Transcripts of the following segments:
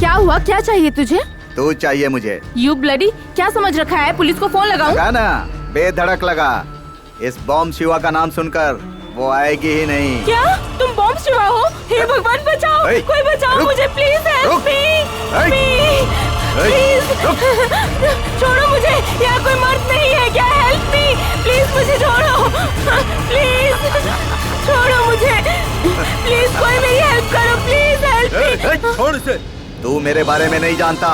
क्या हुआ, क्या चाहिए तुझे? तू चाहिए मुझे। यू ब्लडी, क्या समझ रखा है? पुलिस को फोन लगाऊं? लगा ना, बेधड़क लगा। इस बॉम्ब शिवा का नाम सुनकर वो आएगी ही नहीं। क्या तुम बॉम्ब शिवा हो? हे भगवान बचाओ, कोई बचाओ मुझे, प्लीज हेल्प मी, प्लीज छोड़ो मुझे, यहाँ कोई मर्द नहीं है क्या? हेल्प मी प्लीज, मुझे छोड़ो प्लीज, छोड़ो मुझे प्लीज, कोई मेरी हेल्प करो प्लीज, हेल्प मी। छोड़ इसे। तू मेरे बारे में नहीं जानता।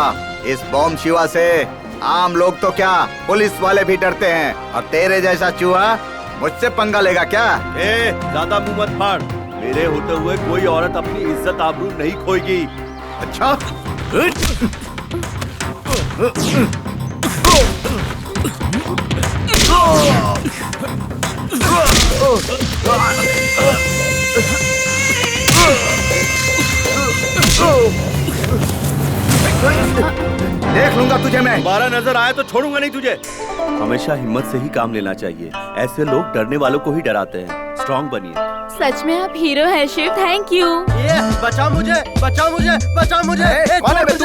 इस बॉम्ब शिवा से आम लोग तो क्या, पुलिस वाले भी डरते हैं, और तेरे जैसा चूहा मुझसे पंगा लेगा क्या? ज्यादा मुंह मत फाड़। मेरे होते हुए कोई औरत अपनी इज्जत आबरू नहीं खोएगी। अच्छा? देख लूंगा तुझे मैं। दोबारा नजर आया तो छोड़ूंगा नहीं तुझे। हमेशा हिम्मत से ही काम लेना चाहिए। ऐसे लोग डरने वालों को ही डराते हैं। स्ट्रॉन्ग बनिए। सच में आप हीरो हैं शिव, थैंक यू। बचा मुझे, बचा मुझे, बचा मुझे। कौन है बे तू?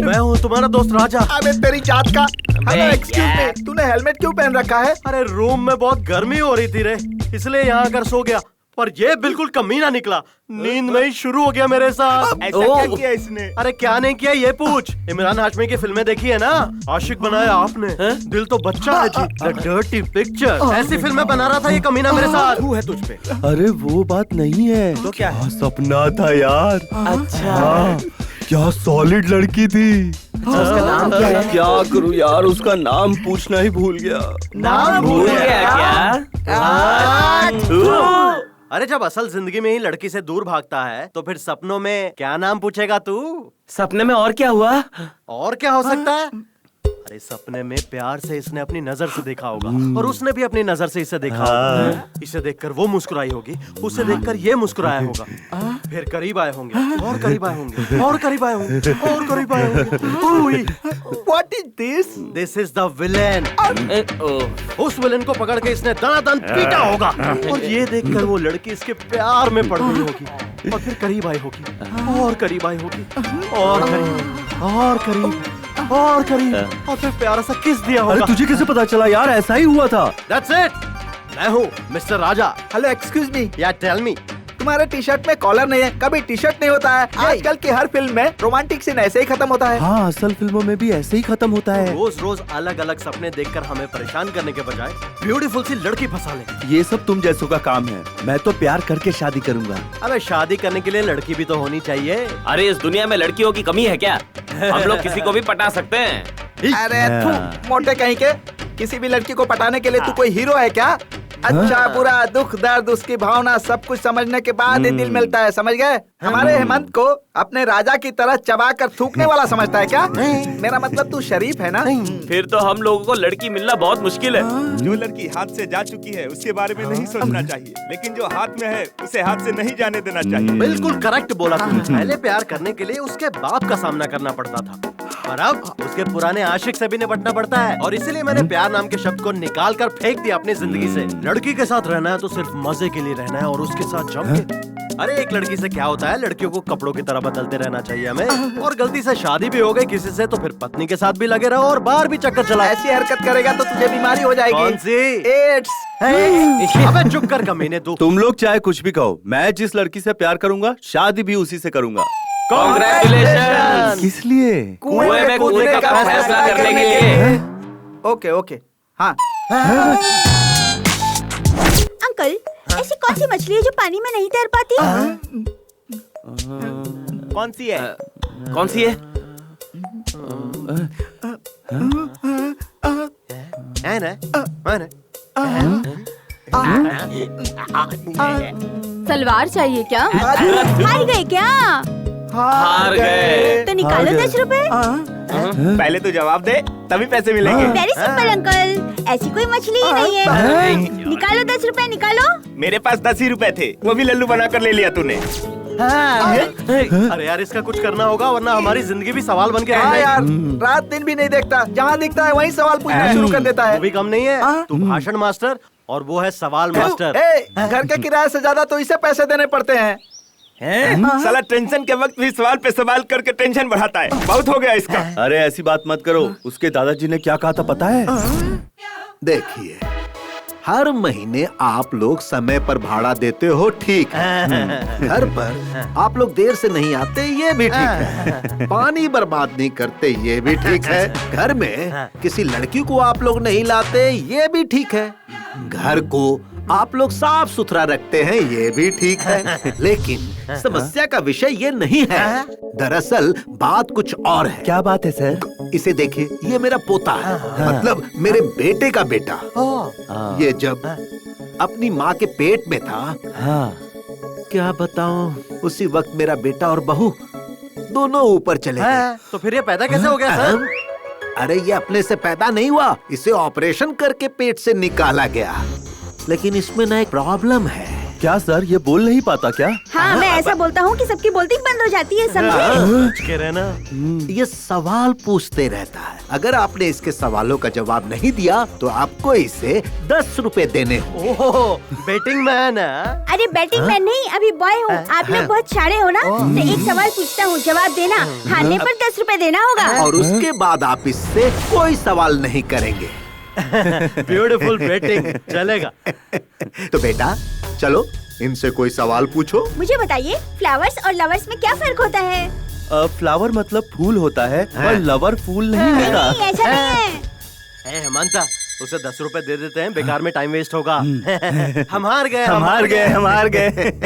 मैं हूँ तुम्हारा दोस्त राजा। अबे तेरी जात का। हेलो एक्सक्यूज मी, तूने हेलमेट क्यों पहन रखा है? अरे रूम में बहुत गर्मी हो रही थी रे, इसलिए यहाँ आकर सो गया। पर ये बिल्कुल कमीना निकला, नींद में ही शुरू हो गया मेरे साथ। ऐसा क्या किया इसने? अरे क्या नहीं किया ये पूछ। इमरान हाशमी की फिल्में देखी है ना? आशिक बनाया आपने, दिल तो बच्चा है जी। द डर्टी पिक्चर, ऐसी फिल्में बना रहा था ये कमीना मेरे साथ। है तुझ पे। अरे वो बात नहीं है तो क्या है? सपना था यार। अच्छा क्या सॉलिड लड़की थी। उसका नाम क्या है? क्या करूँ यार, उसका नाम पूछना ही भूल गया। नाम भूल गया क्या? अरे जब असल जिंदगी में ही लड़की से दूर भागता है तो फिर सपनों में क्या नाम पूछेगा तू? सपने में और क्या हुआ? और क्या हो सकता है? अरे सपने में प्यार से इसने अपनी नजर से देखा होगा, और उसने भी अपनी नजर से इसे देखा होगा। इसे देखकर वो मुस्कुराई होगी, उसे देखकर ये मुस्कुराया होगा। फिर करीब आए होंगे, और करीब आए होंगे, और करीब आए होंगे, और करीब आए होंगे। What is this? This is the villain. उस विलेन को पकड़ के इसने दनादन पीटा होगा, और ये देखकर वो लड़की इसके प्यार में पड़ गई होगी, और फिर करीब आई होगी, और करीब आई होगी, और करीब, और करीब, और करीब, और फिर प्यारा सा किस दिया होगा। अरे तुझे कैसे पता चला यार? ऐसा ही हुआ था। That's it. मैं हूँ मिस्टर राजा। हेलो एक्सक्यूज मी, या टेल मी। तुम्हारे टी शर्ट में कॉलर नहीं है, कभी टी शर्ट नहीं होता है। आजकल की हर फिल्म में रोमांटिक सीन ऐसे ही खत्म होता है। हाँ, असल फिल्मों में भी ऐसे ही खत्म होता है। रोज रोज अलग अलग सपने देखकर हमें परेशान करने के बजाय ब्यूटीफुल सी लड़की फंसा ले। ये सब तुम जैसों का काम है। मैं तो प्यार करके शादी करूंगा। अबे शादी करने के लिए लड़की भी तो होनी चाहिए। अरे इस दुनिया में लड़कियों की कमी है क्या? हम लोग किसी को भी पटा सकते हैं। अरे तू मोटे कहीं के, किसी भी लड़की को पटाने के लिए तू कोई हीरो है क्या? अच्छा बुरा दुख दर्द उसकी भावना सब कुछ समझने के बाद ही दिल मिलता है, समझ गए? हमारे हेमंत को अपने राजा की तरह चबा कर थूकने वाला समझता है क्या? मेरा मतलब तू शरीफ है ना? फिर तो हम लोगों को लड़की मिलना बहुत मुश्किल है। जो लड़की हाथ से जा चुकी है उसके बारे में नहीं सोचना चाहिए, लेकिन जो हाथ में है उसे हाथ से नहीं जाने देना चाहिए। बिल्कुल करेक्ट बोला तुमने। पहले प्यार करने के लिए उसके बाप का सामना करना पड़ता था, पर अब उसके पुराने आशिक से भी निपटना पड़ता है। और इसीलिए मैंने प्यार नाम के शब्द को निकाल कर फेंक दिया अपनी जिंदगी से। लड़की के साथ रहना है तो सिर्फ मजे के लिए रहना है, और उसके साथ जम के। अरे एक लड़की से क्या होता है, लड़कियों को कपड़ों की तरह बदलते रहना चाहिए हमें। और गलती से शादी भी हो गई किसी से तो फिर पत्नी के साथ भी लगे रहो और बाहर भी चक्कर चला। ऐसी हरकत करेगा तो तुझे बीमारी हो जाएगी। कौन सी? एड्स। अबे चुप कर कमीने तू। तुम लोग चाहे कुछ भी कहो, मैं जिस लड़की से प्यार करूंगा शादी भी उसी से करूंगा। कांग्रेचुलेशन। किस लिए? कुएं में कूदने का फैसला करने के लिए। ओके ओके, हाँ। अंकल, ऐसी कौन सी मछली है जो पानी में नहीं तैर पाती? कौन सी है? कौन सी है? सलवार चाहिए क्या? हार गए क्या? हार गए। तो निकालो 10 रुपए। पहले तो जवाब दे, तभी पैसे मिलेंगे। वेरी सिंपल अंकल, ऐसी कोई मछली ही नहीं है। निकालो 10 रुपए, निकालो। मेरे पास 10 ही रुपए थे, वो भी लल्लू बना कर ले लिया तूने। अरे यार इसका कुछ करना होगा वरना हमारी जिंदगी भी सवाल बन के रह हाँ यार, जाएगी। रात दिन भी नहीं देखता, जहाँ दिखता है वहीं सवाल पूछना शुरू कर देता वो है। भी कम नहीं है। तू भाषण मास्टर और वो है सवाल मास्टर। घर के किराए से ज्यादा तो इसे पैसे देने पड़ते हैं। साला टेंशन के वक्त भी सवाल पे सवाल करके टेंशन बढ़ाता है। बहुत हो गया इसका। अरे ऐसी बात मत करो। उसके दादाजी ने क्या कहा था पता है? देखिए, हर महीने आप लोग समय पर भाड़ा देते हो, ठीक है। घर पर आप लोग देर से नहीं आते, ये भी ठीक है। पानी बर्बाद नहीं करते, ये भी ठीक है। घर में किसी लड़की को आप लोग नहीं लाते, ये भी ठीक है। घर को आप लोग साफ सुथरा रखते हैं, ये भी ठीक है। लेकिन समस्या का विषय ये नहीं है। दरअसल बात कुछ और है। क्या बात है सर? इसे देखिए, ये मेरा पोता है, मतलब मेरे बेटे का बेटा। ये जब अपनी माँ के पेट में था, क्या बताऊं, उसी वक्त मेरा बेटा और बहू दोनों ऊपर चले गए। तो फिर ये पैदा कैसे हो गया सर? अरे ये अपने से पैदा नहीं हुआ, इसे ऑपरेशन करके पेट से निकाला गया। लेकिन इसमें ना एक प्रॉब्लम है। क्या सर, ये बोल नहीं पाता क्या? हाँ, मैं ऐसा बोलता हूँ कि सबकी बोलती बंद हो जाती है, समझे? कह रहे ना, ये सवाल पूछते रहता है। अगर आपने इसके सवालों का जवाब नहीं दिया तो आपको इसे 10 रुपए देने हो। ओह, बेटिंग मैन है। अरे बैटिंग मैन नहीं, अभी बॉय हूँ। आप लोग बहुत सारे हो ना, तो एक सवाल पूछता हूँ, जवाब देना। हारने पर 10 रुपए देना होगा। और उसके बाद आप इससे कोई सवाल नहीं करेंगे। ब्यूटीफुल बेटिंग, चलेगा। तो बेटा चलो, इनसे कोई सवाल पूछो। मुझे बताइए, फ्लावर्स और लवर्स में क्या फर्क होता है? फ्लावर मतलब फूल होता है, पर लवर फूल नहीं होता। नहीं, ऐसा नहीं है। हेमंता, उसे 10 रुपए दे देते हैं, बेकार में टाइम वेस्ट होगा। हम हार गए।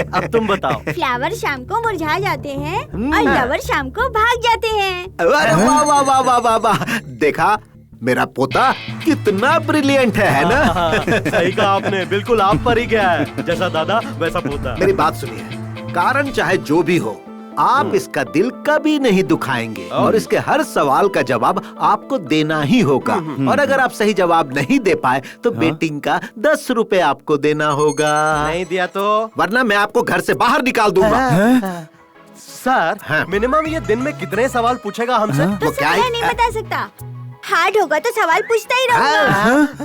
अब तुम बताओ। फ्लावर शाम को मुरझा जाते हैं और लवर शाम को भाग जाते हैं। अरे वाह वाह वाह वाह वाह वाह, देखा मेरा पोता कितना ब्रिलियंट है ना? सही कहा आपने, बिल्कुल आप पर ही गया है। जैसा दादा वैसा पोता। मेरी बात सुनिए, कारण चाहे जो भी हो, आप इसका दिल कभी नहीं दुखाएंगे और इसके हर सवाल का जवाब आपको देना ही होगा। और अगर आप सही जवाब नहीं दे पाए तो बेटिंग का 10 रुपए आपको देना होगा। नहीं दिया तो? वरना मैं आपको घर से बाहर निकाल दूंगा। सर, मिनिमम ये दिन में कितने सवाल पूछेगा हमसे? तो सवाल नहीं बता सकता। हार्ड होगा तो सवाल पूछता ही रहूंगा।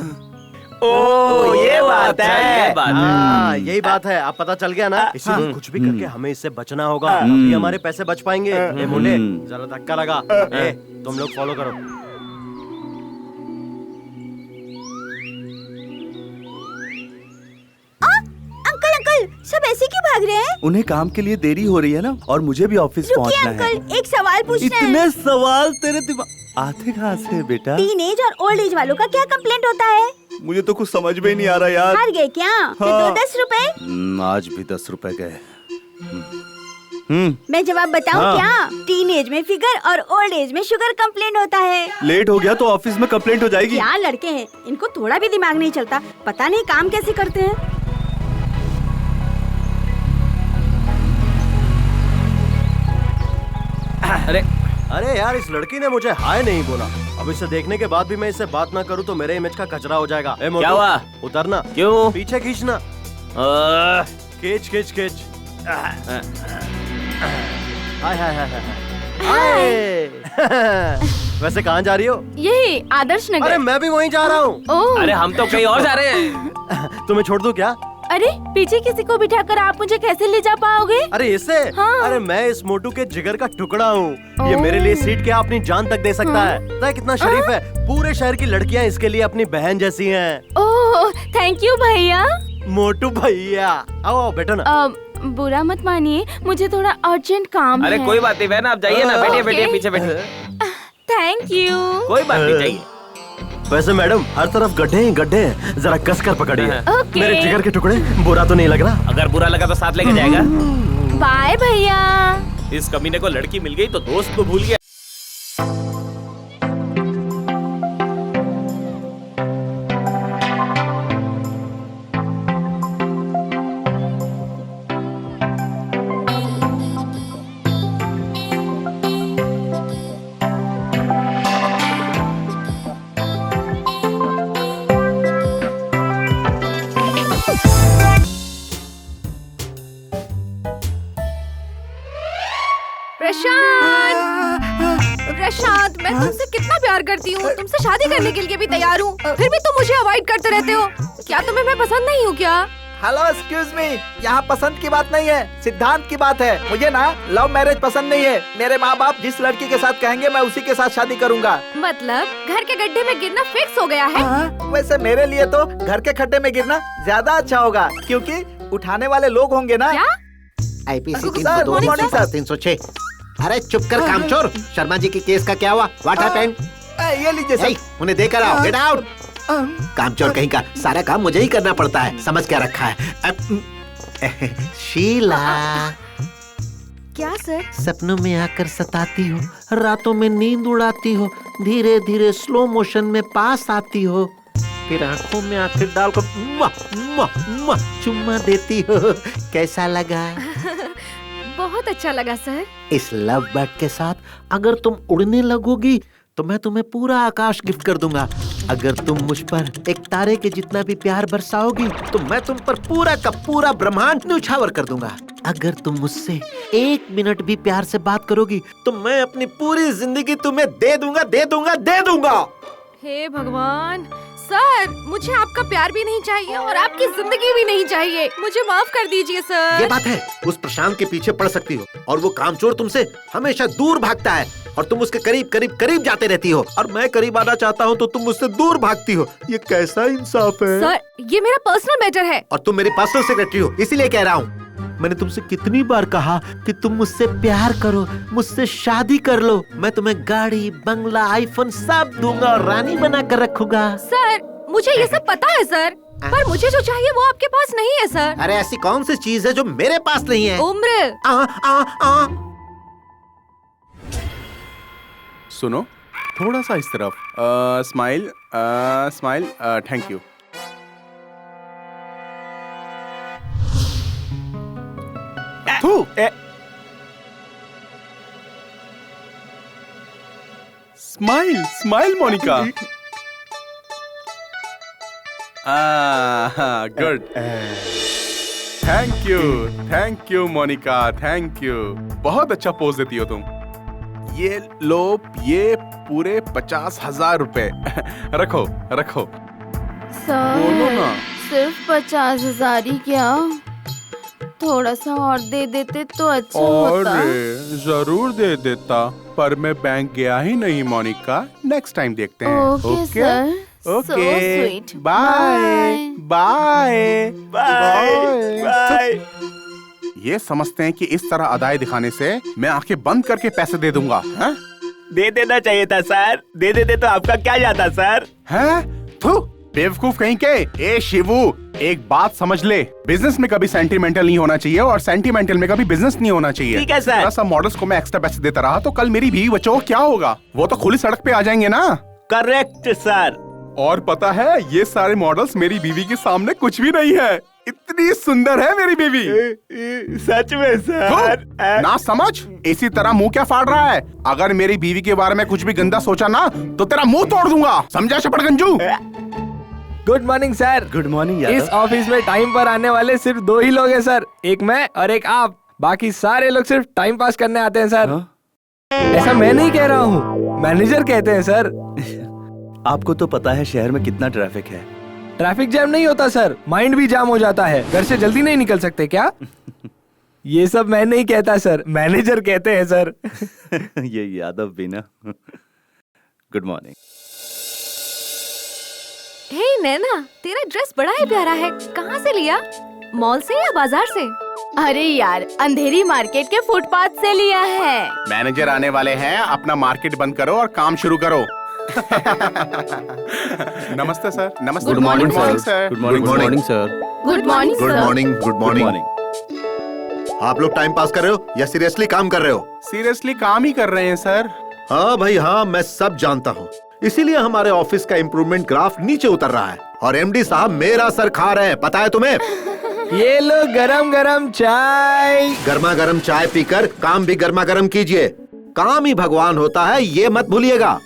ओ, ये बात है। हाँ, यही बात है। अब पता चल गया ना, इसीलिए कुछ भी करके हमें इससे बचना होगा, तभी हमारे पैसे बच पाएंगे। ये बोले, जरा धक्का लगा। तुम लोग फॉलो करो। अंकल, सब ऐसे क्यों भाग रहे हैं? उन्हें काम के लिए देरी हो रही है ना, और मुझे भी ऑफिस रुकिए पहुंचना है। अंकल, एक सवाल पूछना है। इतने सवाल तेरे दिमाग आते कहाँ से बेटा? टीनेज और ओल्ड एज वालों का क्या कंप्लेंट होता है? मुझे तो कुछ समझ में ही नहीं आ रहा यार। हार गए क्या? फिर दो 10 रुपए। आज भी 10 रुपए गए। मैं जवाब बताऊं क्या? टीनेज में फिगर और ओल्ड एज में शुगर कंप्लेंट होता है। लेट हो गया तो ऑफिस में कंप्लेंट हो जाएगी। क्या लड़के हैं, इनको थोड़ा भी दिमाग नहीं चलता। पता नहीं काम कैसे करते हैं। अरे यार, इस लड़की ने मुझे हाय नहीं बोला। अब इसे देखने के बाद भी मैं इससे बात ना करूं तो मेरे इमेज का कचरा हो जाएगा। क्या हुआ? उतरना। क्यों? पीछे खींचना। खींच खींच खींच। हाय हाय हाय हाय। वैसे कहाँ जा रही हो? यही आदर्श नगर। अरे मैं भी वहीं जा रहा हूँ। ओह, अरे हम तो कहीं और जा रहे हैं। तुम्हें छोड़ दूं क्या? अरे पीछे किसी को बिठाकर आप मुझे कैसे ले जा पाओगे? अरे इससे? हाँ। अरे मैं इस मोटू के जिगर का टुकड़ा हूँ। ये मेरे लिए सीट के अपनी जान तक दे सकता है। पता है कितना शरीफ है? पूरे शहर की लड़कियाँ इसके लिए अपनी बहन जैसी हैं। ओह, थैंक यू भैया। मोटू भैया, आओ आओ बैठो ना। बुरा मत मानिए, मुझे थोड़ा अर्जेंट काम है। अरे कोई बात नहीं बहन, आप जाइए ना। बैठिए बैठिए, पीछे बैठिए। Thank you. कोई बात नहीं, जाइए। वैसे मैडम, हर तरफ गड्ढे ही गड्ढे हैं, जरा कस कर पकड़िए। ओके। मेरे जिगर के टुकड़े, बुरा तो नहीं लग रहा? अगर बुरा लगा तो साथ लेके जाएगा। बाय भैया। इस कमीने को लड़की मिल गई तो दोस्त को भूल गया। प्रशांत, मैं तुमसे कितना प्यार करती हूँ, तुमसे शादी करने के लिए भी तैयार हूँ, फिर भी तुम मुझे अवॉइड करते रहते हो। क्या तुम्हें मैं पसंद नहीं हूँ क्या? हेलो एक्सक्यूज मी, यहाँ पसंद की बात नहीं है, सिद्धांत की बात है। मुझे ना लव मैरिज पसंद नहीं है। मेरे माँ बाप जिस लड़की के साथ कहेंगे मैं उसी के साथ शादी करूँगा। मतलब घर के गड्ढे में गिरना फिक्स हो गया है? वैसे मेरे लिए तो घर के खड्डे में गिरना ज्यादा अच्छा होगा, क्योंकि उठाने वाले लोग होंगे ना। क्या? IPC sir, good morning sir. 306। अरे चुप कर कामचोर। शर्मा जी के केस का क्या हुआ? What happened? ये लीजिए सर। उन्हें देकर आओ। Get out. कामचोर कहीं का, सारा काम मुझे ही करना पड़ता है। समझ क्या रखा है? शीला, क्या सर? सपनों में आकर सताती हो, रातों में नींद उड़ाती हो, धीरे धीरे स्लो मोशन में पास आती हो, फिर आंखों में आंखें डालकर चुम्मा देती हो। कैसा लगा? बहुत अच्छा लगा सर। इस लव बर्ड के साथ अगर तुम उड़ने लगोगी तो मैं तुम्हें पूरा आकाश गिफ्ट कर दूंगा। अगर तुम मुझ पर एक तारे के जितना भी प्यार बरसाओगी तो मैं तुम पर पूरा का पूरा ब्रह्मांड न्यौछावर कर दूंगा। अगर तुम मुझसे 1 मिनट भी प्यार से बात करोगी तो मैं अपनी पूरी जिंदगी तुम्हें दे दूंगा। हे भगवान सर, मुझे आपका प्यार भी नहीं चाहिए और आपकी जिंदगी भी नहीं चाहिए। मुझे माफ कर दीजिए सर। ये बात है, उस प्रशांत के पीछे पड़ सकती हो और वो कामचोर तुमसे हमेशा दूर भागता है और तुम उसके करीब जाते रहती हो, और मैं करीब आना चाहता हूँ तो तुम मुझसे दूर भागती हो। ये कैसा इंसाफ है? सर, ये मेरा पर्सनल मैटर है। और तुम मेरी पर्सनल सेक्रेटरी हो, इसीलिए कह रहा हूँ। मैंने तुमसे कितनी बार कहा कि तुम मुझसे प्यार करो, मुझसे शादी कर लो। मैं तुम्हें गाड़ी, बंगला, आईफोन सब दूंगा और रानी बना कर रखूंगा। सर, मुझे ये सब पता है सर, पर मुझे जो चाहिए वो आपके पास नहीं है सर। अरे ऐसी कौन सी चीज है जो मेरे पास नहीं है? उम्र। सुनो, थोड़ा सा इस तरफ। Smile, smile, thank you. Smile, smile Monika. Good. Thank you Monika, thank you. बहुत अच्छा पोज देती हो तुम। ये लो, ये पूरे 50,000 रुपए। रखो। बोलो ना। सिर्फ 50,000 ही क्या? थोड़ा सा और दे देते तो अच्छा होता। जरूर दे देता, पर मैं बैंक गया ही नहीं मोनिका। नेक्स्ट टाइम देखते हैं। Okay sir. Okay, bye. ये समझते हैं कि इस तरह अदाएं दिखाने से मैं आंखें बंद करके पैसे दे दूंगा। हैं? दे देना चाहिए था सर, दे देते तो आपका क्या जाता सर? हैं? बेवकूफ कहीं के। ए शिवू, एक बात समझ ले, बिजनेस में कभी सेंटिमेंटल नहीं होना चाहिए और सेंटिमेंटल में कभी बिजनेस नहीं होना चाहिए। ठीक है सर। थोड़ा सा मॉडल्स को मैं एक्स्ट्रा पैसे देता रहा तो कल मेरी बीवी बच्चों को क्या होगा? वो तो खुली सड़क पे आ जाएंगे ना। Correct sir. और पता है, ये सारे मॉडल्स मेरी बीवी के सामने कुछ भी नहीं है। इतनी सुंदर है मेरी बीवी। सच में सर। ना समझ, इसी तरह मुंह क्या फाड़ रहा है? अगर मेरी बीवी के बारे में कुछ भी गंदा सोचा ना तो तेरा मुंह तोड़ दूंगा, समझा शपड़गंजू? Good morning sir. Good morning. इस ऑफिस में टाइम पर आने वाले सिर्फ 2 ही लोग हैं सर, एक मैं और एक आप। बाकी सारे लोग सिर्फ टाइम पास करने आते हैं सर। ऐसा मैं नहीं कह रहा हूँ, मैनेजर कहते हैं सर। आपको तो पता है शहर में कितना ट्रैफिक है। ट्रैफिक जैम नहीं होता सर, माइंड भी जाम हो जाता है। घर से जल्दी नहीं निकल सकते क्या? ये सब मैं नहीं कहता सर, मैनेजर कहते हैं सर। ये यादव भी ना। Good morning. हे नैना, तेरा ड्रेस बड़ा ही प्यारा है। कहाँ से लिया? मॉल से या बाजार से? अरे यार, अंधेरी मार्केट के फुटपाथ से लिया है। मैनेजर आने वाले हैं, अपना मार्केट बंद करो और काम शुरू करो। नमस्ते सर। नमस्ते। Good morning sir. Good morning sir. Good morning sir. Good morning. आप लोग टाइम पास कर रहे हो या सीरियसली काम कर रहे हो? सीरियसली काम ही कर रहे हैं सर। हाँ भाई हाँ, मैं सब जानता हूँ। इसीलिए हमारे ऑफिस का इम्प्रूवमेंट ग्राफ नीचे उतर रहा है और एमडी साहब मेरा सर खा रहे हैं, पता है तुम्हें? ये लो गरम गरम चाय। गर्मा गर्म चाय पीकर काम भी गर्मा गर्म कीजिए। काम ही भगवान होता है, ये मत भूलिएगा।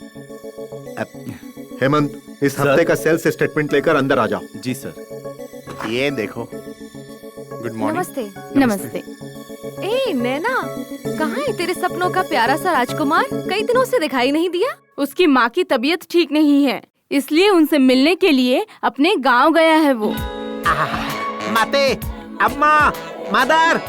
हेमंत, इस हफ्ते का सेल्स स्टेटमेंट लेकर अंदर आ जाओ। जी सर। ये देखो। Good morning. नमस्ते। नमस्ते। ए नैना, कहाँ है तेरे सपनों का प्यारा सा राजकुमार? कई दिनों से दिखाई नहीं दिया। उसकी माँ की तबीयत ठीक नहीं है, इसलिए उनसे मिलने के लिए अपने गांव गया है वो। माते, अम्मा, मदर,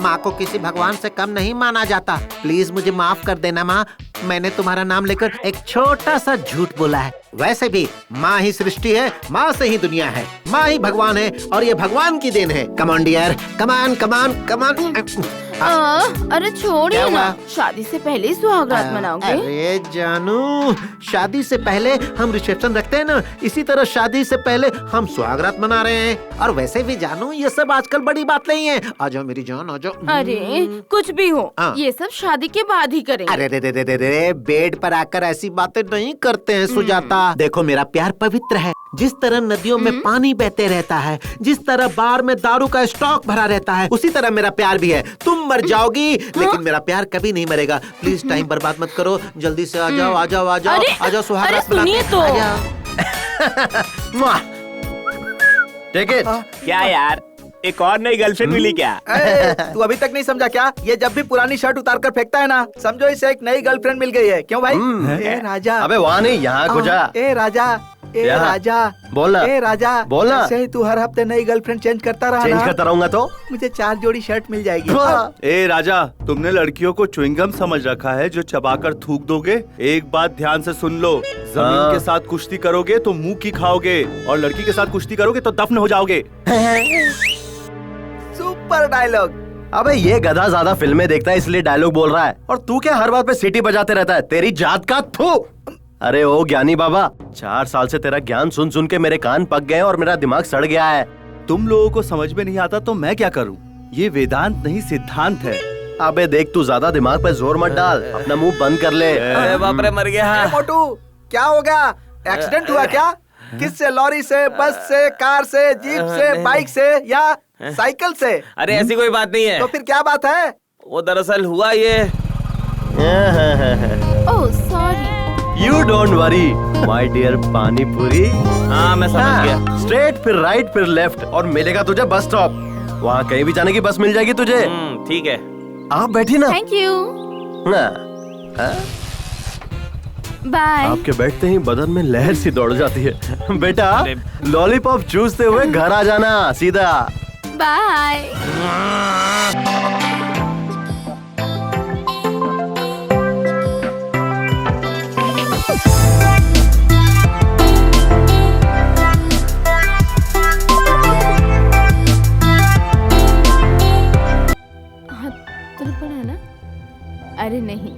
माँ को किसी भगवान से कम नहीं माना जाता। प्लीज मुझे माफ कर देना माँ, मैंने तुम्हारा नाम लेकर एक छोटा सा झूठ बोला है। वैसे भी माँ ही सृष्टि है, माँ से ही दुनिया है, माँ ही भगवान है और ये भगवान की देन है। कमान डियर, कमान कमान कमान। अरे छोड़िए ना, शादी से पहले ही सुहागरात मनाओगे? अरे जानू, शादी से पहले हम रिसेप्शन रखते हैं ना, इसी तरह शादी से पहले हम सुहागरात मना रहे हैं। और वैसे भी जानू, ये सब आजकल बड़ी बात नहीं है। आ जाओ मेरी जान, आ जाओ। अरे कुछ भी हो, ये सब शादी के बाद ही करेंगे। अरे रे रे रे रे रे, बेड पर आकर ऐसी बातें नहीं करते हैं सुजाता। देखो मेरा प्यार पवित्र है, जिस तरह नदियों में पानी बहते रहता है, जिस तरह बार में दारू का स्टॉक भरा रहता है, उसी तरह मेरा प्यार भी है। तुम मर जाओगी लेकिन मेरा प्यार कभी नहीं मरेगा। प्लीज टाइम बर्बाद मत करो, जल्दी से आ जाओ, आ जाओ, आ जाओ, आ जाओ, सुहागरात सुनिए तो। टिक इट। क्या यार, एक और नई गर्लफ्रेंड मिली क्या? तू अभी तक नहीं समझा क्या? ये जब भी पुरानी शर्ट उतार कर फेंकता है ना, समझो इसे एक नई गर्लफ्रेंड मिल गई है। क्यों भाई? ए राजा। अबे वहाँ नहीं, यहाँ को जा। ए राजा, ए राजा, बोलना। ए राजा, बोलना। ऐसे ही तू हर हफ्ते नई गर्लफ्रेंड चेंज करता रहा चेंज ना, करता रहूंगा तो मुझे 4 जोड़ी शर्ट मिल जाएगी। ए राजा, तुमने लड़कियों को च्युइंगम समझ रखा है जो चबाकर थूक दोगे। एक बात ध्यान से सुन लो, जमीन के साथ कुश्ती करोगे तो मुंह की खाओगे, और लड़की के साथ कुश्ती करोगे तो दफन हो जाओगे। Super dialogue. अबे ये गधा ज्यादा फिल्में देखता है इसलिए डायलॉग बोल रहा है, और तू क्या हर बात पे सीटी बजाते रहता है? तेरी जात का थू। अरे ओ ज्ञानी बाबा, 4 साल से तेरा ज्ञान सुन सुन के मेरे कान पक गए और मेरा दिमाग सड़ गया है। तुम लोगों को समझ में नहीं आता तो मैं क्या करूं? ये वेदांत नहीं सिद्धांत है। अबे देख, तू ज्यादा दिमाग पे जोर मत डाल, अपना मुंह बंद कर ले। अरे बाप रे, मर गया। मोटू, क्या हो गया? एक्सीडेंट हुआ क्या? किससे? लॉरी से, बस से, कार से, जीप से, बाइक से या साइकिल से? अरे ऐसी कोई बात नहीं है। तो फिर क्या बात है? वो दरअसल हुआ ये। Oh sorry. You don't worry, my dear पानी पूरी। हाँ मैं समझ गया। स्ट्रेट फिर राइट फिर लेफ्ट और मिलेगा तुझे बस स्टॉप। वहाँ कहीं भी जाने की बस मिल जाएगी तुझे। ठीक है। आप बैठी ना। Thank you. बाय। आपके बैठते ही बदन में लहर सी दौड़ जाती है। बेटा लॉलीपॉप चूसते हुए घर आ जाना सीधा। बाय। अरे नहीं,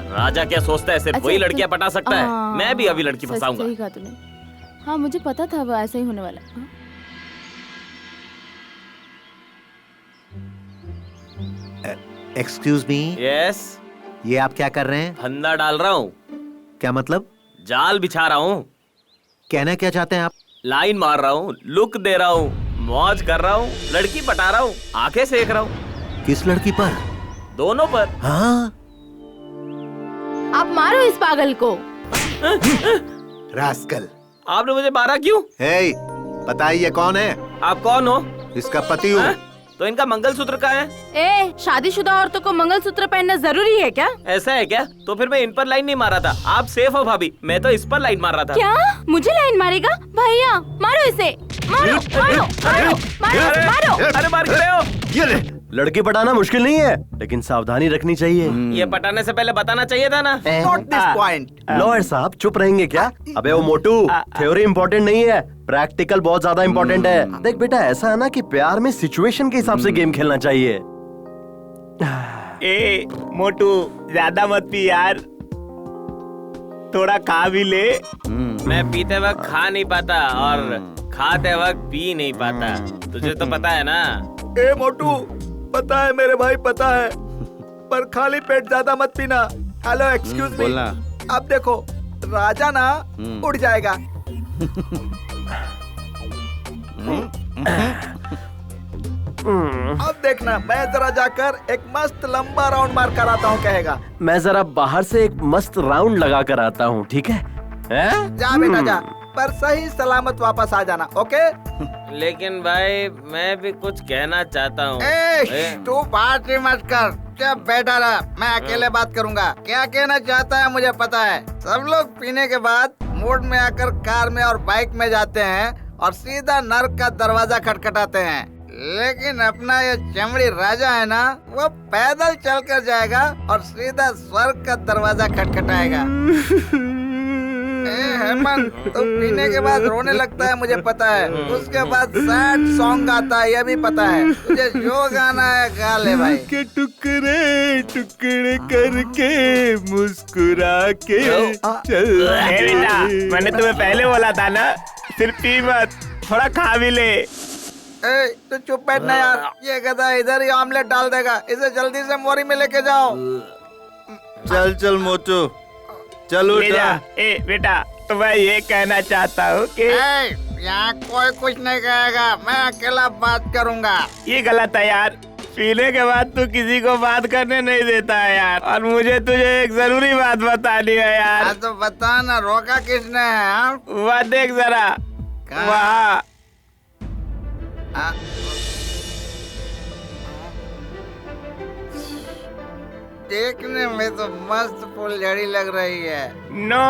राजा क्या सोचता है सिर्फ अच्छा, वही लड़कियां पटा सकता है? मैं भी अभी लड़की सच फंसाऊंगा। सही कहा तूने। हाँ मुझे पता था वो ऐसा ही होने वाला। Excuse me. यस। ये आप क्या कर रहे हैं? फंदा डाल रहा हूँ। क्या मतलब? जाल बिछा रहा हूँ। कहना क्या चाहते हैं आप? लाइन मार रहा हूँ, लुक दे रहा हूँ, मौज कर रहा हूँ, लड़की पटा रहा हूँ, आंखें सेक रहा हूँ। किस लड़की पर? दोनों पर। हाँ? आप मारो इस पागल को। रास्कल। आपने मुझे मारा क्यों? हे, पता है ये कौन है? आप कौन हो? इसका पति हूँ। तो इनका मंगलसूत्र कहाँ है? ए, शादीशुदा औरतों को मंगलसूत्र पहनना जरूरी है क्या? ऐसा है क्या? तो फिर मैं इन पर लाइन नहीं मारा था। आप सेफ हो भाभी, मैं तो इस पर लाइन मार रहा था। क्या? मुझे लाइन मारेगा? भैया मारो इसे, मारो मारो मारो मारो मारो। अरे मार रहे हो? ये ले, लड़की पटाना मुश्किल नहीं है, लेकिन सावधानी रखनी चाहिए। ये पटाने से पहले बताना चाहिए था ना। Note this point. लॉयर साहब चुप रहेंगे क्या? अबे वो मोटू, थ्योरी इम्पोर्टेंट नहीं है, प्रैक्टिकल बहुत ज्यादा इम्पोर्टेंट है। देख बेटा, ऐसा है ना कि प्यार में सिचुएशन के हिसाब से गेम खेलना चाहिए। ए मोटू, ज्यादा मत पी यार, थोड़ा खा भी ले। मैं पीते वक्त खा नहीं पाता और खाते वक्त पी नहीं पाता, तुझे तो पता है ना। ए मोटू, पता है मेरे भाई, पता है, पर खाली पेट ज्यादा मत पीना। Hello excuse me. बोलना। अब देखो, राजा ना उड़ जाएगा। अब देखना, मैं जरा जाकर एक मस्त लंबा राउंड मार कर आता हूँ, कहेगा। मैं जरा बाहर से एक मस्त राउंड लगा कर आता हूँ, ठीक है? जा बेटा जा, पर सही सलामत वापस आ जाना, ओके? लेकिन भाई मैं भी कुछ कहना चाहता हूँ। तू बात ही मत कर, जब बैठा रहा, मैं अकेले बात करूंगा। क्या कहना चाहता है मुझे पता है। सब लोग पीने के बाद मूड में आकर कार में और बाइक में जाते हैं और सीधा नर्क का दरवाजा खटखटाते हैं। लेकिन अपना ये चमड़ी राजा है ना, वो पैदल चलकर जाएगा और सीधा स्वर्ग का दरवाजा खटखटाएगा। हेमंत, तो पीने के बाद रोने लगता है, मुझे पता है। उसके बाद सैड सॉन्ग आता है, ये भी पता है। तुझे जो गाना है गा ले भाई। के टुकड़े टुकड़े करके मुस्कुरा के चल। बेटा, मैंने तुम्हें पहले बोला था ना, सिर्फ पी मत, थोड़ा खा भी ले। तू चुप बैठना यार, ये गधा इधर ही ऑमलेट डाल देगा। इसे जल्दी से मोरी में लेके जाओ। चल चल मोटू, चलो बेटा, तो मैं ये कहना चाहता हूँ कि यहाँ कोई कुछ नहीं कहेगा, मैं अकेला बात करूँगा। ये गलत है यार। पीने के बाद तू किसी को बात करने नहीं देता है यार, और मुझे तुझे एक जरूरी बात बतानी है यार। तो बता ना, रोका किसने है? वहाँ देख जरा, वहाँ। देखने में तो मस्त फुलझड़ी लग रही है। नो,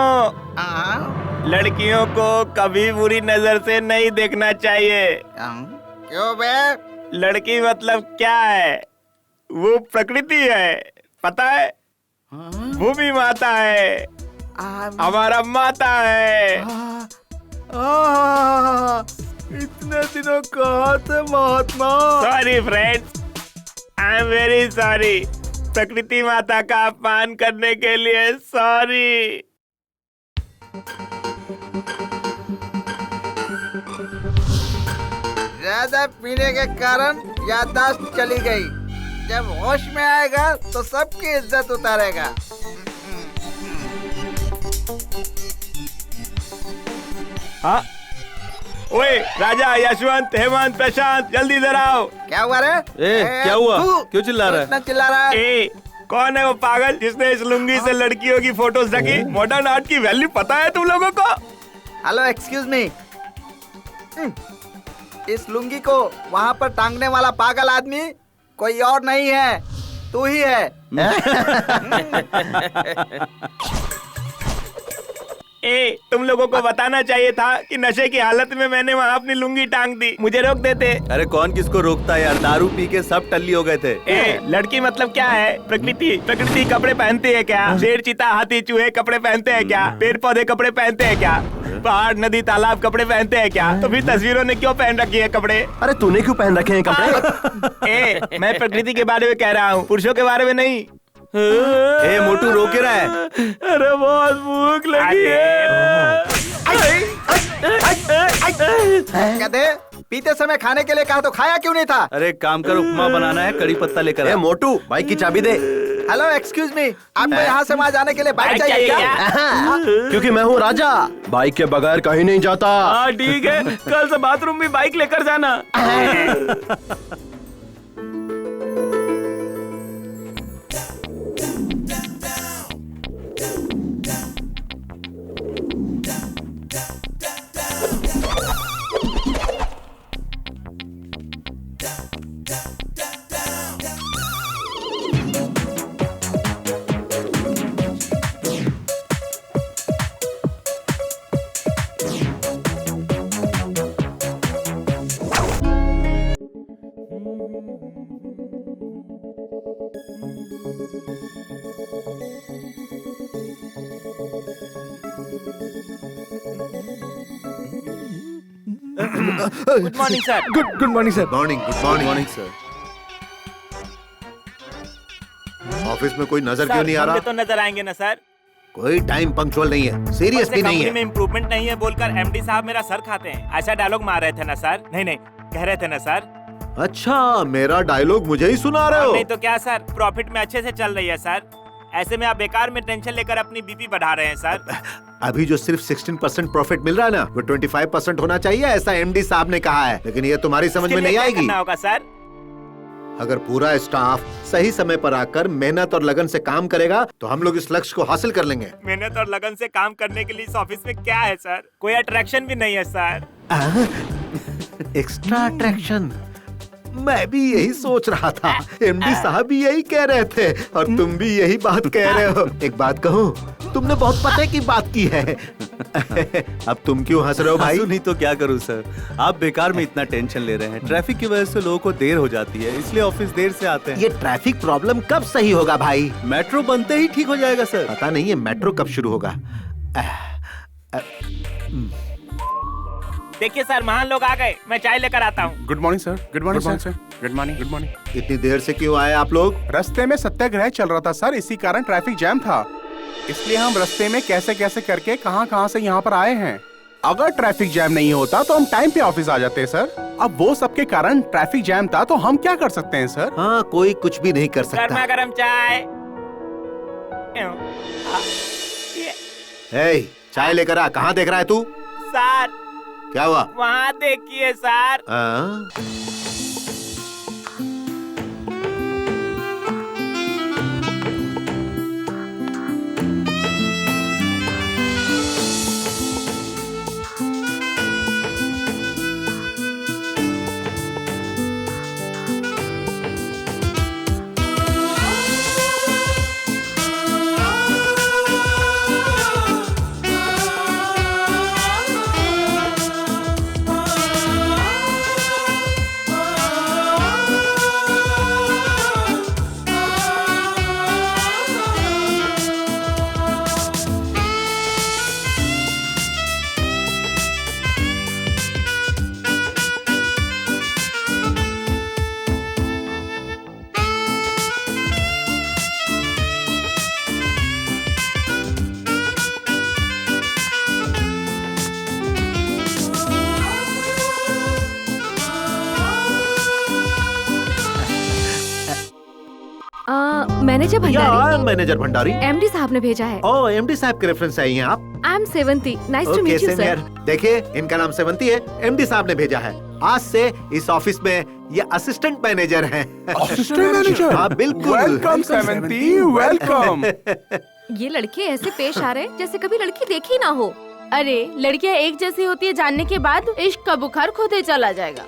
लड़कियों को कभी बुरी नजर से नहीं देखना चाहिए। क्यों बे? लड़की मतलब क्या है? वो प्रकृति है, पता है? भूमि माता है, हमारा माता है। इतने दिनों कहाँ थे महात्मा? Sorry friends, I am very sorry. प्रकृति माता का अपमान करने के लिए सॉरी। ज्यादा पीने के कारण याददाश्त चली गई। जब होश में आएगा तो सबकी इज्जत उतारेगा। हाँ, ओए राजा, यशवंत, हेमंत, प्रशांत, जल्दी इधर आओ। क्या हुआ रे? क्या हुआ? क्यों चिल्ला रहा है? इतना चिल्ला रहा है? कौन है वो पागल जिसने इस लुंगी से लड़कियों की फोटोज रखी? मॉडर्न आर्ट की वैल्यू पता है तुम लोगों को? Hello, excuse me. इस लुंगी को वहाँ पर टांगने वाला पागल आदमी कोई और नहीं है, तू ही है। तुम लोगों को बताना चाहिए था कि नशे की हालत में मैंने वहाँ अपनी लुंगी टांग दी। मुझे रोक देते। अरे कौन किसको रोकता है यार, दारू पी के सब टल्ली हो गए थे। लड़की मतलब क्या है? प्रकृति। प्रकृति कपड़े पहनती है क्या? शेर, चीता, हाथी, चूहे कपड़े पहनते हैं क्या? पेड़ पौधे कपड़े पहनते हैं क्या? पहाड़, नदी, तालाब कपड़े पहनते हैं क्या? तो फिर तस्वीरों ने क्यों पहन रखी है कपड़े? अरे तूने क्यों पहन रखे हैं कपड़े? मैं प्रकृति के बारे में कह रहा हूँ, पुरुषों के बारे में नहीं। मोटू रोके रहा है। अरे बहुत भूख लगी है। कहते पीते समय खाने के लिए कहा तो खाया क्यों नहीं था? अरे काम कर, उपमा बनाना है, कड़ी पत्ता लेकर आ। मोटू, बाइक की चाबी दे। हेलो, एक्सक्यूज मी, आपको यहाँ से वहाँ जाने के लिए बाइक चाहिए क्या? क्योंकि मैं हूँ राजा, बाइक के बगैर कहीं नहीं जाता। हाँ ठीक है, कल से बाथरूम भी बाइक लेकर जाना। Good morning sir. Good morning sir. Morning, good morning sir. Office में कोई नजर क्यों नहीं आ रहा? तो नजर आएंगे ना सर। कोई टाइम पंक्चुअल नहीं है, सीरियसली नहीं है। में इम्प्रूवमेंट नहीं है बोलकर एमडी साहब मेरा सर खाते हैं, ऐसा डायलॉग मार रहे थे ना सर? नहीं, कह रहे थे ना सर? अच्छा, मेरा डायलॉग मुझे ही सुना रहे हो? नहीं तो क्या सर, प्रॉफिट में अच्छे से चल रही है सर। ऐसे में आप बेकार में टेंशन लेकर अपनी बीपी बढ़ा रहे हैं सर। अभी जो सिर्फ 16% प्रॉफिट मिल रहा है ना, वो 25% होना चाहिए, ऐसा एमडी साहब ने कहा है। लेकिन ये तुम्हारी समझ में नहीं आएगी। होगा सर, अगर पूरा स्टाफ सही समय पर आकर मेहनत और लगन से काम करेगा तो हम लोग इस लक्ष्य को हासिल कर लेंगे। मेहनत और लगन से काम करने के लिए इस ऑफिस में क्या है सर? कोई अट्रैक्शन भी नहीं है सर। Extra attraction? मैं भी यही सोच रहा था। एमडी साहब भी यही कह रहे थे और तुम भी यही बात कह रहे हो। एक बात कहूँ, तुमने बहुत पते की बात की है। अब तुम क्यों हंस रहे हो भाई? नहीं तो क्या करूं सर, आप बेकार में इतना टेंशन ले रहे हैं। ट्रैफिक की वजह से लोगों को देर हो जाती है, इसलिए ऑफिस देर से आते हैं। ये ट्रैफिक प्रॉब्लम कब सही होगा भाई? मेट्रो बनते ही ठीक हो जाएगा सर। पता नहीं ये मेट्रो कब शुरू होगा। देखिए सर, महान लोग आ गए, मैं चाय लेकर आता हूँ। Good morning sir. Good morning sir. Good morning. Good morning. इतनी देर से क्यों आए आप लोग? रास्ते में सत्याग्रह चल रहा था सर, इसी कारण ट्रैफिक जैम था, इसलिए हम रास्ते में कैसे कैसे करके कहां से यहाँ पर आए हैं। अगर ट्रैफिक जैम नहीं होता तो हम टाइम पे ऑफिस आ जाते हैं सर। अब वो सबके कारण ट्रैफिक जैम था, तो हम क्या कर सकते हैं सर? हाँ, कोई कुछ भी नहीं कर सकता। गर्मा गर्म चाय। हे, चाय लेकर आ। कहाँ देख रहा है तू? सर क्या हुआ? वहाँ देखिए sir. Manager Bhandari. Manager Bhandari. MD साहब ने भेजा है। ओह, एमडी साहब के रेफरेंस आई हैं आप? I am Sevanti. Nice to meet you sir. देखिए, इनका नाम सेवंती है, एमडी साहब ने भेजा है। आज से इस ऑफिस में ये असिस्टेंट मैनेजर हैं। Assistant manager? हाँ बिल्कुल। Welcome Sevanti, welcome. ये लड़के ऐसे पेश आ रहे हैं जैसे कभी लड़की देखी ना हो। अरे लड़कियाँ एक जैसी होती है जानने के बाद इश्क का बुखार खुद ही चला जाएगा।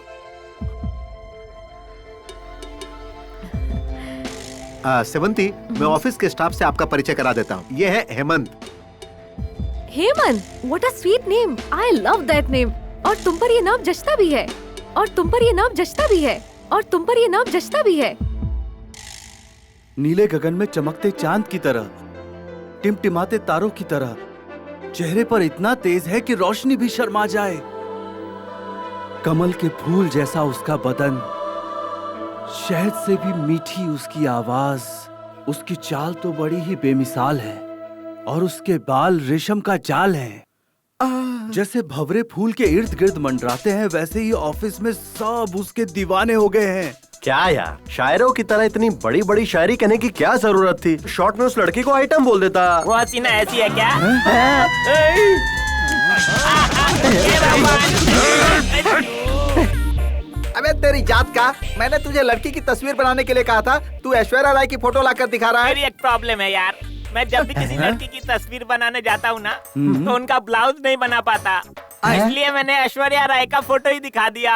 सेवंती, मैं ऑफिस के स्टाफ से आपका परिचय करा देता हूँ। ये है Hemant. Hemant, what a sweet name. I love that name. और तुम पर ये नाम जचता भी है। और तुम पर ये नाम जचता भी है। और तुम पर ये नाम जचता भी है। नीले गगन में चमकते चांद की तरह, टिमटिमाते तारों की तरह, चेहरे पर इतना तेज है कि रोशनी भी शर्मा जाए। कमल के फूल जैसा उसका बदन, शहद से भी मीठी उसकी आवाज, उसकी चाल तो बड़ी ही बेमिसाल है। और उसके बाल रेशम का जाल है। जैसे भंवरे फूल के इर्द गिर्द मंडराते हैं, वैसे ही ऑफिस में सब उसके दीवाने हो गए हैं। क्या यार, शायरों की तरह इतनी बड़ी बड़ी शायरी कहने की क्या जरूरत थी? शॉर्ट में उस लड़की को आइटम बोल देता। वो हसीना ऐसी है क्या? अबे तेरी जात का, मैंने तुझे लड़की की तस्वीर बनाने के लिए कहा था, तू ऐश्वर्या राय की फोटो लाकर दिखा रहा है। मेरी एक प्रॉब्लम है यार, मैं जब भी किसी लड़की की तस्वीर बनाने जाता हूँ ना, तो उनका ब्लाउज नहीं बना पाता, इसलिए मैंने ऐश्वर्या राय का फोटो ही दिखा दिया।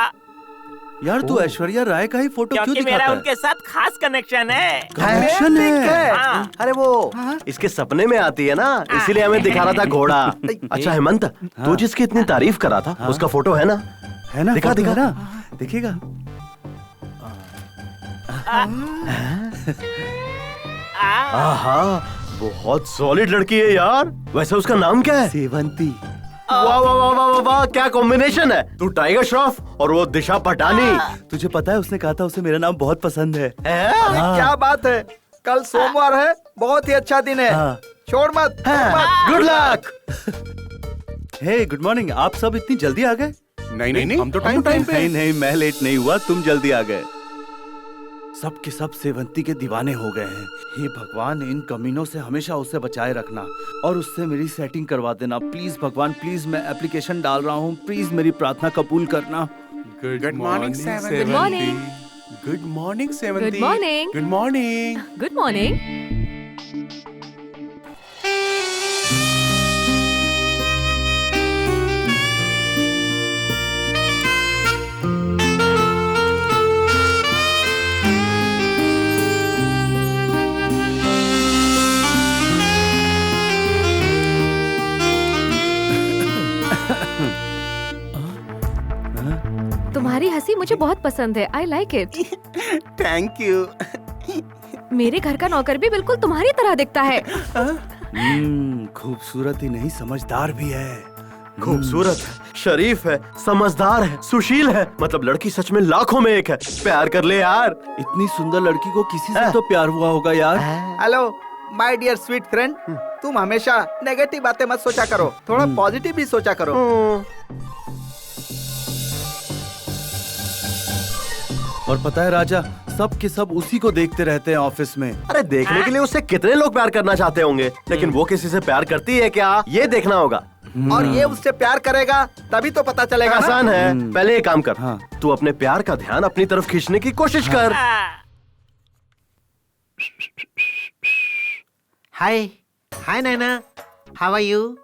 यार तू ऐश्वर्या राय का ही फोटो क्यों क्योंकि दिखाता मेरा है? उनके साथ खास कनेक्शन है। कनेक्शन है? हाँ। अरे वो इसके सपने में आती है ना, इसीलिए हमें दिखा रहा था घोड़ा। अच्छा हेमंत, तू जिसकी इतनी तारीफ करा था, उसका फोटो है ना? है ना? दिखा दिखा ना, दिखेगा। आहा, बहुत सॉलिड लड़की है यार। वैसे उसका नाम क्या है? सेवंती। वाह वाह वाह वाह वाह वाह, क्या कॉम्बिनेशन है। तू टाइगर श्रॉफ और वो दिशा पटानी। तुझे पता है उसने कहा था उसे मेरा नाम बहुत पसंद है। क्या बात है, कल सोमवार है, बहुत ही अच्छा दिन है। छोड़ मत। Good luck. Hey good morning, आप सब इतनी जल्दी आ गए? नहीं, हम तो टाइम पे। नहीं, मैं लेट नहीं हुआ, तुम जल्दी आ गए। सब के सब सेवंती के दीवाने हो गए हैं। हे भगवान, इन कमीनों से हमेशा उसे बचाए रखना और उससे मेरी सेटिंग करवा देना प्लीज भगवान, प्लीज। मैं एप्लीकेशन डाल रहा हूँ, प्लीज मेरी प्रार्थना कबूल करना। Good morning Sevanti. Good morning. Good morning Sevanti. Good morning. Good morning. Good morning. Policy मुझे बहुत पसंद है। I like it. Thank you. मेरे घर का नौकर भी बिल्कुल तुम्हारी तरह दिखता है। खूबसूरत ही नहीं समझदार भी है। खूबसूरत है, शरीफ है, समझदार है, सुशील है, मतलब लड़की सच में लाखों में एक है। प्यार कर ले यार। इतनी सुंदर लड़की को किसी से तो प्यार हुआ होगा यार। Hello my dear sweet friend, तुम हमेशा नेगेटिव बातें मत सोचा करो, थोड़ा पॉजिटिव भी सोचा करो। और पता है राजा, सब के सब उसी को देखते रहते हैं ऑफिस में। अरे देखने के लिए उससे कितने लोग प्यार करना चाहते होंगे, लेकिन वो किसी से प्यार करती है क्या, ये देखना होगा। और ये उससे प्यार करेगा तभी तो पता चलेगा ना। आसान है, पहले एक काम कर। तू अपने प्यार का ध्यान अपनी तरफ खींचने की कोशिश कर। हाय हाय नैना, हाउ आर यू?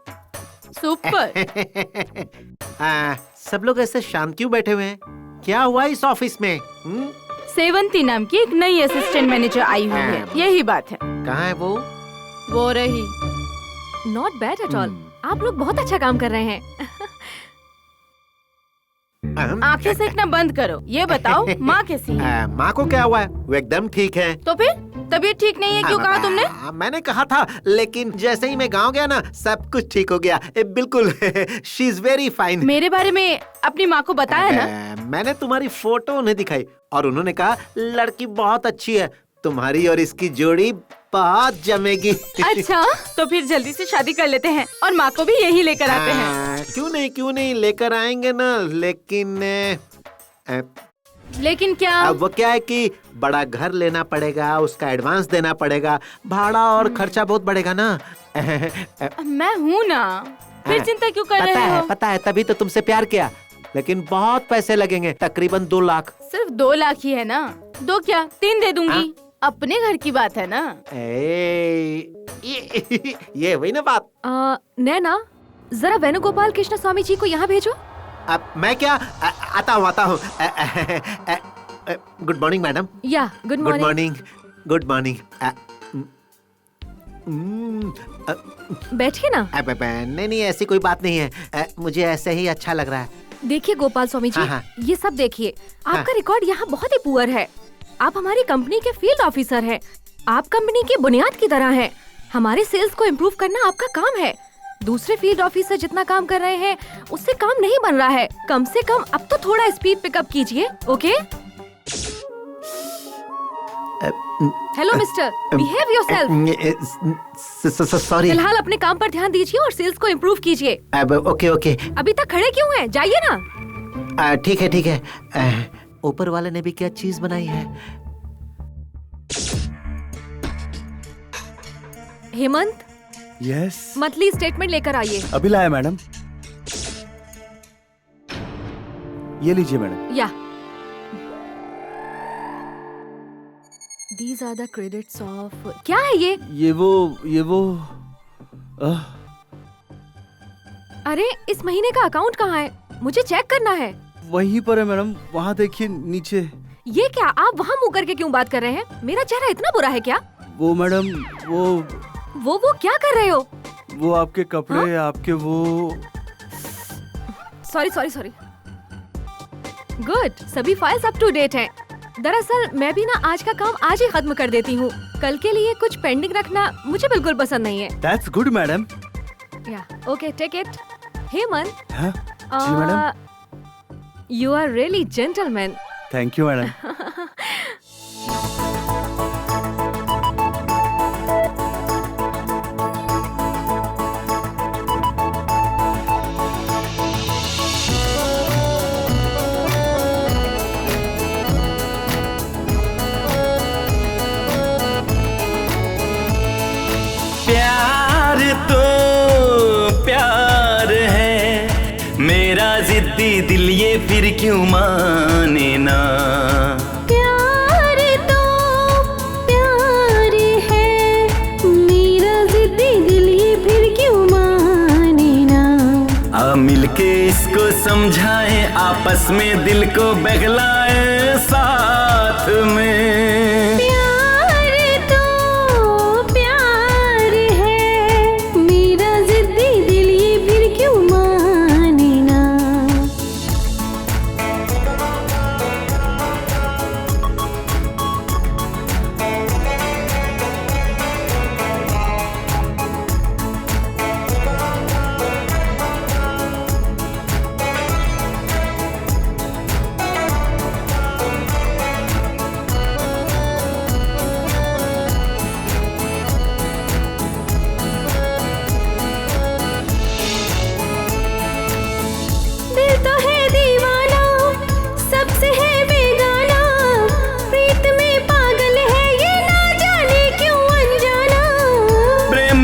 सुपर। सब लोग ऐसे शांत क्यों बैठे हुए हैं? क्या हुआ इस ऑफिस में? सेवंती नाम की एक नई असिस्टेंट मैनेजर आई हुई है, यही बात है। कहाँ है वो? वो रही। नॉट बैड एट ऑल, आप लोग बहुत अच्छा काम कर रहे हैं। आंखें सेकना बंद करो, ये बताओ माँ कैसी है? माँ को क्या हुआ है? वो एकदम ठीक है। तो फिर तबीयत ठीक नहीं है क्यों कहा तुमने? मैंने कहा था, लेकिन जैसे ही मैं गांव गया ना, सब कुछ ठीक हो गया। बिल्कुल। She is very fine. मेरे बारे में अपनी माँ को बताया ना? मैंने तुम्हारी फोटो उन्हें दिखाई और उन्होंने कहा लड़की बहुत अच्छी है, तुम्हारी और इसकी जोड़ी बहुत जमेगी। अच्छा, तो फिर जल्दी से शादी कर लेते हैं और माँ को भी यही लेकर आते हैं। क्यों नहीं लेकर आएंगे ना, लेकिन क्या? अब वो क्या है कि बड़ा घर लेना पड़ेगा, उसका एडवांस देना पड़ेगा, भाड़ा और खर्चा बहुत बढ़ेगा ना। मैं हूँ ना, फिर चिंता क्यों कर रहे हो? पता है, तभी तो तुमसे प्यार किया, लेकिन बहुत पैसे लगेंगे, तकरीबन 2 लाख। सिर्फ 2 लाख ही है ना? 2 क्या 3 दे दूंगी। अपने घर की बात है ना। ये वही ना बात। नैना, जरा वेणुगोपाल कृष्ण स्वामी जी को यहाँ भेजो। अब मैं क्या? आता हूँ। Good morning madam. या गुड मॉर्निंग। Good morning. बैठिए ना। नहीं ऐसी कोई बात नहीं है, मुझे ऐसे ही अच्छा लग रहा है। देखिए गोपाल स्वामी जी, ये सब देखिए, आपका रिकॉर्ड यहाँ बहुत ही पुअर है। आप हमारी कंपनी के फील्ड ऑफिसर हैं। आप कंपनी की बुनियाद की तरह हैं। हमारे सेल्स को इम्प्रूव करना आपका काम है। दूसरे फील्ड ऑफिसर जितना काम कर रहे हैं उससे काम नहीं बन रहा है। कम से कम अब तो थोड़ा स्पीड पिकअप कीजिए, okay? Hello mister, behave yourself. Sorry. फिलहाल अपने काम पर ध्यान दीजिए और सेल्स को इम्प्रूव कीजिए। ओके। अभी तक खड़े क्यों हैं? जाइए ना। ठीक है। ऊपर वाले ने भी क्या चीज बनाई है? हेमंत, यस, मंथली स्टेटमेंट लेकर आइए। अभी लाया मैडम। ये लीजिए मैडम। या These are the credits of... क्या है ये? ये वो अरे इस महीने का अकाउंट कहाँ है? मुझे चेक करना है। वहीं पर है मैडम, वहाँ देखिए नीचे। ये क्या, आप वहाँ मुँह करके क्यों बात कर रहे हैं? मेरा चेहरा इतना बुरा है क्या? वो मैडम, वो क्या कर रहे हो? वो आपके कपड़े, आपके वो। सॉरी। गुड, सभी फाइल्स अप टू डेट हैं। दरअसल मैं भी ना आज का काम आज ही खत्म कर देती हूँ। कल के लिए कुछ पेंडिंग रखना मुझे बिल्कुल पसंद नहीं है। That's good, madam. या ओके, टेक इट। हेमंत। जी madam. You are really gentleman. Thank you, madam. प्यार तो प्यार है, मेरा जिद्दी दिल ये फिर क्यों माने ना। प्यार तो प्यार है, मेरा जिद्दी दिल ये फिर क्यों माने ना। आ मिलके इसको समझाए, आपस में दिल को बहलाए साथ में।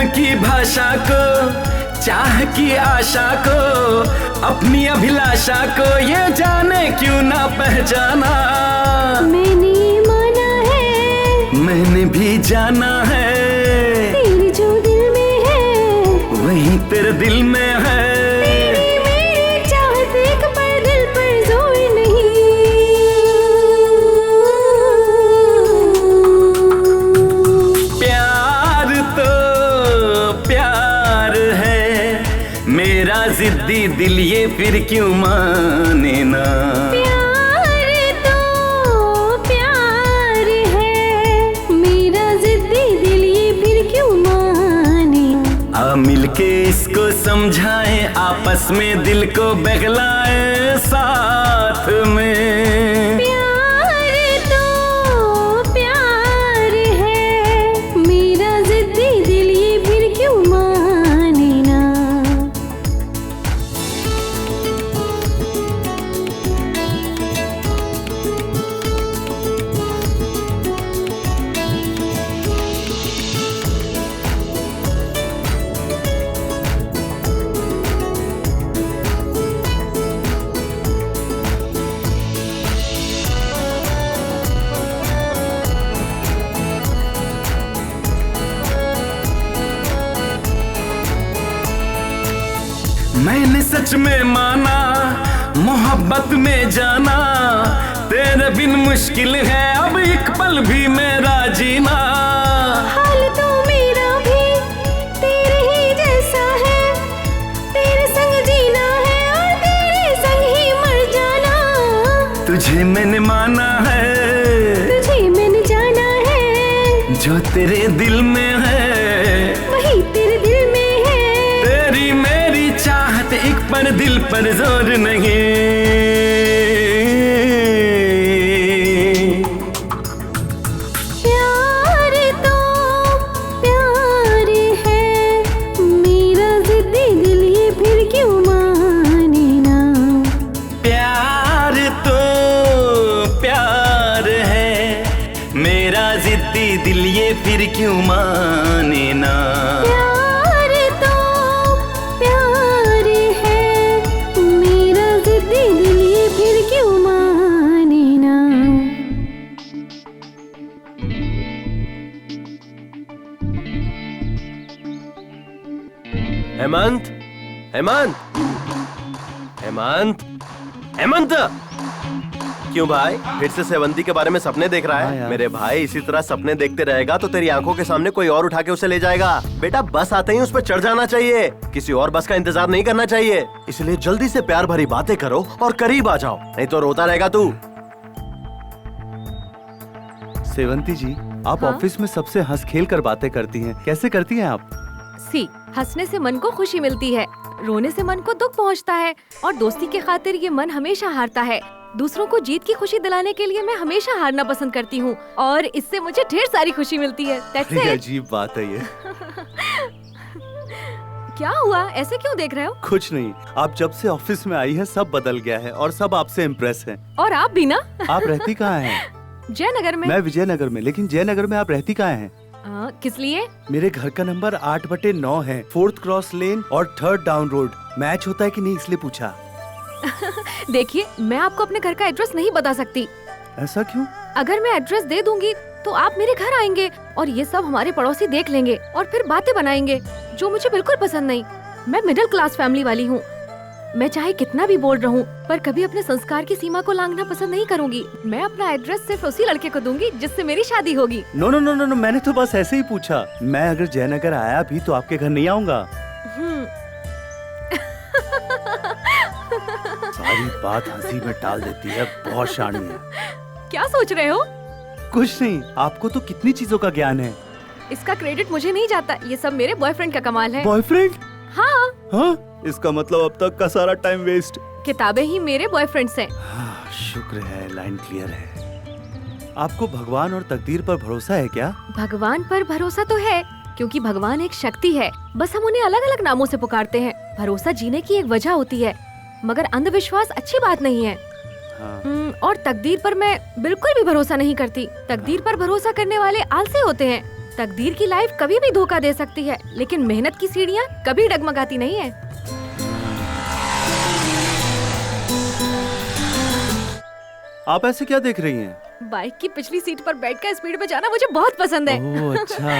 की भाषा को, चाह की आशा को, अपनी अभिलाषा को ये जाने क्यों ना पहचाना। मैंने माना है, मैंने भी जाना है, तेरे जो दिल में है वही तेरे दिल में है। तेरी मेरी चाहत एक पर दिल पर जोर नहीं। प्यार तो प्यार है, मेरा जिद्दी दिल ये फिर क्यों माने ना। प्यार तो प्यार है, मेरा जिद्दी दिल ये फिर क्यों माने। आ मिलके इसको समझाए, आपस में दिल को बहलाए साथ में। प्यार तो प्यार है, मेरा जिद्दी दिल ये फिर क्यों माने ना। मैंने सच में माना, मोहब्बत में जाना, तेरे बिन मुश्किल है अब एक पल भी मेरा जीना। हाल तो मेरा भी तेरे ही जैसा है, तेरे संग जीना है और तेरे संग ही मर जाना। तुझे मैंने माना है, तुझे मैंने जाना है, जो तेरे दिल में है वही तेरे दिल में है। तेरी मेरी चाहत एक पर दिल पर जोर नहीं। प्यार तो प्यार है, मेरा जिद्दी दिल ये फिर क्यों माने ना। प्यार तो प्यार है, मेरा जिद्दी दिल ये फिर क्यों माने ना। प्यार तो प्यार है, मेरा जिद्दी दिल ये फिर क्यों माने ना। हेमंत, हेमंत, हेमंत, हेमंत, क्यों भाई फिर से सेवंती के बारे में सपने देख रहा है? मेरे भाई इसी तरह सपने देखते रहेगा तो तेरी आंखों के सामने कोई और उठा के उसे ले जाएगा। बेटा बस आते ही उस पर चढ़ जाना चाहिए, किसी और बस का इंतजार नहीं करना चाहिए। इसलिए जल्दी से प्यार भरी बातें करो और करीब आ जाओ, नहीं तो रोता रहेगा तू। सेवंती जी, आप ऑफिस में सबसे हंस खेल कर बातें करती हैं, कैसे करती हैं आप? हंसने से मन को खुशी मिलती है, रोने से मन को दुख पहुंचता है, और दोस्ती के खातिर ये मन हमेशा हारता है। दूसरों को जीत की खुशी दिलाने के लिए मैं हमेशा हारना पसंद करती हूँ, और इससे मुझे ढेर सारी खुशी मिलती है। That's it. अजीब बात है ये। क्या हुआ, ऐसे क्यों देख रहे हो? कुछ नहीं, आप जब से ऑफिस में आई है सब बदल गया है और सब आपसे इम्प्रेस हैं। और आप भी ना। आप रहती कहाँ हैं? जयनगर में। मैं विजयनगर में, लेकिन जयनगर में आप रहती कहाँ हैं? किस लिए? मेरे घर का नंबर 8/9 है, 4th क्रॉस लेन और 3rd डाउन रोड। मैच होता है कि नहीं इसलिए पूछा। देखिए, मैं आपको अपने घर का एड्रेस नहीं बता सकती। ऐसा क्यों? अगर मैं एड्रेस दे दूंगी तो आप मेरे घर आएंगे और ये सब हमारे पड़ोसी देख लेंगे और फिर बातें बनाएंगे, जो मुझे बिल्कुल पसंद नहीं। मैं मिडिल क्लास फैमिली वाली हूँ। मैं चाहे कितना भी बोल रहूं, पर कभी अपने संस्कार की सीमा को लांघना पसंद नहीं करूंगी। मैं अपना एड्रेस सिर्फ उसी लड़के को दूंगी जिससे मेरी शादी होगी। No no no no no, मैंने तो बस ऐसे ही पूछा। मैं अगर जयनगर आया भी तो आपके घर नहीं आऊंगा। सारी बात हंसी में टाल देती है, बहुत शानी है। क्या सोच रहे हो? कुछ नहीं, आपको तो कितनी चीजों का ज्ञान है। इसका क्रेडिट मुझे नहीं जाता, ये सब मेरे बॉयफ्रेंड का कमाल है। बॉयफ्रेंड? हाँ। हाँ? इसका मतलब अब तक का सारा टाइम वेस्ट। किताबें ही मेरे बॉयफ्रेंड्स हैं। हाँ, शुक्र है, लाइन क्लियर है। आपको भगवान और तकदीर पर भरोसा है क्या? भगवान पर भरोसा तो है, क्योंकि भगवान एक शक्ति है, बस हम उन्हें अलग अलग नामों से पुकारते हैं। भरोसा जीने की एक वजह होती है, मगर अंधविश्वास अच्छी बात नहीं है। हाँ। और तकदीर पर मैं बिल्कुल भी भरोसा नहीं करती। तकदीर पर भरोसा करने वाले आलसी होते हैं। तकदीर की लाइफ कभी भी धोखा दे सकती है, लेकिन मेहनत की सीढ़ियाँ कभी डगमगाती नहीं है। आप ऐसे क्या देख रही हैं? बाइक की पिछली सीट पर बैठकर स्पीड में जाना मुझे बहुत पसंद है। ओह अच्छा।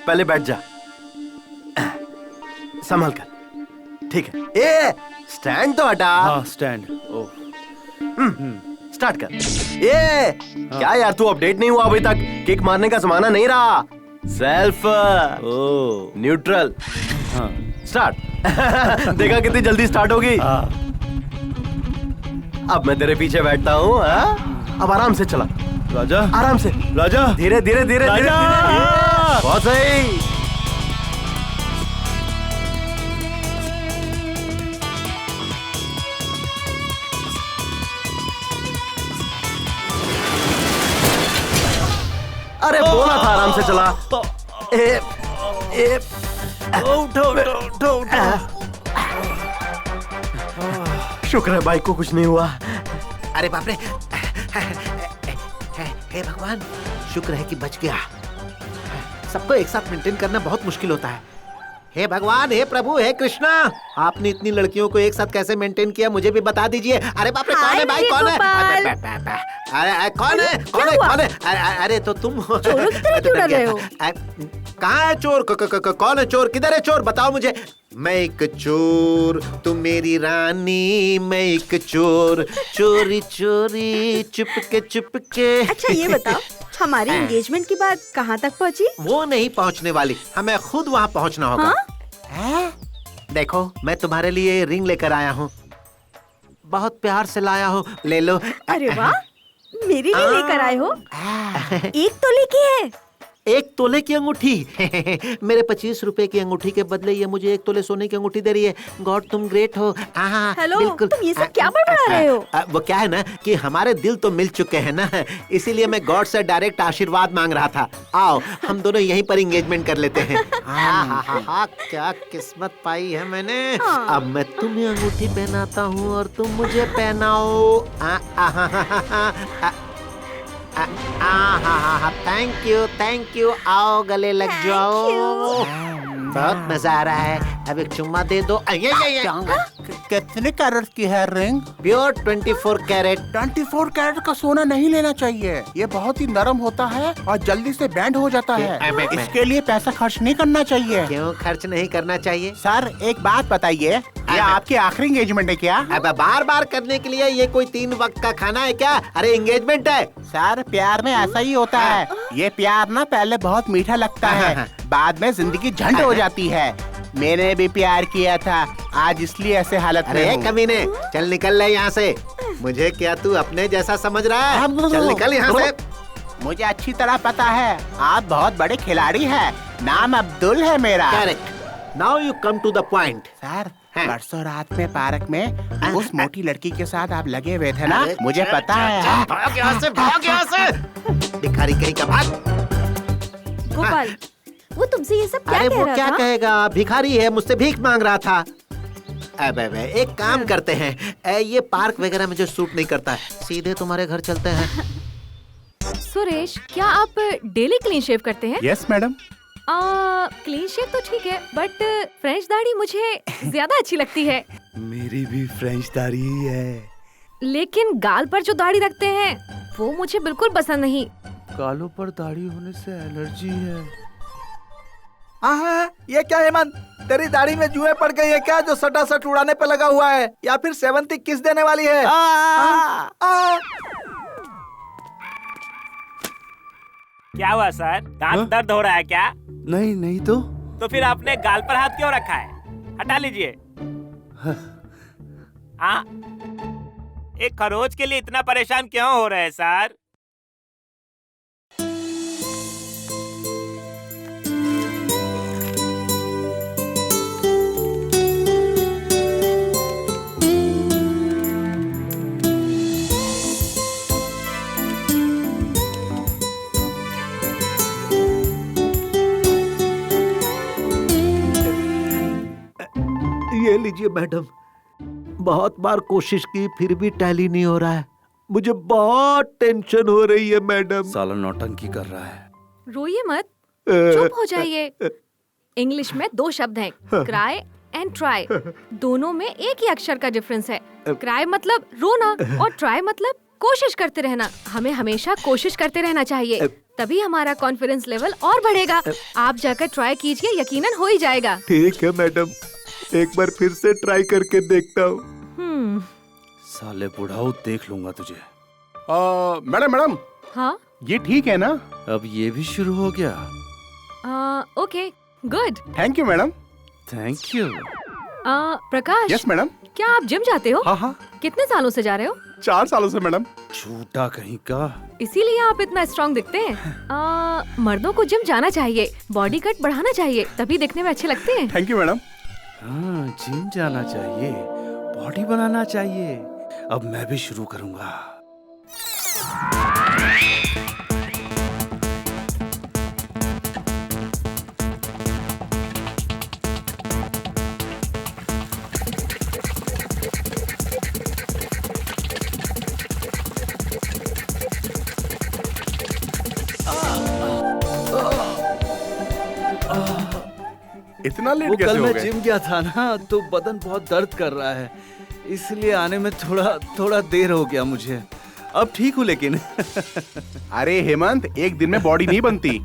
पहले बैठ जा, संभल कर। ठीक है। ए स्टैंड तो हटा। हाँ स्टैंड। ओह स्टार्ट कर। ये क्या यार, तू अपडेट नहीं हुआ अभी तक? किक मारने का जमाना नहीं रहा। Self neutral. हाँ स्टार्ट। देखा कितनी जल्दी स्टार्ट होगी। अब मैं तेरे पीछे बैठता हूँ। अब आराम से चला राजा, आराम से राजा, धीरे धीरे धीरे धीरे धीरे। बहुत सही। अरे बोला था आराम से चला। उठो। शुक्र है बाइक को कुछ नहीं हुआ। अरे बाप रे, हे भगवान, शुक्र है कि बच गया। सबको एक साथ मेंटेन करना बहुत मुश्किल होता है। हे भगवान, हे प्रभु, हे कृष्णा, आपने इतनी लड़कियों को एक साथ कैसे मेंटेन किया, मुझे भी बता दीजिए। अरे बाप रे, कौन है भाई, कौन है? अरे कौन है, कौन है, कौन है? अरे तो तुम चोरों की तरह क्यों डर रहे हो? कहाँ है चोर? कौन है चोर? किधर है चोर? बताओ मुझे। मैं एक चोर, तुम मेरी रानी। मैं एक चोर, चोरी चोरी चुपके। अच्छा ये बताओ, हमारी एंगेजमेंट की बात कहाँ तक पहुँची? वो नहीं पहुँचने वाली, हमें खुद वहाँ पहुँचना होगा। हाँ? देखो, मैं तुम्हारे लिए रिंग लेकर आया हूँ, बहुत प्यार से लाया हूँ, ले लो। अरे वाह, मेरे लिए लेकर आए हो? 1 तोले की है। 1 तोले की अंगूठी। मेरे 25 रुपए की अंगूठी के बदले ये मुझे 1 तोले सोने की अंगूठी दे रही है। गॉड, तुम ग्रेट हो। हेलो, बिल्कुल। तुम ये सब क्या बड़बड़ा रहे हो? वो क्या है ना कि हमारे दिल तो मिल चुके हैं ना, इसीलिए मैं गॉड से डायरेक्ट आशीर्वाद मांग रहा था। आओ हम दोनों यहीं पर एंगेजमेंट कर लेते हैं। क्या किस्मत पाई है मैंने। अब मैं तुम्हें अंगूठी पहनाता हूँ और तुम मुझे पहनाओ। Thank you. आओ गले लग जाओ। बहुत मजा आ रहा है। अब एक चुम्मा दे दो। कितने कैरेट की है रिंग? Pure 24 carat. 24 कैरेट का सोना नहीं लेना चाहिए, ये बहुत ही नरम होता है और जल्दी से बैंड हो जाता है। इसके लिए पैसा खर्च नहीं करना चाहिए। क्यों खर्च नहीं करना चाहिए? सर एक बात बताइए, ये आपकी आखिरी एंगेजमेंट है क्या? अब बार बार करने के लिए ये कोई 3 वक्त का खाना है क्या? अरे एंगेजमेंट है। सर प्यार में ऐसा ही होता है, ये प्यार ना पहले बहुत मीठा लगता है, बाद में जिंदगी झंड हो जाती है। मैंने भी प्यार किया था, आज इसलिए ऐसे हालत में हूँ। कमीने, चल निकल ले यहाँ से। मुझे क्या तू अपने जैसा समझ रहा है? चल निकल यहाँ से। मुझे अच्छी तरह पता है आप बहुत बड़े खिलाड़ी हैं। नाम अब्दुल है मेरा। Correct. Now you come to the point. Sir परसों रात में पार्क में उस मोटी लड़की के साथ आप लगे हुए थे ना, मुझे पता है। भाग यहाँ से, भाग यहाँ से। भिखारी कहीं का, भाग। गोपाल, वो तुमसे ये सब क्या अरे कह वो रहा क्या था? कहेगा, भिखारी है, मुझसे भीख मांग रहा था। अबे एक काम करते हैं, ये पार्क वगैरह मुझे सूट नहीं करता है, सीधे तुम्हारे घर चलते हैं। सुरेश, क्या आप डेली क्लीन शेव करते हैं? Yes madam. क्लीन शेव तो ठीक है, बट फ्रेंच दाढ़ी मुझे ज्यादा अच्छी लगती है। मेरी भी फ्रेंच दाढ़ी ही है, लेकिन गाल पर जो दाढ़ी रखते हैं वो मुझे बिल्कुल पसंद नहीं। गालों पर दाढ़ी होने से एलर्जी है। ये क्या हेमंत, तेरी दाढ़ी में जुएं पड़ गई है क्या, जो सटासट उड़ाने पे लगा हुआ है, या फिर 70 किस देने वाली है? क्या हुआ सर, दांत दर्द हो रहा है क्या? नहीं नहीं तो फिर आपने गाल पर हाथ क्यों रखा है? हटा लीजिए। हाँ, एक खरोच के लिए इतना परेशान क्यों हो रहे हैं सर? ये लीजिए मैडम, बहुत बार कोशिश की फिर भी टैली नहीं हो रहा है। मुझे बहुत टेंशन हो रही है मैडम। साला नौटंकी कर रहा है। रोइए मत, चुप हो जाइए। इंग्लिश में 2 शब्द हैं, क्राई एंड ट्राई। दोनों में एक ही अक्षर का डिफरेंस है। क्राई मतलब रोना और ट्राई मतलब कोशिश करते रहना। हमें हमेशा कोशिश करते रहना चाहिए, तभी हमारा कॉन्फिडेंस लेवल और बढ़ेगा। आप जाकर ट्राई कीजिए, यकीनन हो ही जाएगा। ठीक है मैडम, एक बार फिर से ट्राई करके देखता हूँ। साले बुढ़ाऊ, देख लूंगा तुझे। मैडम मैडम, हाँ ये ठीक है ना? अब ये भी शुरू हो गया। Okay good. Thank you madam. Thank you. Prakash. Yes madam. क्या आप जिम जाते हो? हाँ हाँ। कितने सालों से जा रहे हो? 4 सालों से मैडम। झूठा कहीं का। इसीलिए आप इतना स्ट्रॉन्ग दिखते हैं। मर्दों को जिम जाना चाहिए, बॉडी कट बढ़ाना चाहिए, तभी दिखने में अच्छे लगते हैं। Thank you madam. हाँ, जिम जाना चाहिए, बॉडी बनाना चाहिए। अब मैं भी शुरू करूंगा। इतना लेट वो कैसे कल हो मैं गए? जिम गया था ना, तो बदन बहुत दर्द कर रहा है, इसलिए आने में थोड़ा देर हो गया मुझे। अब ठीक हूँ लेकिन। अरे हेमंत, एक दिन में बॉडी नहीं बनती।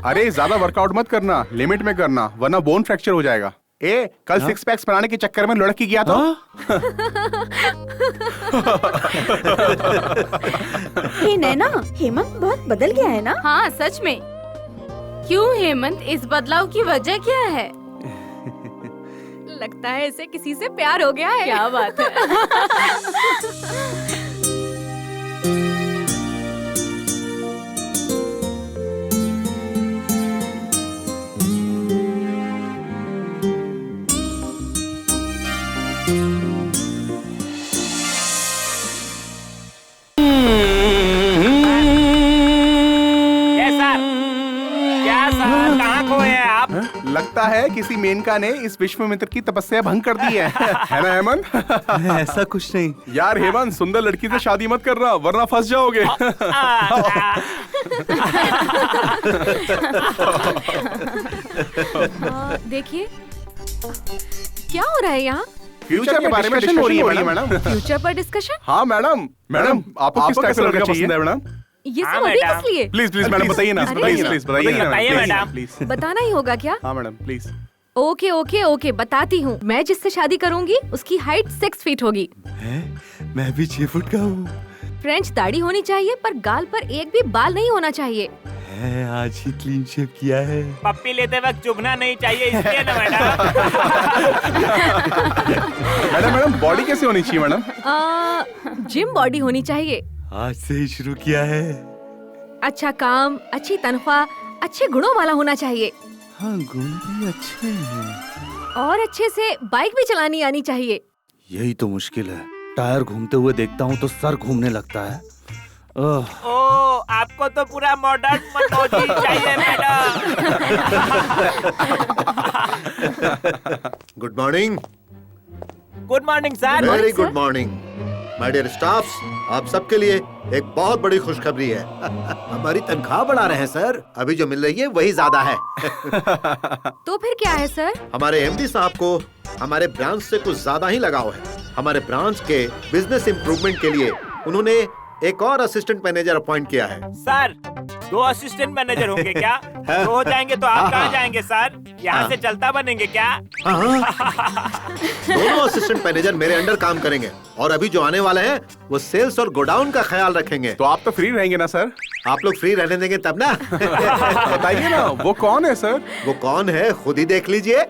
अरे ज्यादा वर्कआउट मत करना, लिमिट में करना, वरना बोन फ्रैक्चर हो जाएगा। कल 6 पैक्स बनाने के चक्कर में लुढ़क गया था। हे नैना, हेमंत बहुत बदल गया है ना? हाँ सच में। क्यों हेमंत, इस बदलाव की वजह क्या है? लगता है इसे किसी से प्यार हो गया है। क्या बात है। लगता है किसी मेनका ने इस विश्वामित्र की तपस्या भंग कर दी है ना हेमंत? ऐसा कुछ नहीं यार हेमंत, सुंदर लड़की से शादी मत करना, वरना फंस जाओगे। देखिए क्या हो रहा है यहाँ? फ्यूचर के बारे में डिस्कशन हो रही है मैडम। फ्यूचर पर डिस्कशन? हाँ मैडम। मैडम, आपको किस टाइप का लड़का पसंद है मैडम? ये सब अभी किस लिए? प्लीज मैडम बताइए ना, प्लीज बताइए मैडम, प्लीज। बताना ही होगा क्या? हाँ मैडम प्लीज। ओके बताती हूँ। मैं जिससे शादी करूंगी उसकी हाइट 6 फीट होगी। मैं भी 6 फुट का हूँ। फ्रेंच दाढ़ी होनी चाहिए, पर गाल पर एक भी बाल नहीं होना चाहिए। आज ही क्लीन शेव किया है। पप्पी लेते वक्त चुभना नहीं चाहिए, इसलिए ना मैडम। मैडम बॉडी कैसे होनी चाहिए मैडम? जिम बॉडी होनी चाहिए। आज से ही शुरू किया है। अच्छा काम, अच्छी तनख्वाह, अच्छे गुणों वाला होना चाहिए। हाँ, गुण भी अच्छे हैं। और अच्छे से बाइक भी चलानी आनी चाहिए। यही तो मुश्किल है, टायर घूमते हुए देखता हूँ तो सर घूमने लगता है। ओ, आपको तो पूरा मॉडर्न मनोजी चाहिए madam. Good morning. Good morning sir. Very good morning my dear staffs. आप सबके लिए एक बहुत बड़ी खुशखबरी है। हमारी तनख्वाह बढ़ा रहे हैं सर। अभी जो मिल रही है वही ज्यादा है। तो फिर क्या है सर? हमारे एमडी साहब को हमारे ब्रांच से कुछ ज्यादा ही लगाव है। हमारे ब्रांच के बिजनेस इम्प्रूवमेंट के लिए उन्होंने एक और असिस्टेंट मैनेजर अपॉइंट किया है। सर, 2 असिस्टेंट मैनेजर होंगे क्या? 2 हो जाएंगे तो आप कहाँ जाएंगे सर? यहाँ से चलता बनेंगे क्या? दोनों असिस्टेंट मैनेजर मेरे अंडर काम करेंगे और अभी जो आने वाले हैं वो सेल्स और गोडाउन का ख्याल रखेंगे। तो आप तो फ्री रहेंगे ना सर? आप लोग फ्री रहने देंगे तब ना। बताइए ना, वो कौन है सर? वो कौन है खुद ही देख लीजिए।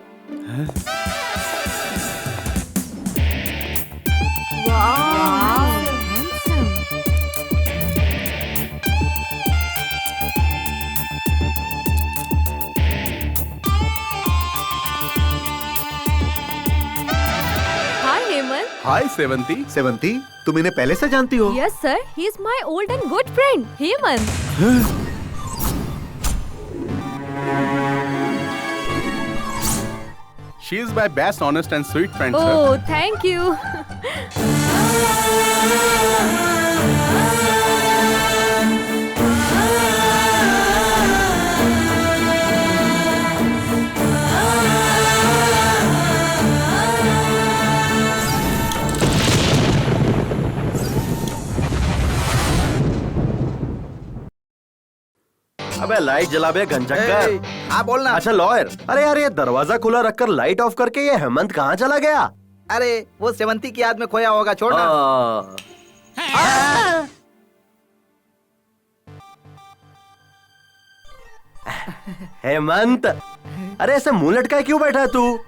हाय सेवंती। सेवंती, तुम इन्हें पहले से जानती हो? Yes sir, he is my old and good friend Hemant. She is my best, honest and sweet friend, sir. Oh thank you. अबे लाइट जला बे घनचक्कर। हाँ बोलना। अच्छा लॉयर, अरे यार ये दरवाजा खुला रखकर लाइट ऑफ करके ये हेमंत कहाँ चला गया? अरे वो सेवंती की याद में खोया होगा, छोड़ना। हेमंत, अरे ऐसे मुंह लटका क्यों बैठा है तू?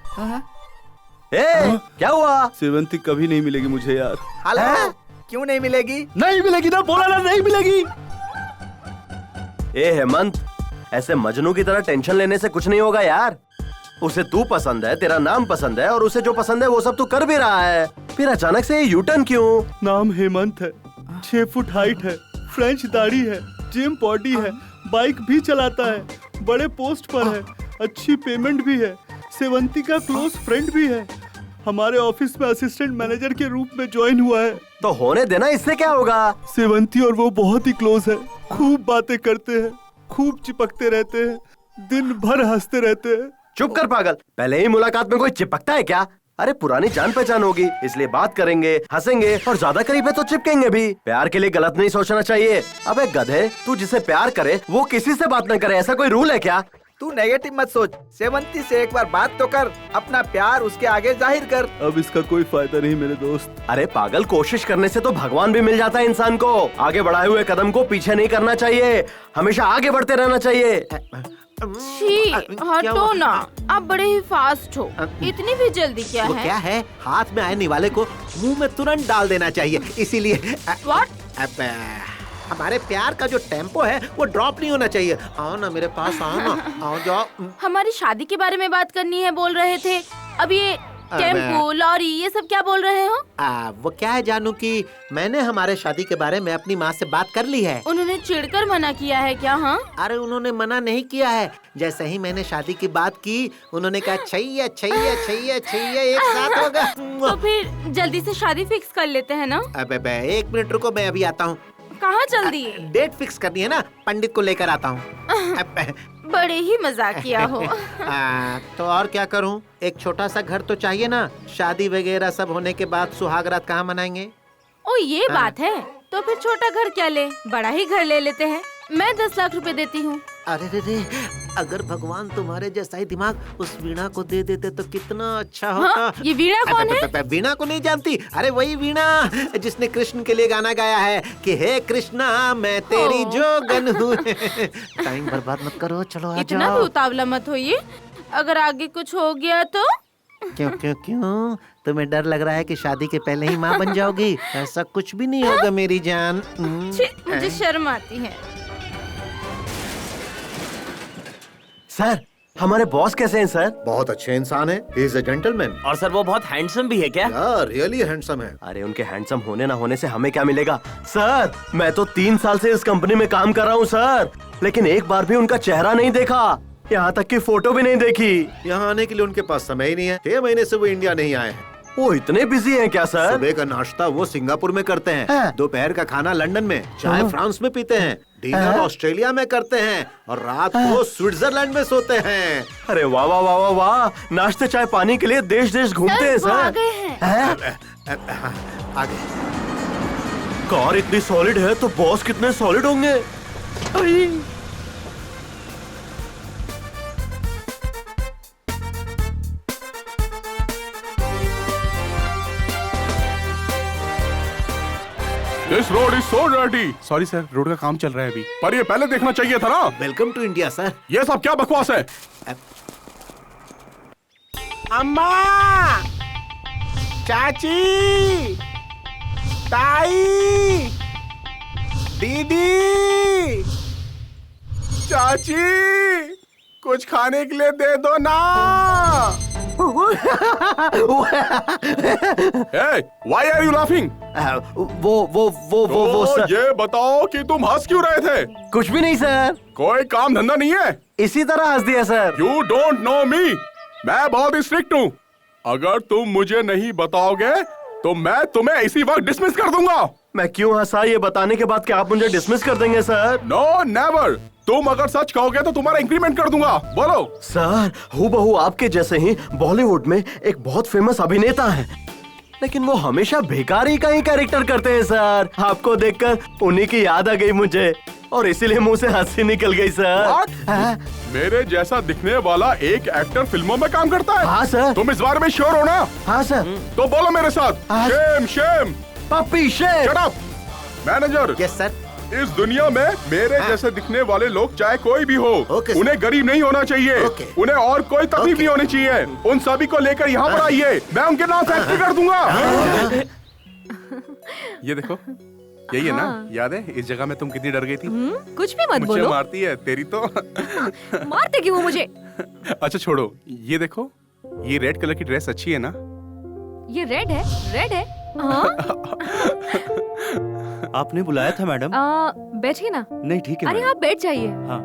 क्या हुआ? सेवंती कभी नहीं मिलेगी मुझे यार। हेलो, क्यों नहीं मिलेगी? नहीं मिलेगी ना, बोला ना नहीं मिलेगी। ए हेमंत, ऐसे मजनू की तरह टेंशन लेने से कुछ नहीं होगा यार। उसे तू पसंद है, तेरा नाम पसंद है और उसे जो पसंद है वो सब तू कर भी रहा है, फिर अचानक से ये यूटर्न क्यों? नाम हेमंत है, 6 फुट हाइट है, फ्रेंच दाढ़ी है, जिम बॉडी है, बाइक भी चलाता है, बड़े पोस्ट पर है, अच्छी पेमेंट भी है, सेवंती का क्लोज फ्रेंड भी है, हमारे ऑफिस में असिस्टेंट मैनेजर के रूप में ज्वाइन हुआ है। तो होने देना, इससे क्या होगा? सेवंती और वो बहुत ही क्लोज है, खूब बातें करते हैं, खूब चिपकते रहते हैं, दिन भर हंसते रहते हैं। चुप कर पागल, पहले ही मुलाकात में कोई चिपकता है क्या? अरे पुरानी जान पहचान होगी, इसलिए बात करेंगे, हंसेंगे और ज्यादा करीब है तो चिपकेंगे भी। प्यार के लिए गलत नहीं सोचना चाहिए। अबे गधे, तू जिसे प्यार करे वो किसी से बात न करे, ऐसा कोई रूल है क्या? तू नेगेटिव मत सोच, सेवंती से एक बार बात तो कर, अपना प्यार उसके आगे जाहिर कर। अब इसका कोई फायदा नहीं मेरे दोस्त। अरे पागल, कोशिश करने से तो भगवान भी मिल जाता है इंसान को। आगे बढ़ाए हुए कदम को पीछे नहीं करना चाहिए, हमेशा आगे बढ़ते रहना चाहिए। छी, हटो ना, आप बड़े ही फास्ट हो, इतनी भी जल्दी क्या वो है? क्या है, हाथ में आने निवाले को मुंह में तुरंत डाल देना चाहिए, इसीलिए। What? हमारे प्यार का जो टेम्पो है वो ड्रॉप नहीं होना चाहिए। आओ ना मेरे पास, आओ ना, आओ जाओ। हमारी शादी के बारे में बात करनी है बोल रहे थे, अब ये टेम्पो, लॉरी, ये सब क्या बोल रहे हो? वो क्या है जानू कि मैंने हमारे शादी के बारे में अपनी माँ से बात कर ली है। उन्होंने चिढ़कर मना किया है क्या? हाँ, अरे उन्होंने मना नहीं किया है, जैसे ही मैंने शादी की बात की उन्होंने कहा छैया छैया छैया छैया एक साथ होगा। तो फिर जल्दी से शादी फिक्स कर लेते हैं ना? अबे 1 मिनट रुको, मैं अभी आता हूँ। कहाँ जल्दी? डेट फिक्स करनी है ना, पंडित को लेकर आता हूँ। बड़े ही मजाकिया हो। तो और क्या करूँ, एक छोटा सा घर तो चाहिए ना, शादी वगैरह सब होने के बाद सुहागरात कहाँ मनाएंगे? ओ ये बात है, तो फिर छोटा घर क्या ले, बड़ा ही घर ले लेते हैं। मैं 10 लाख रुपए देती हूँ। अरे रे, अगर भगवान तुम्हारे जैसा ही दिमाग उस वीणा को दे देते तो कितना अच्छा होता। हाँ, ये वीणा कौन है? वीणा को नहीं जानती? अरे वही वीणा जिसने कृष्ण के लिए गाना गाया है कि हे कृष्णा मैं तेरी जोगन हूँ। टाइम बर्बाद मत करो, चलो आ जाओ। इतना भी उतावला मत होइए, अगर आगे कुछ हो गया तो? क्यों क्यों क्यों, तुम्हें डर लग रहा है कि शादी के पहले ही माँ बन जाओगी? ऐसा कुछ भी नहीं होगा मेरी जान। मुझे शर्म आती है। सर, हमारे बॉस कैसे हैं सर? बहुत अच्छे इंसान है, ही इज अ जेंटलमैन। और सर वो बहुत हैंडसम भी है क्या? रियली हैंडसम है। अरे उनके हैंडसम होने ना होने से हमें क्या मिलेगा? सर, मैं तो 3 साल से इस कंपनी में काम कर रहा हूँ सर, लेकिन एक बार भी उनका चेहरा नहीं देखा, यहाँ तक कि फोटो भी नहीं देखी। यहाँ आने के लिए उनके पास समय ही नहीं है, 6 महीने से वो इंडिया नहीं आए हैं। वो इतने बिजी हैं क्या सर? सुबह का नाश्ता वो सिंगापुर में करते हैं, दोपहर का खाना लंदन में, चाय फ्रांस में पीते हैं, डिनर ऑस्ट्रेलिया में करते हैं और रात को स्विट्जरलैंड में सोते हैं। अरे वाह वाह वाह वाह वाह, नाश्ते चाय पानी के लिए देश देश घूमते हैं सर। आगे कार इतनी सॉलिड है तो बॉस कितने सॉलिड होंगे? This road is so dirty. Sorry sir, road का काम चल रहा है अभी, पर ये पहले देखना चाहिए था ना। Welcome to India sir. ये सब क्या बकवास है? अम्मा, चाची, ताई, दीदी, चाची, कुछ खाने के लिए दे दो ना। Hey, why are you laughing? वो सर। ये बताओ कि तुम हंस क्यों रहे थे? कुछ भी नहीं सर। कोई काम धंधा नहीं है? इसी तरह हंस दिया sir. You don't know me. मैं बहुत स्ट्रिक्ट हूँ। अगर तुम मुझे नहीं बताओगे तो मैं तुम्हें इसी वक्त डिसमिस कर दूंगा। मैं क्यों हंसा ये बताने के बाद कि आप मुझे डिसमिस कर देंगे सर? No never. तुम अगर सच कहोगे तो तुम्हारा इंक्रीमेंट कर दूंगा। बोलो। सर हूबहू आपके जैसे ही बॉलीवुड में एक बहुत फेमस अभिनेता है, लेकिन वो हमेशा भिखारी का ही कैरेक्टर करते हैं सर। आपको देखकर उन्हीं की याद आ गई मुझे और इसीलिए मुंह से हंसी निकल गई सर। मेरे जैसा दिखने वाला एक एक्टर फिल्मों में काम करता है? हाँ सर। तुम इस बारे में श्योर हो ना? हाँ सर। तो बोलो मेरे साथ, Shem Shem. Puppy shame. Shut up. Manager. Yes sir. इस दुनिया में मेरे जैसे दिखने वाले लोग चाहे कोई भी हो, उन्हें गरीब नहीं होना चाहिए, उन्हें और कोई तकलीफ नहीं होनी चाहिए। उन सभी को लेकर यहाँ पर आइए, मैं उनके नाम फैक्ट्री कर दूंगा। ये देखो, यही है ना? याद है इस जगह में तुम कितनी डर गई थी? कुछ भी मत मुझे बोलो। मारती है तेरी तो। मारते क्यों वो मुझे? अच्छा छोड़ो, ये देखो, ये रेड कलर की ड्रेस अच्छी है ना? ये रेड है, रेड है। हाँ? आपने बुलाया था मैडम? बैठिए ना। नहीं ठीक है। अरे आप बैठ जाइए। हाँ।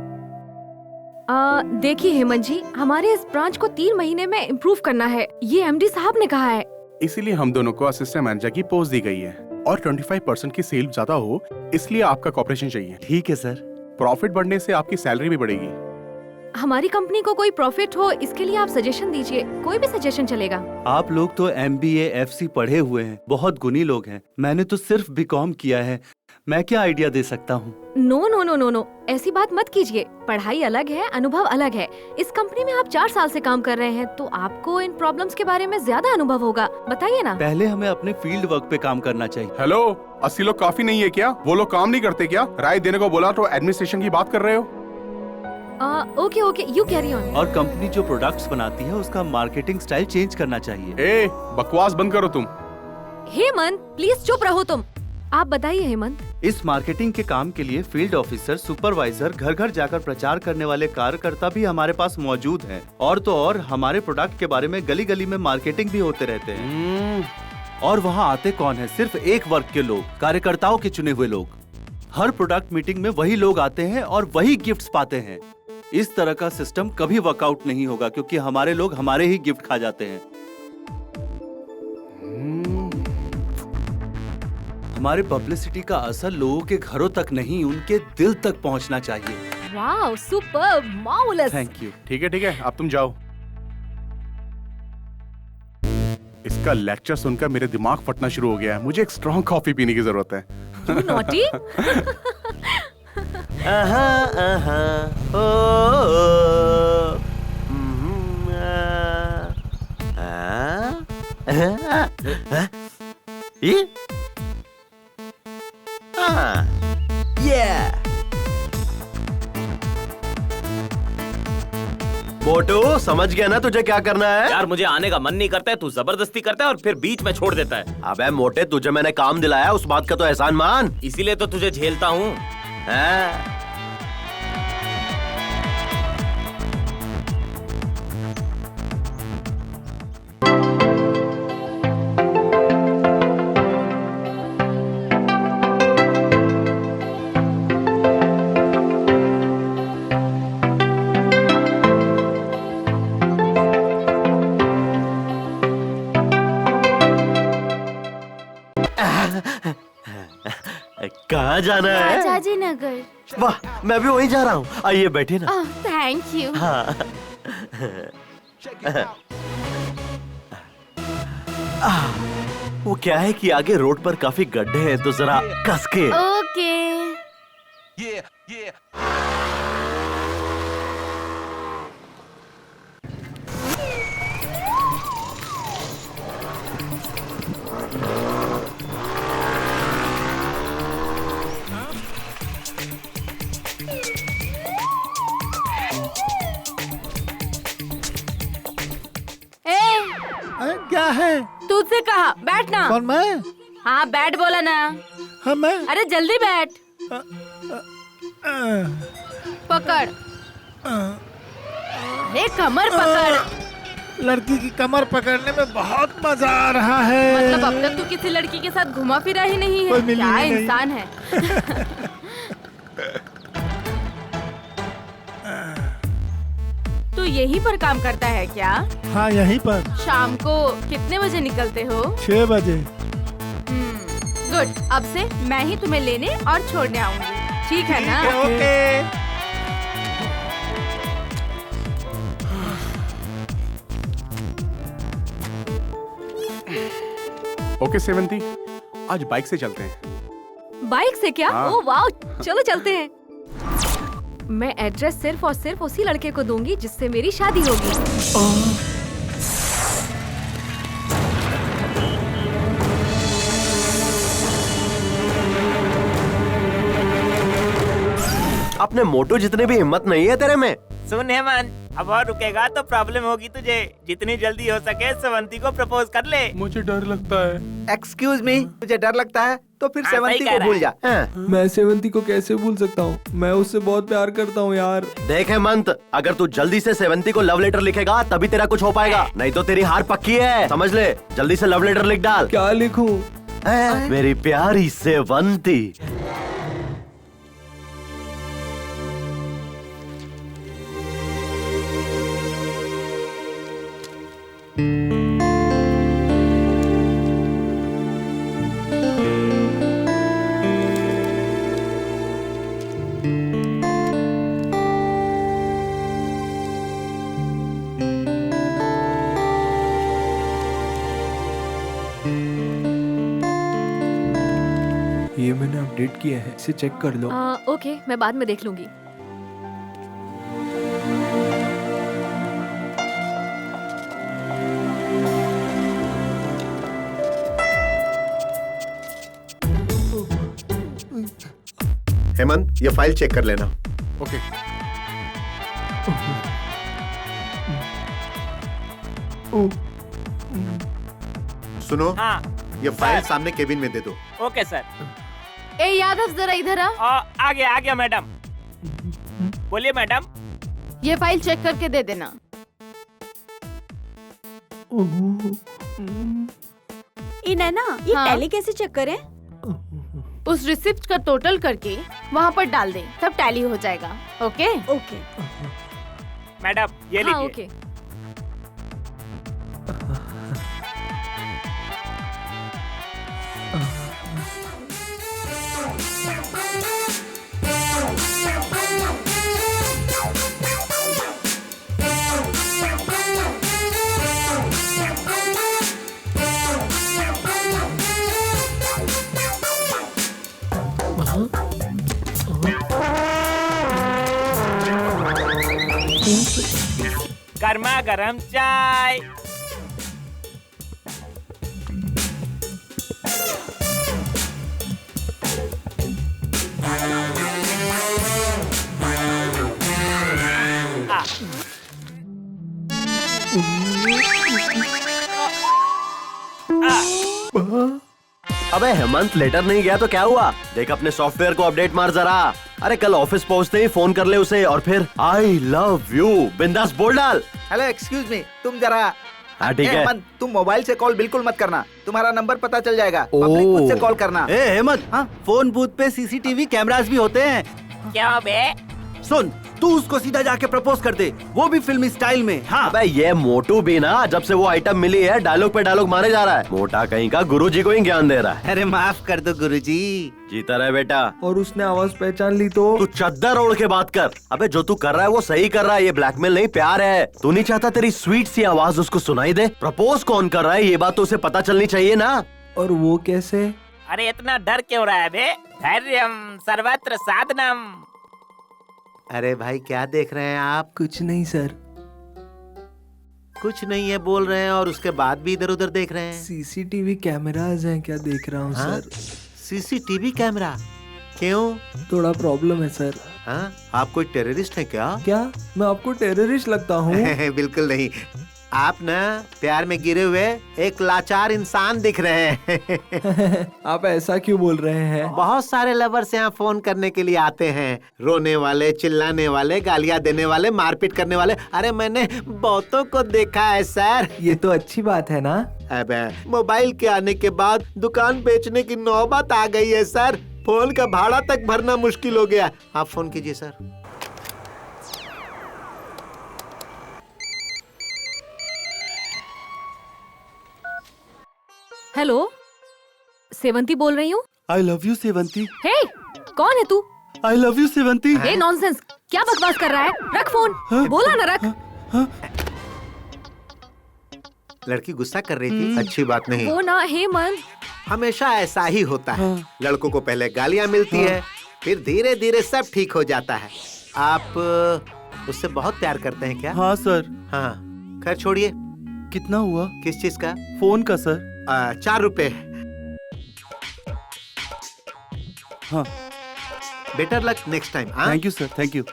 देखिए हेमंत जी, हमारे इस ब्रांच को 3 महीने में इम्प्रूव करना है, ये एमडी साहब ने कहा है। इसीलिए हम दोनों को असिस्टेंट मैनेजर की पोस्ट दी गई है और 25% की सेल ज्यादा हो, इसलिए आपका कॉपरेशन चाहिए। ठीक है सर। प्रॉफिट बढ़ने से आपकी सैलरी भी बढ़ेगी। हमारी कंपनी को कोई प्रॉफिट हो, इसके लिए आप सजेशन दीजिए, कोई भी सजेशन चलेगा। आप लोग तो MBA FC पढ़े हुए हैं, बहुत गुणी लोग हैं। मैंने तो सिर्फ BCom किया है, मैं क्या आइडिया दे सकता हूँ? No no no no no, ऐसी बात मत कीजिए। पढ़ाई अलग है, अनुभव अलग है। इस कंपनी में आप 4 साल से काम कर रहे हैं, तो आपको इन प्रॉब्लम्स के बारे में ज्यादा अनुभव होगा। बताइए ना। पहले हमें अपने फील्ड वर्क पे काम करना चाहिए। हेलो, 80 लोग काफी नहीं है क्या? वो लोग काम नहीं करते क्या? राय देने को बोला तो एडमिनिस्ट्रेशन की बात कर रहे हो? Okay okay, you carry on. और कंपनी जो प्रोडक्ट्स बनाती है उसका मार्केटिंग स्टाइल चेंज करना चाहिए। ए, बकवास बंद करो तुम। हेमंत प्लीज चुप रहो तुम। आप बताइए हेमंत। इस मार्केटिंग के काम के लिए फील्ड ऑफिसर, सुपरवाइजर, घर घर जाकर प्रचार करने वाले कार्यकर्ता भी हमारे पास मौजूद हैं। और तो और हमारे प्रोडक्ट के बारे में गली गली में मार्केटिंग भी होते रहते हैं। और वहाँ आते कौन है? सिर्फ एक वर्ग के लोग, कार्यकर्ताओं के चुने हुए लोग। हर प्रोडक्ट मीटिंग में वही लोग आते हैं और वही गिफ्ट्स पाते हैं। इस तरह का सिस्टम कभी वर्कआउट नहीं होगा, क्योंकि हमारे लोग हमारे ही गिफ्ट खा जाते हैं। हमारे पब्लिसिटी का असर लोगों के घरों तक नहीं, उनके दिल तक पहुंचना चाहिए। Wow, super, marvellous. Thank you. ठीक है, अब तुम जाओ। इसका लेक्चर सुनकर मेरे दिमाग फटना शुरू हो गया है। मुझे एक स्ट्रॉन्ग कॉफी पीने की जरूरत है। नॉटी। मोटू, समझ गया ना तुझे क्या करना है? यार मुझे आने का मन नहीं करता है, तू जबरदस्ती करता है और फिर बीच में छोड़ देता है। अबे मोटे, तुझे मैंने काम दिलाया, उस बात का तो एहसान मान। इसीलिए तो तुझे झेलता हूँ। कहाँ जाना है? राजाजी नगर। वाह, मैं भी वहीं जा रहा हूँ। आइए बैठिए ना। Thank you. हाँ। वो क्या है कि आगे रोड पर काफी गड्ढे हैं, तो जरा कस के। ओके। क्या है? तुझसे कहा बैठना। कौन, मैं? हाँ बैठ बोला ना। हाँ मैं। अरे जल्दी बैठ। पकड़। अरे कमर पकड़। लड़की की कमर पकड़ने में बहुत मजा आ रहा है। मतलब अब तक तू किसी लड़की के साथ घुमा फिरा ही नहीं है? क्या इंसान है। तू यहीं पर काम करता है क्या? हाँ यहीं पर। शाम को कितने बजे निकलते हो? 6 बजे। गुड, अब से मैं ही तुम्हें लेने और छोड़ने आऊंगी, ठीक है ना? ओके। ओके सेवंती, आज बाइक से चलते हैं। बाइक से क्या? हाँ। ओह वाओ, चलो चलते हैं। मैं एड्रेस सिर्फ और सिर्फ उसी लड़के को दूंगी जिससे मेरी शादी होगी। अपने मोटू जितने भी हिम्मत नहीं है तेरे में। सुन हेमंत, अब और रुकेगा तो प्रॉब्लम होगी तुझे। जितनी जल्दी हो सके सेवंती को प्रपोज कर ले। मुझे डर लगता है। एक्सक्यूज मी, तुझे डर लगता है तो फिर हाँ, सेवंती सही को कह रहा भूल है। जा। मैं सेवंती को कैसे भूल सकता हूँ? मैं उससे बहुत प्यार करता हूँ यार। देख हेमंत, अगर तू जल्दी से सेवंती को लव लेटर लिखेगा तभी तेरा कुछ हो पाएगा, नहीं तो तेरी हार पक्की है, समझ ले। जल्दी से लव लेटर लिख डाल। क्या लिखूं? मेरी प्यारी सेवंती। ये मैंने अपडेट किया है, इसे चेक कर लो। ओके, मैं बाद में देख लूंगी। हेमंत, ये फाइल चेक कर लेना। ओके। सुनो, हाँ ये फाइल सामने केबिन में दे दो। Okay sir. ए यादव, जरा इधर आ। आ गया मैडम। बोलिए मैडम। ये फाइल चेक करके दे देना। ये नैना, ये हाँ। टैली कैसे चेक करें? उस रिसिप्ट का टोटल करके वहाँ पर डाल दे, तब टैली हो जाएगा। Okay okay. मैडम ये हाँ, लीजिए। ओके। गर्मा गर्म चाय। अबे हेमंत, लेटर नहीं गया तो क्या हुआ? देख अपने सॉफ्टवेयर को अपडेट मार जरा। अरे कल ऑफिस पहुंचते ही फोन कर ले उसे और फिर आई लव यू बिंदास बोल डाल। हेलो एक्सक्यूज मी, तुम जरा। हाँ ठीक है। हेमंत, तुम मोबाइल से कॉल बिल्कुल मत करना, तुम्हारा नंबर पता चल जाएगा। पब्लिक मुझसे कॉल करना। ए हेमंत, फोन बूथ पे सीसीटीवी कैमरास भी होते हैं। क्या बे? सुन, तू उसको सीधा जाके प्रपोज कर दे, वो भी फिल्मी स्टाइल में। हाँ। अबे ये मोटू भी ना, जब से वो आइटम मिली है डायलॉग पे डायलॉग मारे जा रहा है। मोटा कहीं का गुरुजी को ही ज्ञान दे रहा है। अरे माफ कर दो गुरुजी। जीता रहे बेटा। और उसने आवाज पहचान ली तो? तू चद्दर ओढ़ के बात कर। अबे जो तू कर रहा है वो सही कर रहा है, ये ब्लैकमेल नहीं प्यार है। तू नहीं चाहता तेरी स्वीट सी आवाज उसको सुनाई दे? प्रपोज कौन कर रहा है ये बात तो उसे पता चलनी चाहिए ना। और वो कैसे? अरे इतना डर क्यों रहा है बे? धैर्यम सर्वत्र साधनम। अरे भाई क्या देख रहे हैं आप? कुछ नहीं सर। कुछ नहीं है बोल रहे हैं और उसके बाद भी इधर उधर देख रहे हैं। सीसीटीवी कैमराज हैं क्या देख रहा हूँ सर। CCTV camera? क्यों? थोड़ा प्रॉब्लम है सर। हाँ? आप कोई टेररिस्ट है क्या? क्या मैं आपको टेररिस्ट लगता हूँ? बिल्कुल नहीं, आप ना प्यार में गिरे हुए एक लाचार इंसान दिख रहे हैं। आप ऐसा क्यों बोल रहे हैं? बहुत सारे लवर्स यहाँ फोन करने के लिए आते हैं, रोने वाले, चिल्लाने वाले, गालियाँ देने वाले, मारपीट करने वाले। अरे मैंने बहुतों को देखा है सर। ये तो अच्छी बात है ना। अबे मोबाइल के आने के बाद दुकान बेचने की नौबत आ गई है सर। फोन का भाड़ा तक भरना मुश्किल हो गया। आप फोन कीजिए सर। हेलो, सेवंती बोल रही हूँ। आई लव यू सेवंती। हे, कौन है तू? I love you Sevanti. Hey nonsense, क्या बकवास कर रहा है? रख फोन। बोला ना रख। लड़की गुस्सा कर रही थी, अच्छी बात नहीं। वो ना हेमंत, हमेशा ऐसा ही होता है। लड़कों को पहले गालियाँ मिलती है, फिर धीरे धीरे सब ठीक हो जाता है। आप उससे बहुत प्यार करते हैं क्या? हाँ सर। हाँ, खैर छोड़िए। कितना हुआ? किस चीज का? फोन का सर। 4 रुपए। हाँ। Better luck next time. Thank you sir, thank you.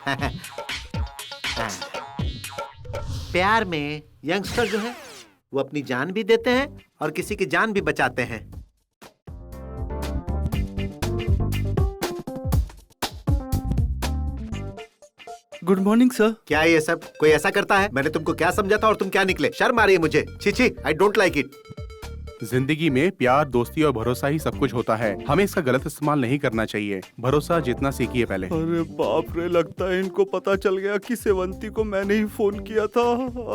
प्यार में यंगस्टर जो है वो अपनी जान भी देते हैं और किसी की जान भी बचाते हैं। Good morning sir. क्या ये सब कोई ऐसा करता है? मैंने तुमको क्या समझा था और तुम क्या निकले? शर्म आ रही है मुझे। छी छी, आई डोंट लाइक इट। जिंदगी में प्यार, दोस्ती और भरोसा ही सब कुछ होता है। हमें इसका गलत इस्तेमाल नहीं करना चाहिए। भरोसा जितना सीखिए पहले। अरे बाप रे, लगता है इनको पता चल गया कि सेवंती को मैंने ही फोन किया था।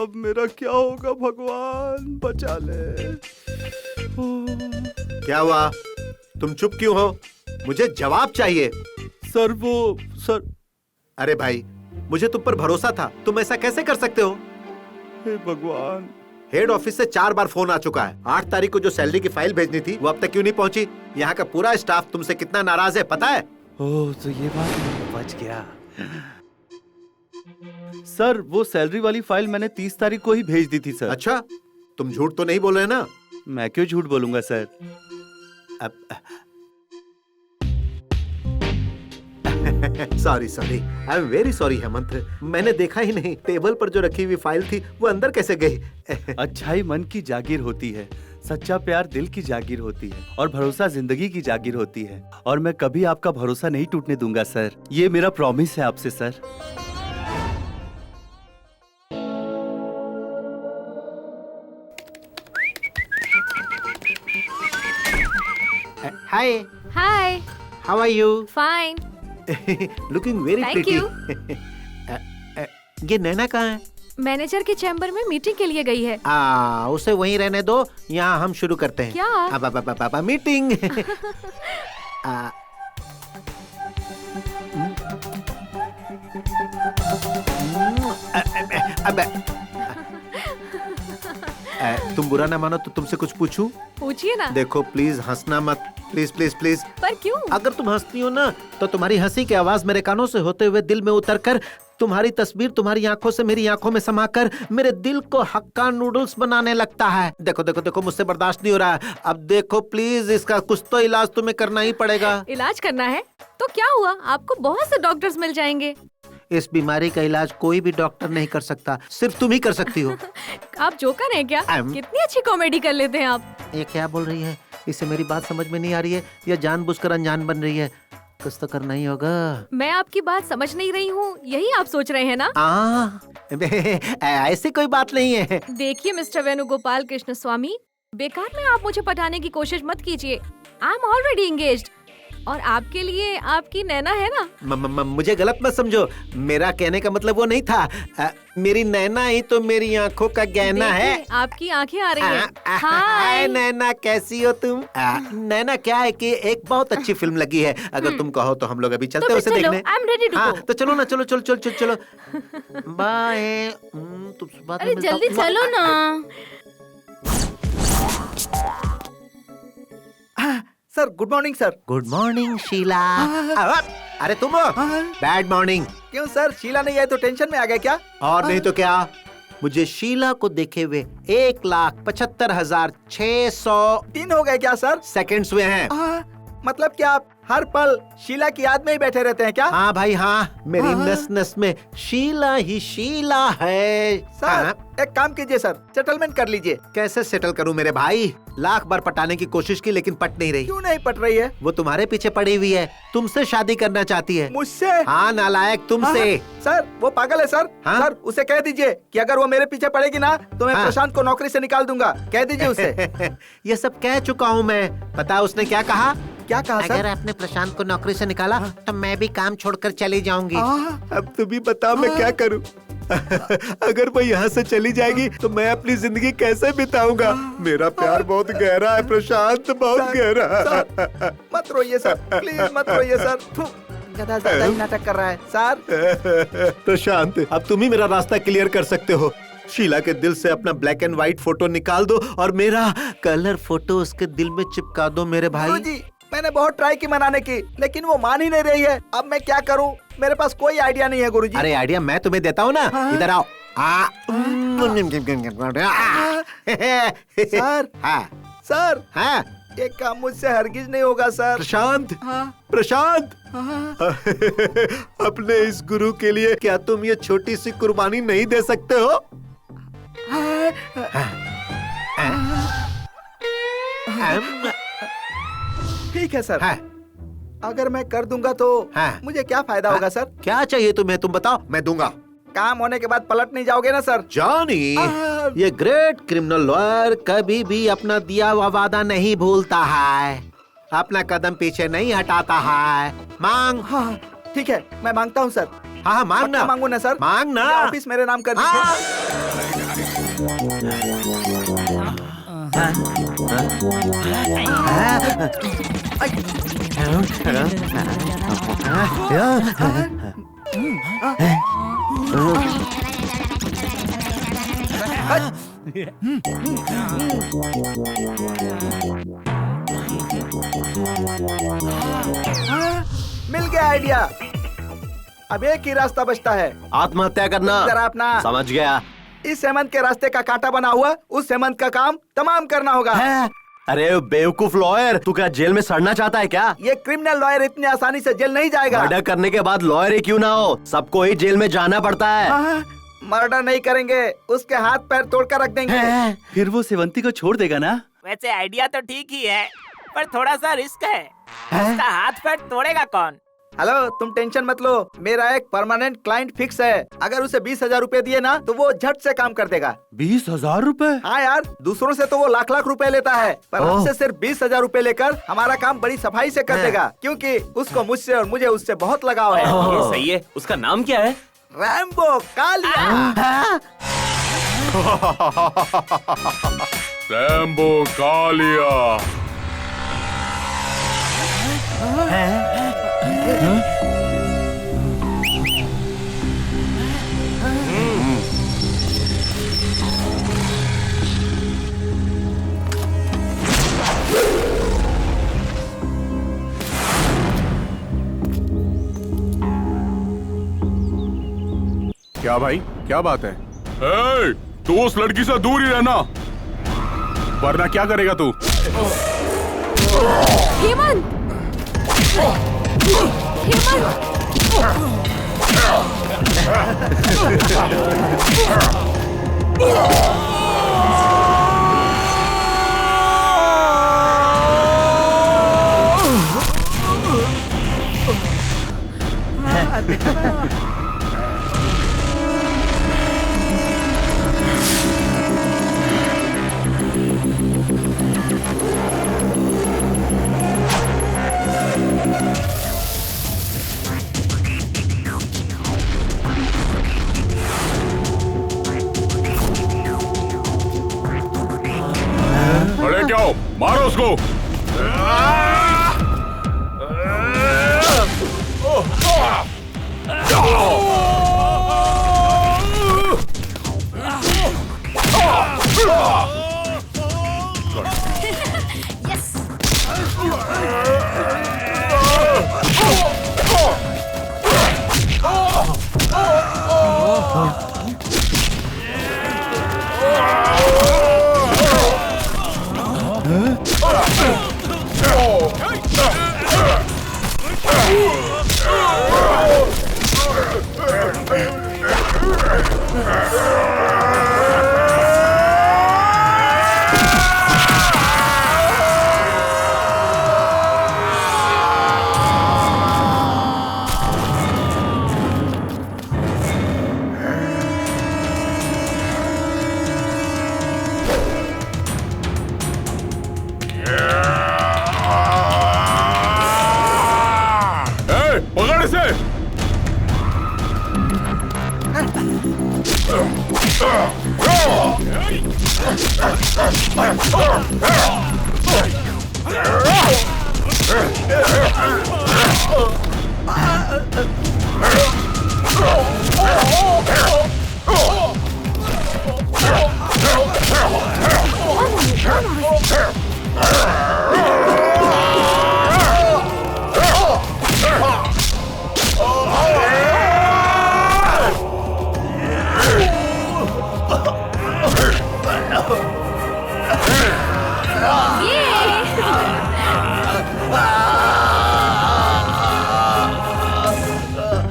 अब मेरा क्या होगा? भगवान बचा ले। क्या हुआ? तुम चुप क्यों हो? मुझे जवाब चाहिए। सर वो सर। अरे भाई, मुझे तुम पर भरोसा था, तुम ऐसा कैसे कर सकते हो? हे भगवान। हेड ऑफिस से 4 बार फोन आ चुका है। 8 तारीख को जो सैलरी की फाइल भेजनी थी वो अब तक क्यों नहीं पहुंची? यहाँ का पूरा स्टाफ तुमसे कितना नाराज है पता है? ओह, तो ये बात है। बच गया। सर वो सैलरी वाली फाइल मैंने 30 तारीख को ही भेज दी थी सर। अच्छा, तुम झूठ तो नहीं बोल रहे ना? मैं क्यों झूठ बोलूंगा sir? Sorry sorry, I am very sorry Hemant. मैंने देखा ही नहीं, टेबल पर जो रखी हुई फाइल थी वो अंदर कैसे गई? अच्छाई मन की जागीर होती है, सच्चा प्यार दिल की जागीर होती है और भरोसा जिंदगी की जागीर होती है। और मैं कभी आपका भरोसा नहीं टूटने दूंगा सर। ये मेरा प्रॉमिस है आपसे sir. Hi. Hi. How are you? Fine. Looking very Thank pretty. you. ये नैना कहाँ है? मैनेजर के चैम्बर में मीटिंग के लिए गई है। उसे वहीं रहने दो, यहाँ हम शुरू करते हैं। क्या? मीटिंग। तुम बुरा ना मानो तो तुमसे कुछ पूछूं? पूछिए ना। देखो प्लीज हंसना मत, प्लीज प्लीज प्लीज। पर क्यों? अगर तुम हंसती हो ना तो तुम्हारी हंसी की आवाज मेरे कानों से होते हुए दिल में उतरकर तुम्हारी तस्वीर तुम्हारी आंखों से मेरी आंखों में समाकर मेरे दिल को हक्का नूडल्स बनाने लगता है। देखो देखो देखो, मुझसे बर्दाश्त नहीं हो रहा है। अब देखो प्लीज, इसका कुछ तो इलाज तुम्हें करना ही पड़ेगा। इलाज करना है तो क्या हुआ? आपको बहुत से डॉक्टर्स मिल जाएंगे। इस बीमारी का इलाज कोई भी डॉक्टर नहीं कर सकता, सिर्फ तुम ही कर सकती हो। आप जोकर हैं क्या? कितनी अच्छी कॉमेडी कर लेते हैं आप। ये क्या बोल रही है? इसे मेरी बात समझ में नहीं आ रही है या जानबूझकर अनजान बन रही है? कुछ तो करना ही होगा। मैं आपकी बात समझ नहीं रही हूँ, यही आप सोच रहे हैं ना? ऐसी कोई बात नहीं है। देखिए मिस्टर वेणुगोपाल कृष्ण स्वामी, बेकार में आप मुझे पटाने की कोशिश मत कीजिए। आई एम ऑलरेडी एंगेज्ड और आपके लिए आपकी नैना है ना। मुझे गलत मत समझो, मेरा कहने का मतलब वो नहीं था। मेरी नैना ही तो मेरी आंखों का गहना है। आपकी आंखें आ रही हैं। हाय नैना, कैसी हो तुम? नैना क्या है कि एक बहुत अच्छी फिल्म लगी है, अगर तुम कहो तो हम लोग अभी चलते हैं उसे देखने। I am ready to go. तो चलो ना, चलो चलो चलो चलो चलो। बाय। अरे जल्दी चलो ना। Sir good morning sir. Good morning Sheela. अरे तुम बैड मॉर्निंग। क्यों सर, शीला नहीं आई तो टेंशन में आ गए क्या? और नहीं तो क्या, मुझे शीला को देखे हुए 1,75,600 दिन हो गए क्या सर? सेकंड्स हुए हैं। मतलब क्या आप हर पल शीला की याद में ही बैठे रहते हैं क्या? हाँ भाई हाँ, मेरी नस नस में शीला ही शीला है। सर एक काम कीजिए सर, सेटलमेंट कर लीजिए। कैसे सेटल करूं मेरे भाई? लाख बार पटाने की कोशिश की लेकिन पट नहीं रही। क्यों नहीं पट रही है? वो तुम्हारे पीछे पड़ी हुई है, तुमसे शादी करना चाहती है। मुझसे? हाँ नालायक, तुमसे। सर वो पागल है सर। सर उसे कह दीजिए कि अगर वो मेरे पीछे पड़ेगी ना तो मैं प्रशांत को नौकरी से निकाल दूंगा। कह दीजिए उसे। ये सब कह चुका हूँ मैं। पता उसने क्या कहा? क्या कहा सर? अगर आपने प्रशांत को नौकरी से निकाला तो मैं भी काम छोड़कर चली जाऊंगी। अब तू भी बता मैं क्या करूं? अगर वो यहाँ से चली जाएगी तो मैं अपनी जिंदगी कैसे बिताऊंगा? मेरा प्यार बहुत गहरा है प्रशांत, बहुत गहरा। मत रोइए सर, प्लीज मत रोइए सर। गधा ज्यादा ही नाटक कर रहा है सर। प्रशांत, अब तुम ही मेरा रास्ता क्लियर कर सकते हो। शीला के दिल से अपना ब्लैक एंड व्हाइट फोटो निकाल दो और मेरा कलर फोटो उसके दिल में चिपका दो मेरे भाई। गुरुजी, मैंने बहुत ट्राई की मनाने की, लेकिन वो मान ही नहीं रही है। अब मैं क्या करूं? मेरे पास कोई आइडिया नहीं है गुरुजी। अरे आइडिया मैं तुम्हें देता हूँ ना। इधर आओ। सर, हाँ सर, हाँ, ये काम मुझसे हरगिज नहीं होगा सर। प्रशांत, प्रशांत, अपने इस गुरु के लिए क्या तुम ये छोटी सी कुर्बानी नहीं दे सकते हो? ठीक है सर। अगर मैं कर दूंगा तो मुझे क्या फायदा होगा सर? क्या चाहिए तुम्हें, तुम बताओ, मैं दूंगा। काम होने के बाद पलट नहीं जाओगे ना सर? जॉनी, ये ग्रेट क्रिमिनल लॉयर कभी भी अपना दिया हुआ वादा नहीं भूलता है, अपना कदम पीछे नहीं हटाता है। मांग। हाँ ठीक है, मैं मांगता हूँ सर। हाँ मांगना। मांगू ना सर? मांगना। ऑफिस मेरे नाम कर मिल गया आइडिया। अब एक ही रास्ता बचता है, आत्महत्या करना। जरा अपना समझ गया। इस हेमंत के रास्ते का कांटा बना हुआ उस हेमंत का काम तमाम करना होगा। अरे बेवकूफ लॉयर, तू क्या जेल में सड़ना चाहता है क्या? ये क्रिमिनल लॉयर इतनी आसानी से जेल नहीं जाएगा। मर्डर करने के बाद लॉयर ही क्यों ना हो, सबको ही जेल में जाना पड़ता है। मर्डर नहीं करेंगे, उसके हाथ पैर तोड़कर रख देंगे। फिर वो सेवंती को छोड़ देगा ना? वैसे आइडिया तो ठीक ही है, पर थोड़ा सा रिस्क है। उसका हाथ पैर तोड़ेगा कौन? हेलो, तुम टेंशन मत लो, मेरा एक परमानेंट क्लाइंट फिक्स है। अगर उसे 20,000 रूपए दिए ना तो वो झट से काम कर देगा। 20,000 रूपए? हाँ यार, दूसरों से तो वो लाख लाख रुपए लेता है, पर हमसे सिर्फ 20,000 रूपए लेकर हमारा काम बड़ी सफाई से कर देगा, क्योंकि उसको मुझसे और मुझे उससे बहुत लगाव है। ये सही है। उसका नाम क्या है? रैम्बो कालिया। रैम्बो कालिया। क्या भाई, क्या बात है? तू उस लड़की से दूर ही रहना, वरना क्या करेगा तू? हेमंत! अरे क्या हो, मारो उसको।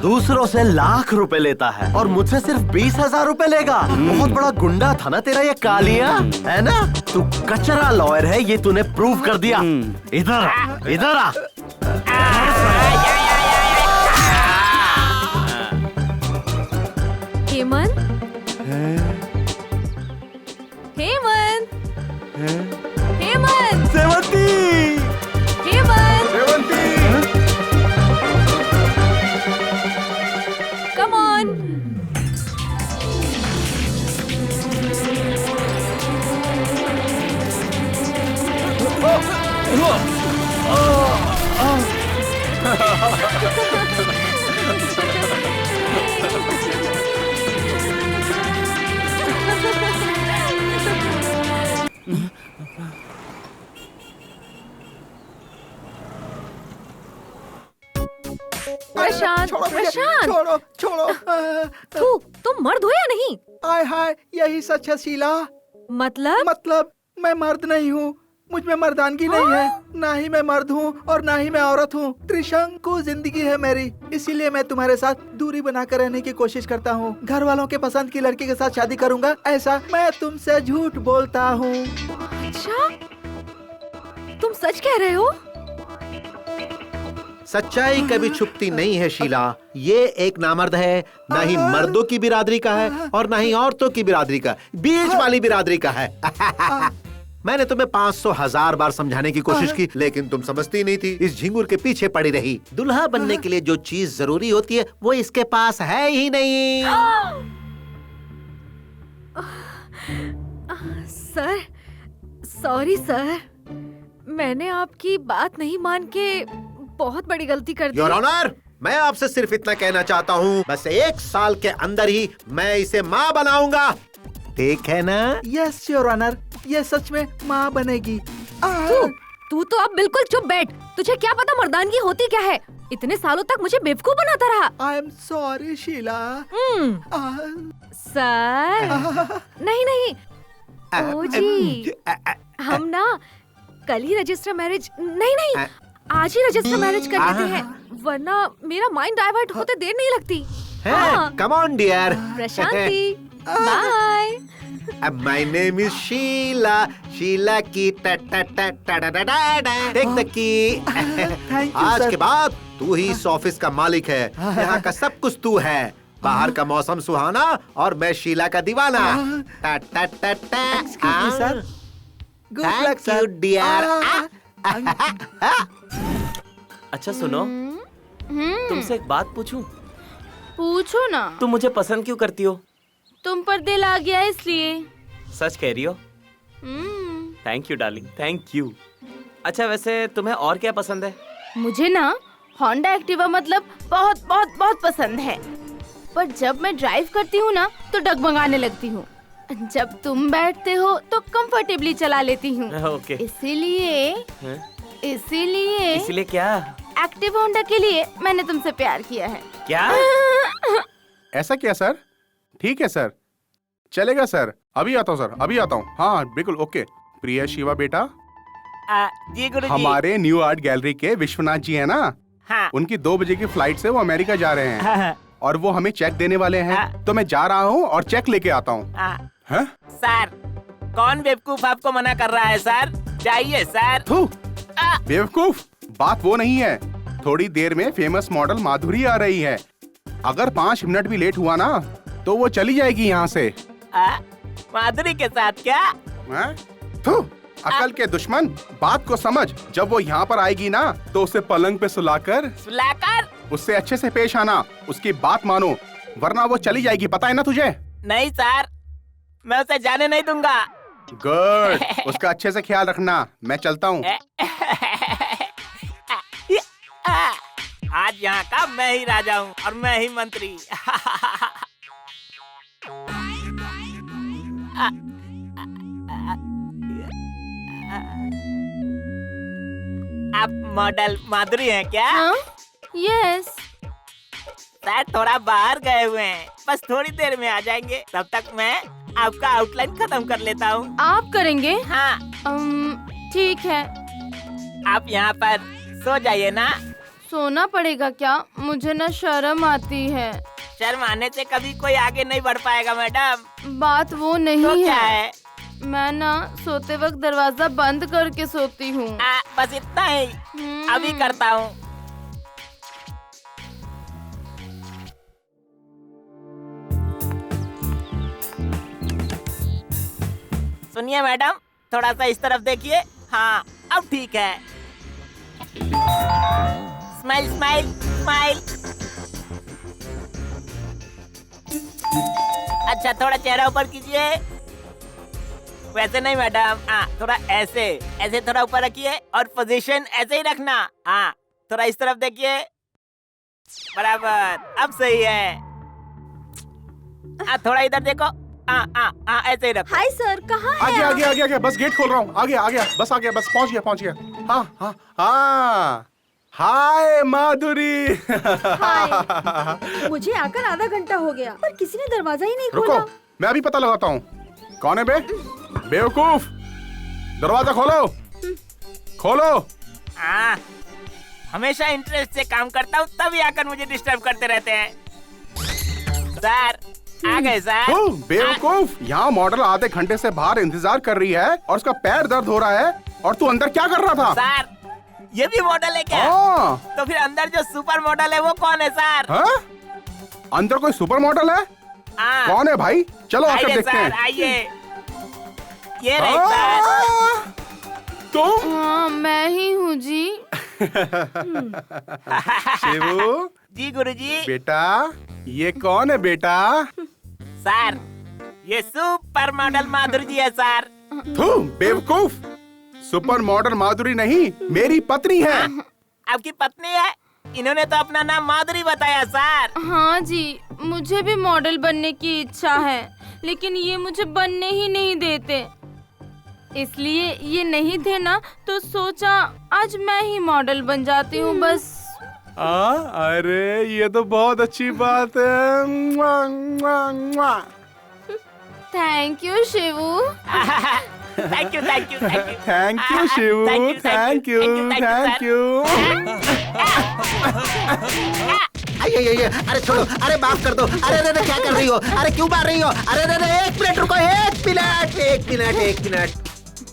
दूसरों से लाख रुपए लेता है और मुझसे सिर्फ 20,000 रुपए लेगा। बहुत बड़ा गुंडा था ना तेरा ये कालिया, है ना? तू कचरा लॉयर है, ये तूने प्रूव कर दिया। इधर इधर आ। Hemant, Hemant, Hemant, Sevanti, Hemant, Sevanti, come on. प्रशांत, प्रशांत, छोड़ो छोड़ो। तू तुम मर्द हो या नहीं? आय हाय, यही सच है शीला। मतलब मैं मर्द नहीं हूँ, मुझ में मर्दानगी नहीं है। ना ही मैं मर्द हूँ और ना ही मैं औरत हूँ। त्रिशंकु जिंदगी है मेरी, इसीलिए मैं तुम्हारे साथ दूरी बनाकर रहने की कोशिश करता हूँ। घर वालों के पसंद की लड़की के साथ शादी करूँगा, ऐसा मैं तुमसे झूठ बोलता हूँ। अच्छा, तुम सच कह रहे हो? सच्चाई कभी छुपती नहीं है शीला। ये एक नामर्द है, ना ही मर्दों की बिरादरी का है और ना ही औरतों की बिरादरी का, बीच वाली बिरादरी का है। मैंने तुम्हें 500,000 बार समझाने की कोशिश की, लेकिन तुम समझती नहीं थी। इस झिंगुर के पीछे पड़ी रही। दुल्हा बनने के लिए जो चीज जरूरी होती है वो इसके पास है ही नहीं। सर, सॉरी सर, मैंने आपकी बात नहीं मान के बहुत बड़ी गलती कर दी। योर ऑनर, मैं आपसे सिर्फ इतना कहना चाहता हूँ, बस 1 साल के अंदर ही मैं इसे माँ बनाऊंगा। ठीक है ना? यस योर ऑनर, ये सच में माँ बनेगी। तू तो अब बिल्कुल चुप बैठ। तुझे क्या पता मर्दानगी होती क्या है? इतने सालों तक मुझे बेवकूफ बनाता रहा। I am sorry Sheela. Sir, नहीं, ओ जी, हम ना कल ही रजिस्टर मैरिज, नहीं, आज ही रजिस्टर मैरिज कर लेते हैं, वरना मेरा माइंड डाइवर्ट होते देर नहीं लगती। Come on dear. Prashanti, bye. My name is Sheela, Sheela की टेक द की। आज के बाद तू ही इस ऑफिस का मालिक है, यहाँ का सब कुछ तू है। बाहर का मौसम सुहाना और मैं शीला का दीवाना। Sir, good luck sir dear. अच्छा सुनो, तुमसे एक बात पूछूं? पूछो ना। तुम मुझे पसंद क्यों करती हो? तुम पर दिल आ गया इसलिए। सच कह रही हो? Thank you darling, thank you. अच्छा वैसे तुम्हें और क्या पसंद है? मुझे ना होंडा एक्टिवा मतलब बहुत बहुत बहुत पसंद है, पर जब मैं ड्राइव करती हूँ ना तो डगमगाने लगती हूँ। जब तुम बैठते हो तो कंफर्टेबली चला लेती हूँ। ओके। इसीलिए क्या? एक्टिव होंडा के लिए मैंने तुमसे प्यार किया है। क्या? ऐसा क्या सर? ठीक है सर, चलेगा सर। अभी आता हूँ सर, अभी आता हूँ। हाँ बिल्कुल ओके। प्रिया शिवा बेटा, जी गुरुजी। हमारे न्यू आर्ट गैलरी के विश्वनाथ जी है ना, हाँ। उनकी 2 बजे की फ्लाइट से वो अमेरिका जा रहे हैं। हाँ। और वो हमें चेक देने वाले हैं, तो मैं जा रहा हूँ और चेक लेके आता हूँ। सर, कौन बेवकूफ आपको मना कर रहा है सर? चाहिए सर। बेवकूफ बात वो नहीं है। थोड़ी देर में फेमस मॉडल माधुरी आ रही है। अगर 5 मिनट भी लेट हुआ ना तो वो चली जाएगी यहाँ से। माधुरी के साथ क्या? अकल के दुश्मन, बात को समझ। जब वो यहाँ पर आएगी ना तो उसे पलंग पे सुलाकर सुलाकर उससे अच्छे से पेश आना, उसकी बात मानो, वरना वो चली जाएगी, पता है ना तुझे? नहीं सर, मैं उसे जाने नहीं दूंगा। गुड, उसका अच्छे से ख्याल रखना। मैं चलता हूँ। आज यहाँ का मैं ही राजा हूँ और मैं ही मंत्री। आप मॉडल माधुरी हैं क्या? यस। सर थोड़ा बाहर गए हुए हैं, बस थोड़ी देर में आ जाएंगे। तब तक मैं आपका आउटलाइन खत्म कर लेता हूँ। आप करेंगे? हाँ। ठीक है। आप यहाँ पर सो जाइए ना। सोना पड़ेगा क्या? मुझे ना शर्म आती है। शर्म आने से कभी कोई आगे नहीं बढ़ पाएगा मैडम। बात वो नहीं तो क्या है? मैं ना सोते वक्त दरवाजा बंद करके सोती हूँ। बस इतना ही। अभी करता हूँ। सुनिए मैडम, थोड़ा सा इस तरफ देखिए। हाँ, अब ठीक है। Smile smile smile. अच्छा, थोड़ा चेहरा ऊपर कीजिए। वैसे नहीं मैडम, हाँ थोड़ा ऐसे ऐसे थोड़ा ऊपर रखिए और पोजीशन ऐसे ही रखना। हाँ, थोड़ा इस तरफ देखिए। बराबर, अब सही है। थोड़ा इधर देखो। ऐसे ही रखो। हाय सर, कहाँ है? आगे आगे आगे आगे, बस गेट खोल रहा हूँ। आगे आगे, बस आ गया, बस पहुँच गया। हाँ हाँ हाँ। हाय माधुरी। हाय। मुझे आकर आधा घंटा हो गया पर किसी ने दरवाजा ही नहीं खोला। रुको, मैं अभी पता लगाता हूँ। कौन है बे? बेवकूफ, दरवाजा खोलो। खोलो। हमेशा इंटरेस्ट से काम करता हूँ, तभी आकर मुझे डिस्टर्ब करते रहते हैं। सर आ गए सर। बेवकूफ, यहाँ मॉडल आधे घंटे से बाहर इंतजार कर रही है और उसका पैर दर्द हो रहा है और तू अंदर क्या कर रहा था? सर, ये भी मॉडल है क्या? तो फिर अंदर जो सुपर मॉडल है वो कौन है सर? अंदर कोई सुपर मॉडल है? कौन है भाई? चलो आकर देखते हैं। आइए, ये रही सर। तुम? हाँ, मैं ही हूँ जी। शिवू जी गुरुजी। बेटा, ये कौन है बेटा? सर, ये सुपर मॉडल माधुरी जी है सर। बेवकूफ, सुपर मॉडल माधुरी नहीं, मेरी पत्नी है। आपकी पत्नी है? इन्होंने तो अपना नाम माधुरी बताया सर। हाँ जी, मुझे भी मॉडल बनने की इच्छा है, लेकिन ये मुझे बनने ही नहीं देते। इसलिए ये नहीं थे ना, तो सोचा आज मैं ही मॉडल बन जाती हूँ बस। अरे ये तो बहुत अच्छी बात है। Thank you Shivu. Thank you thank you Shivu, thank you. अरे छोड़ो, अरे माफ कर दो। अरे क्या कर रही हो? अरे क्यों मार रही हो? अरे एक मिनट रुको, एक मिनट।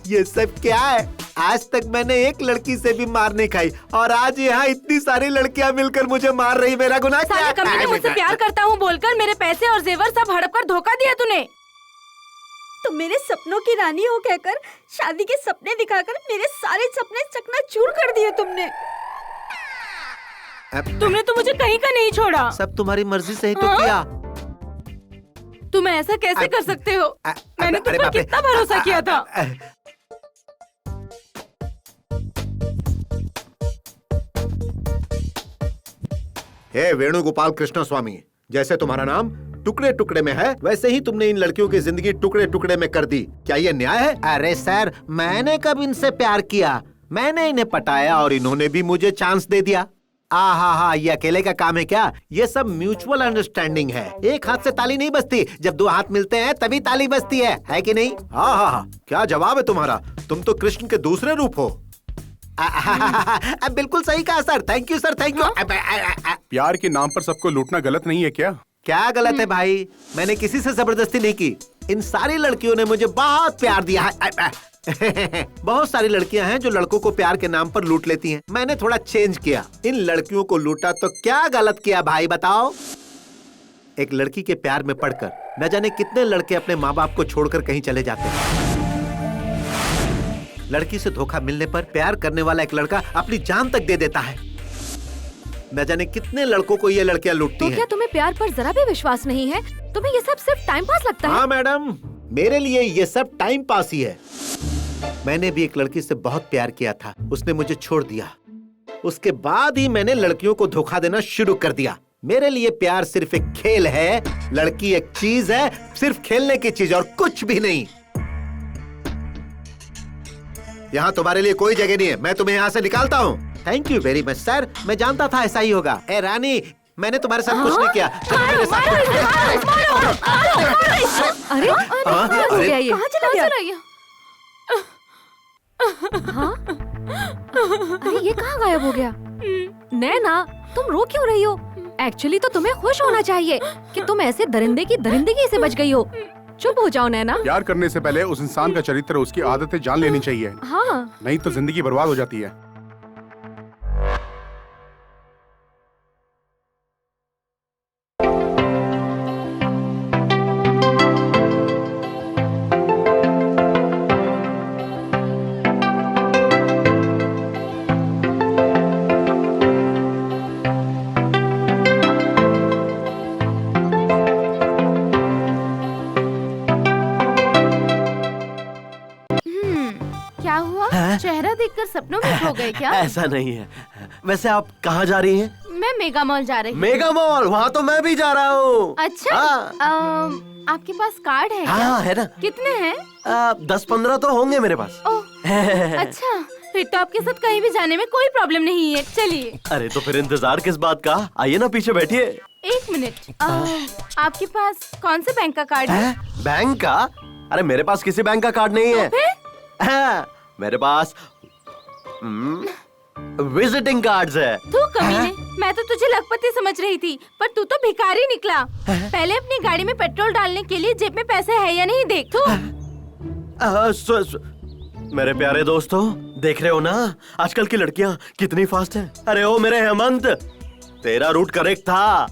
ये सब क्या है? आज तक मैंने एक लड़की से भी मार नहीं खाई और आज यहाँ इतनी सारी लड़कियाँ मिलकर मुझे मार रही। मेरा गुनाह क्या है? कभी ने मुझसे प्यार करता हूँ बोलकर मेरे पैसे और जेवर सब हड़प कर धोखा दिया तूने। तो मेरे सपनों की रानी हो कहकर शादी के सपने दिखाकर मेरे सारे सपने चकनाचूर कर दिए तुमने। तुमने तो मुझे कहीं का नहीं छोड़ा। सब तुम्हारी मर्जी से ही तो किया। तुम ऐसा कैसे कर सकते हो? मैंने तुम पर कितना भरोसा किया था। हे वेणुगोपाल कृष्ण स्वामी, जैसे तुम्हारा नाम टुकड़े टुकड़े में है, वैसे ही तुमने इन लड़कियों की जिंदगी टुकड़े टुकड़े में कर दी। क्या ये न्याय है? अरे सर, मैंने कब इनसे प्यार किया? मैंने इन्हें पटाया और इन्होंने भी मुझे चांस दे दिया। हाँ, ये अकेले का काम है क्या? ये सब म्यूचुअल अंडरस्टैंडिंग है। एक हाथ से ताली नहीं बजती, जब दो हाथ मिलते हैं तभी ताली बजती है कि नहीं? हाँ, क्या जवाब है तुम्हारा? तुम तो कृष्ण के दूसरे रूप हो। बिल्कुल सही कहा sir. Thank you sir, thank you. प्यार के नाम पर सबको लूटना गलत नहीं है क्या? क्या गलत है भाई? मैंने किसी से जबरदस्ती नहीं की। इन सारी लड़कियों ने मुझे बहुत प्यार दिया है। बहुत सारी लड़कियां हैं जो लड़कों को प्यार के नाम पर लूट लेती हैं। मैंने थोड़ा चेंज किया, इन लड़कियों को लूटा। तो क्या गलत किया भाई बताओ? एक लड़की के प्यार में पड़कर न जाने कितने लड़के अपने माँ बाप को छोड़कर कहीं चले जाते हैं। लड़की से धोखा मिलने पर प्यार करने वाला एक लड़का अपनी जान तक दे देता है। न जाने कितने लड़कों को ये लड़कियां लूटती तो हैं। क्या तुम्हें प्यार पर जरा भी विश्वास नहीं है? तुम्हें ये सब सिर्फ टाइम पास लगता है? हाँ मैडम, मेरे लिए ये सब टाइम पास ही है। मैंने भी एक लड़की से बहुत प्यार किया था, उसने मुझे छोड़ दिया। उसके बाद ही मैंने लड़कियों को धोखा देना शुरू कर दिया। मेरे लिए प्यार सिर्फ एक खेल है, लड़की एक चीज है, सिर्फ खेलने की चीज और कुछ भी नहीं। यहाँ तुम्हारे लिए कोई जगह नहीं है, मैं तुम्हें यहाँ से निकालता हूँ। Thank you very much sir, मैं जानता था ऐसा ही होगा। ए रानी, मैंने तुम्हारे साथ कुछ नहीं किया। अरे हो गया ये? कहाँ चला गया? हाँ? अरे ये कहाँ गायब हो गया? नैना, तुम रो क्यों रही हो? एक्चुअली तो तुम्हें खुश होना चाहिए कि तुम ऐसे दरिंदे की दरिंदगी से बच गई हो। चुप हो जाओ नैना। प्यार करने से पहले उस इंसान का चरित्र, उसकी आदतें जान लेनी चाहिए। हाँ। नहीं तो जिंदगी बर्बाद हो जाती है। क्या हुआ? चेहरा देखकर सपनों में खो गए क्या? ऐसा नहीं है। वैसे आप कहाँ जा रही हैं? मैं मेगा मॉल जा रही हूँ। Mega mall? वहाँ तो मैं भी जा रहा हूँ। अच्छा। आपके पास कार्ड है क्या? हाँ है ना। कितने हैं? 10-15 तो होंगे मेरे पास। अच्छा, फिर तो आपके साथ कहीं भी जाने में कोई प्रॉब्लम नहीं है। चलिए। अरे तो फिर इंतजार किस बात का? आइए ना पीछे बैठिए। एक मिनट, आपके पास कौन से बैंक का कार्ड है? बैंक का? अरे मेरे पास किसी बैंक का कार्ड नहीं है। मेरे पास विजिटिंग कार्ड्स है। तू कमीने, मैं तो तुझे लखपति समझ रही थी, पर तू तो भिखारी निकला। पहले अपनी गाड़ी में पेट्रोल डालने के लिए जेब में पैसे है या नहीं देख। तू मेरे प्यारे दोस्तों, देख रहे हो ना आजकल की लड़कियां कितनी फास्ट हैं। अरे ओ मेरे हेमंत, तेरा रूट करेक्ट था।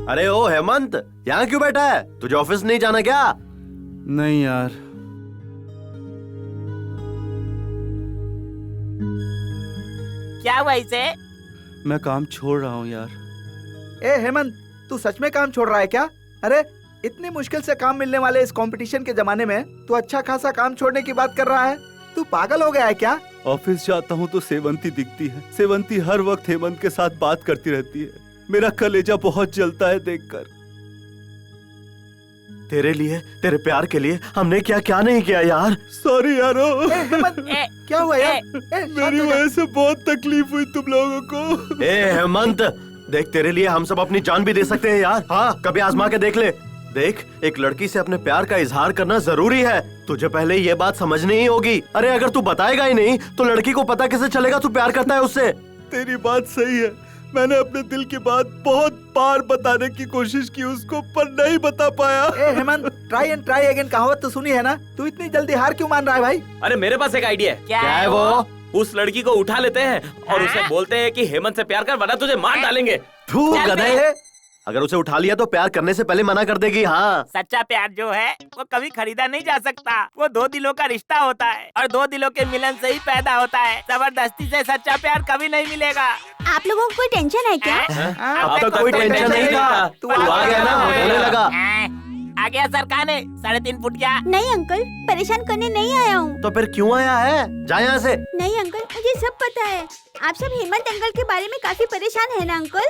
अरे ओ हेमंत, यहाँ क्यों बैठा है? तुझे ऑफिस नहीं जाना क्या? नहीं यार। क्या हुआ इसे? मैं काम छोड़ रहा हूँ यार। ए हेमंत, तू सच में काम छोड़ रहा है क्या? अरे इतनी मुश्किल से काम मिलने वाले इस कंपटीशन के जमाने में तू अच्छा खासा काम छोड़ने की बात कर रहा है? तू पागल हो गया है क्या? ऑफिस जाता हूँ तो सेवंती दिखती है। सेवंती हर वक्त हेमंत के साथ बात करती रहती है। मेरा कलेजा बहुत जलता है देखकर। तेरे लिए, तेरे प्यार के लिए हमने क्या क्या नहीं किया यार। सॉरी यारो। क्या हुआ यार? मेरी वजह से बहुत तकलीफ हुई तुम लोगों को। ए हेमंत, देख तेरे लिए हम सब अपनी जान भी दे सकते हैं यार। हाँ, कभी आजमा के देख ले। देख, एक लड़की से अपने प्यार का इजहार करना जरूरी है। तुझे पहले ये बात समझनी ही होगी। अरे अगर तू बताएगा ही नहीं तो लड़की को पता कैसे चलेगा तू प्यार करता है उससे? तेरी बात सही है। मैंने अपने दिल की बात बहुत बार बताने की कोशिश की उसको, पर नहीं बता पाया। ए Hemant, try and try again कहावत तो सुनी है ना? तू इतनी जल्दी हार क्यों मान रहा है भाई? अरे मेरे पास एक आइडिया है। क्या है वो? उस लड़की को उठा लेते हैं और उसे बोलते हैं कि हेमंत से प्यार कर वरना तुझे मार डालेंगे। तू गधे, अगर उसे उठा लिया तो प्यार करने से पहले मना कर देगी। हाँ, सच्चा प्यार जो है वो कभी खरीदा नहीं जा सकता। वो दो दिलों का रिश्ता होता है और दो दिलों के मिलन से ही पैदा होता है। जबरदस्ती से सच्चा प्यार कभी नहीं मिलेगा। आप लोगों को कोई टेंशन है क्या? अब तक कोई टेंशन नहीं था। तू आ गया ना, होने लगा। आ गया सरकाने 3.5 फुट क्या? नहीं अंकल, परेशान करने नहीं आया हूँ। तो फिर क्यों आया है? जा यहाँ से। नहीं अंकल, मुझे सब पता है। आप सब हेमंत अंकल के बारे में काफी परेशान है ना अंकल?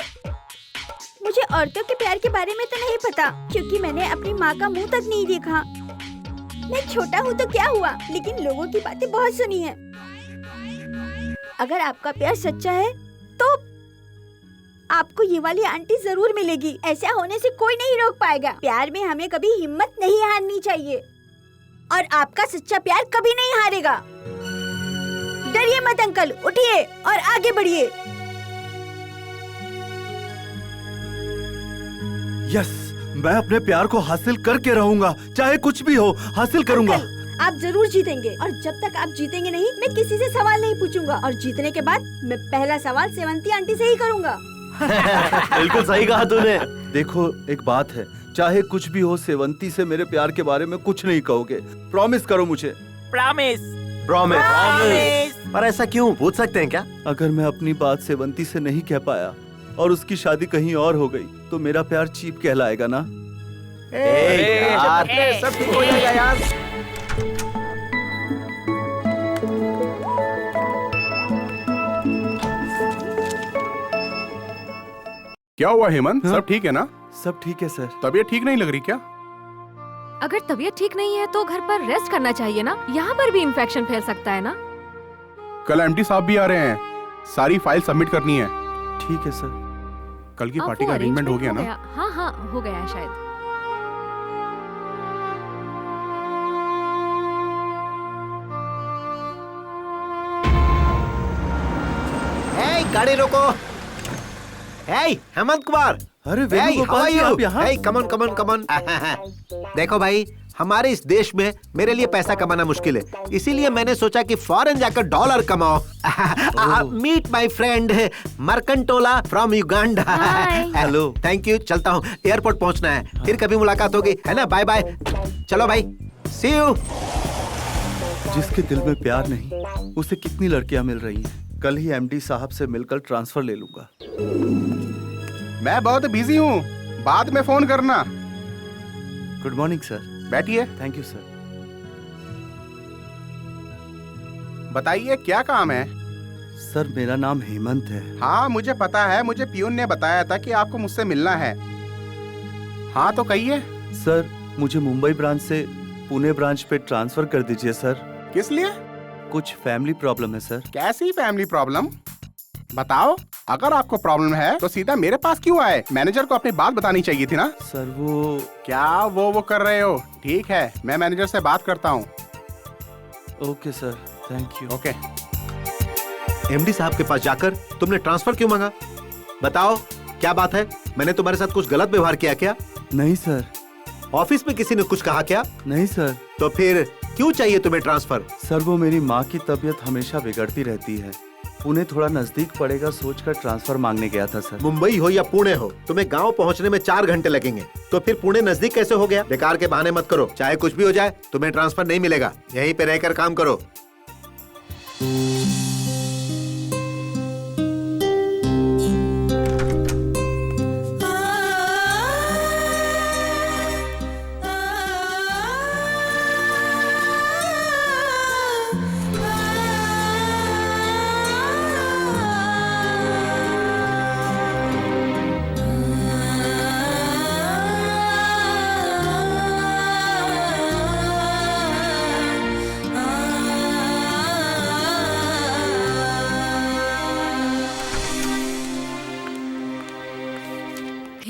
मुझे औरतों के प्यार के बारे में तो नहीं पता, क्योंकि मैंने अपनी माँ का मुंह तक नहीं देखा। मैं छोटा हूँ तो क्या हुआ, लेकिन लोगों की बातें बहुत सुनी है। अगर आपका प्यार सच्चा है तो आपको ये वाली आंटी जरूर मिलेगी। ऐसा होने से कोई नहीं रोक पाएगा। प्यार में हमें कभी हिम्मत नहीं हारनी चाहिए और आपका सच्चा प्यार कभी नहीं हारेगा। डरिए मत अंकल, उठिए और आगे बढ़िए। यस, मैं अपने प्यार को हासिल करके रहूंगा, चाहे कुछ भी हो, हासिल करूंगा। आप जरूर जीतेंगे और जब तक आप जीतेंगे नहीं, मैं किसी से सवाल नहीं पूछूंगा और जीतने के बाद मैं पहला सवाल सेवंती आंटी से ही करूंगा। बिल्कुल सही कहा तूने। देखो, एक बात है, चाहे कुछ भी हो, सेवंती से मेरे प्यार के बारे में कुछ नहीं कहोगे। प्रॉमिस करो मुझे। प्रॉमिस। प्रॉमिस। पर ऐसा क्यों, पूछ सकते हैं क्या? अगर मैं अपनी बात सेवंती से नहीं कह पाया और उसकी शादी कहीं और हो गई तो मेरा प्यार चीप कहलाएगा ना? यार, सब ठीक हो जाएगा यार। क्या हुआ हेमंत? सब ठीक है ना? सब ठीक है सर। तबीयत ठीक नहीं लग रही क्या? अगर तबीयत ठीक नहीं है तो घर पर रेस्ट करना चाहिए ना। यहाँ पर भी इन्फेक्शन फैल सकता है ना। कल एमडी साहब भी आ रहे हैं, सारी फाइल सबमिट करनी है। ठीक है सर। कल की पार्टी का अरेंजमेंट हो गया ना? हाँ हाँ, हो गया है शायद। गाड़ी रोको। हेमंत कुमार। अरे वेणुगोपाल जी, आप यहाँ? कमन कमन कमन। देखो भाई, हमारे इस देश में मेरे लिए पैसा कमाना मुश्किल है, इसीलिए मैंने सोचा कि फॉरेन जाकर डॉलर कमाओ। मीट माय फ्रेंड मर्कंटोला from Uganda. Hello. Thank you, चलता हूँ, एयरपोर्ट पहुँचना है, फिर कभी मुलाकात होगी, है ना? Bye bye. चलो भाई, सी यू। जिसके दिल में प्यार नहीं, उसे कितनी लड़कियां मिल रही हैं। कल ही एमडी साहब से मिलकर ट्रांसफर ले लूंगा। मैं बहुत बिजी हूँ, बाद में फोन करना। Good morning sir. बैठिए। Thank you sir. बताइए क्या काम है? सर, मेरा नाम हेमंत है। हाँ मुझे पता है, मुझे पियून ने बताया था कि आपको मुझसे मिलना है। हाँ तो कहिए। सर, मुझे मुंबई ब्रांच से पुणे ब्रांच पे ट्रांसफर कर दीजिए सर। किस लिए? कुछ फैमिली प्रॉब्लम है सर। कैसी फैमिली प्रॉब्लम? बताओ। अगर आपको प्रॉब्लम है तो सीधा मेरे पास क्यों आए? मैनेजर को अपनी बात बतानी चाहिए थी ना। सर वो क्या वो कर रहे हो? ठीक है, मैं मैनेजर से बात करता हूँ। Okay sir, thank you. Okay. MD साहब के पास जाकर तुमने ट्रांसफर क्यों मांगा? बताओ क्या बात है? मैंने तुम्हारे साथ कुछ गलत व्यवहार किया क्या? नहीं सर। ऑफिस में किसी ने कुछ कहा क्या? नहीं सर। तो फिर क्यों चाहिए तुम्हें ट्रांसफर? सर, वो मेरी माँ की तबीयत हमेशा बिगड़ती रहती है, पुणे थोड़ा नजदीक पड़ेगा सोचकर ट्रांसफर मांगने गया था सर। मुंबई हो या पुणे हो, तुम्हें गांव पहुंचने में 4 घंटे लगेंगे, तो फिर पुणे नजदीक कैसे हो गया? बेकार के बहाने मत करो, चाहे कुछ भी हो जाए तुम्हें ट्रांसफर नहीं मिलेगा। यहीं पे रहकर काम करो।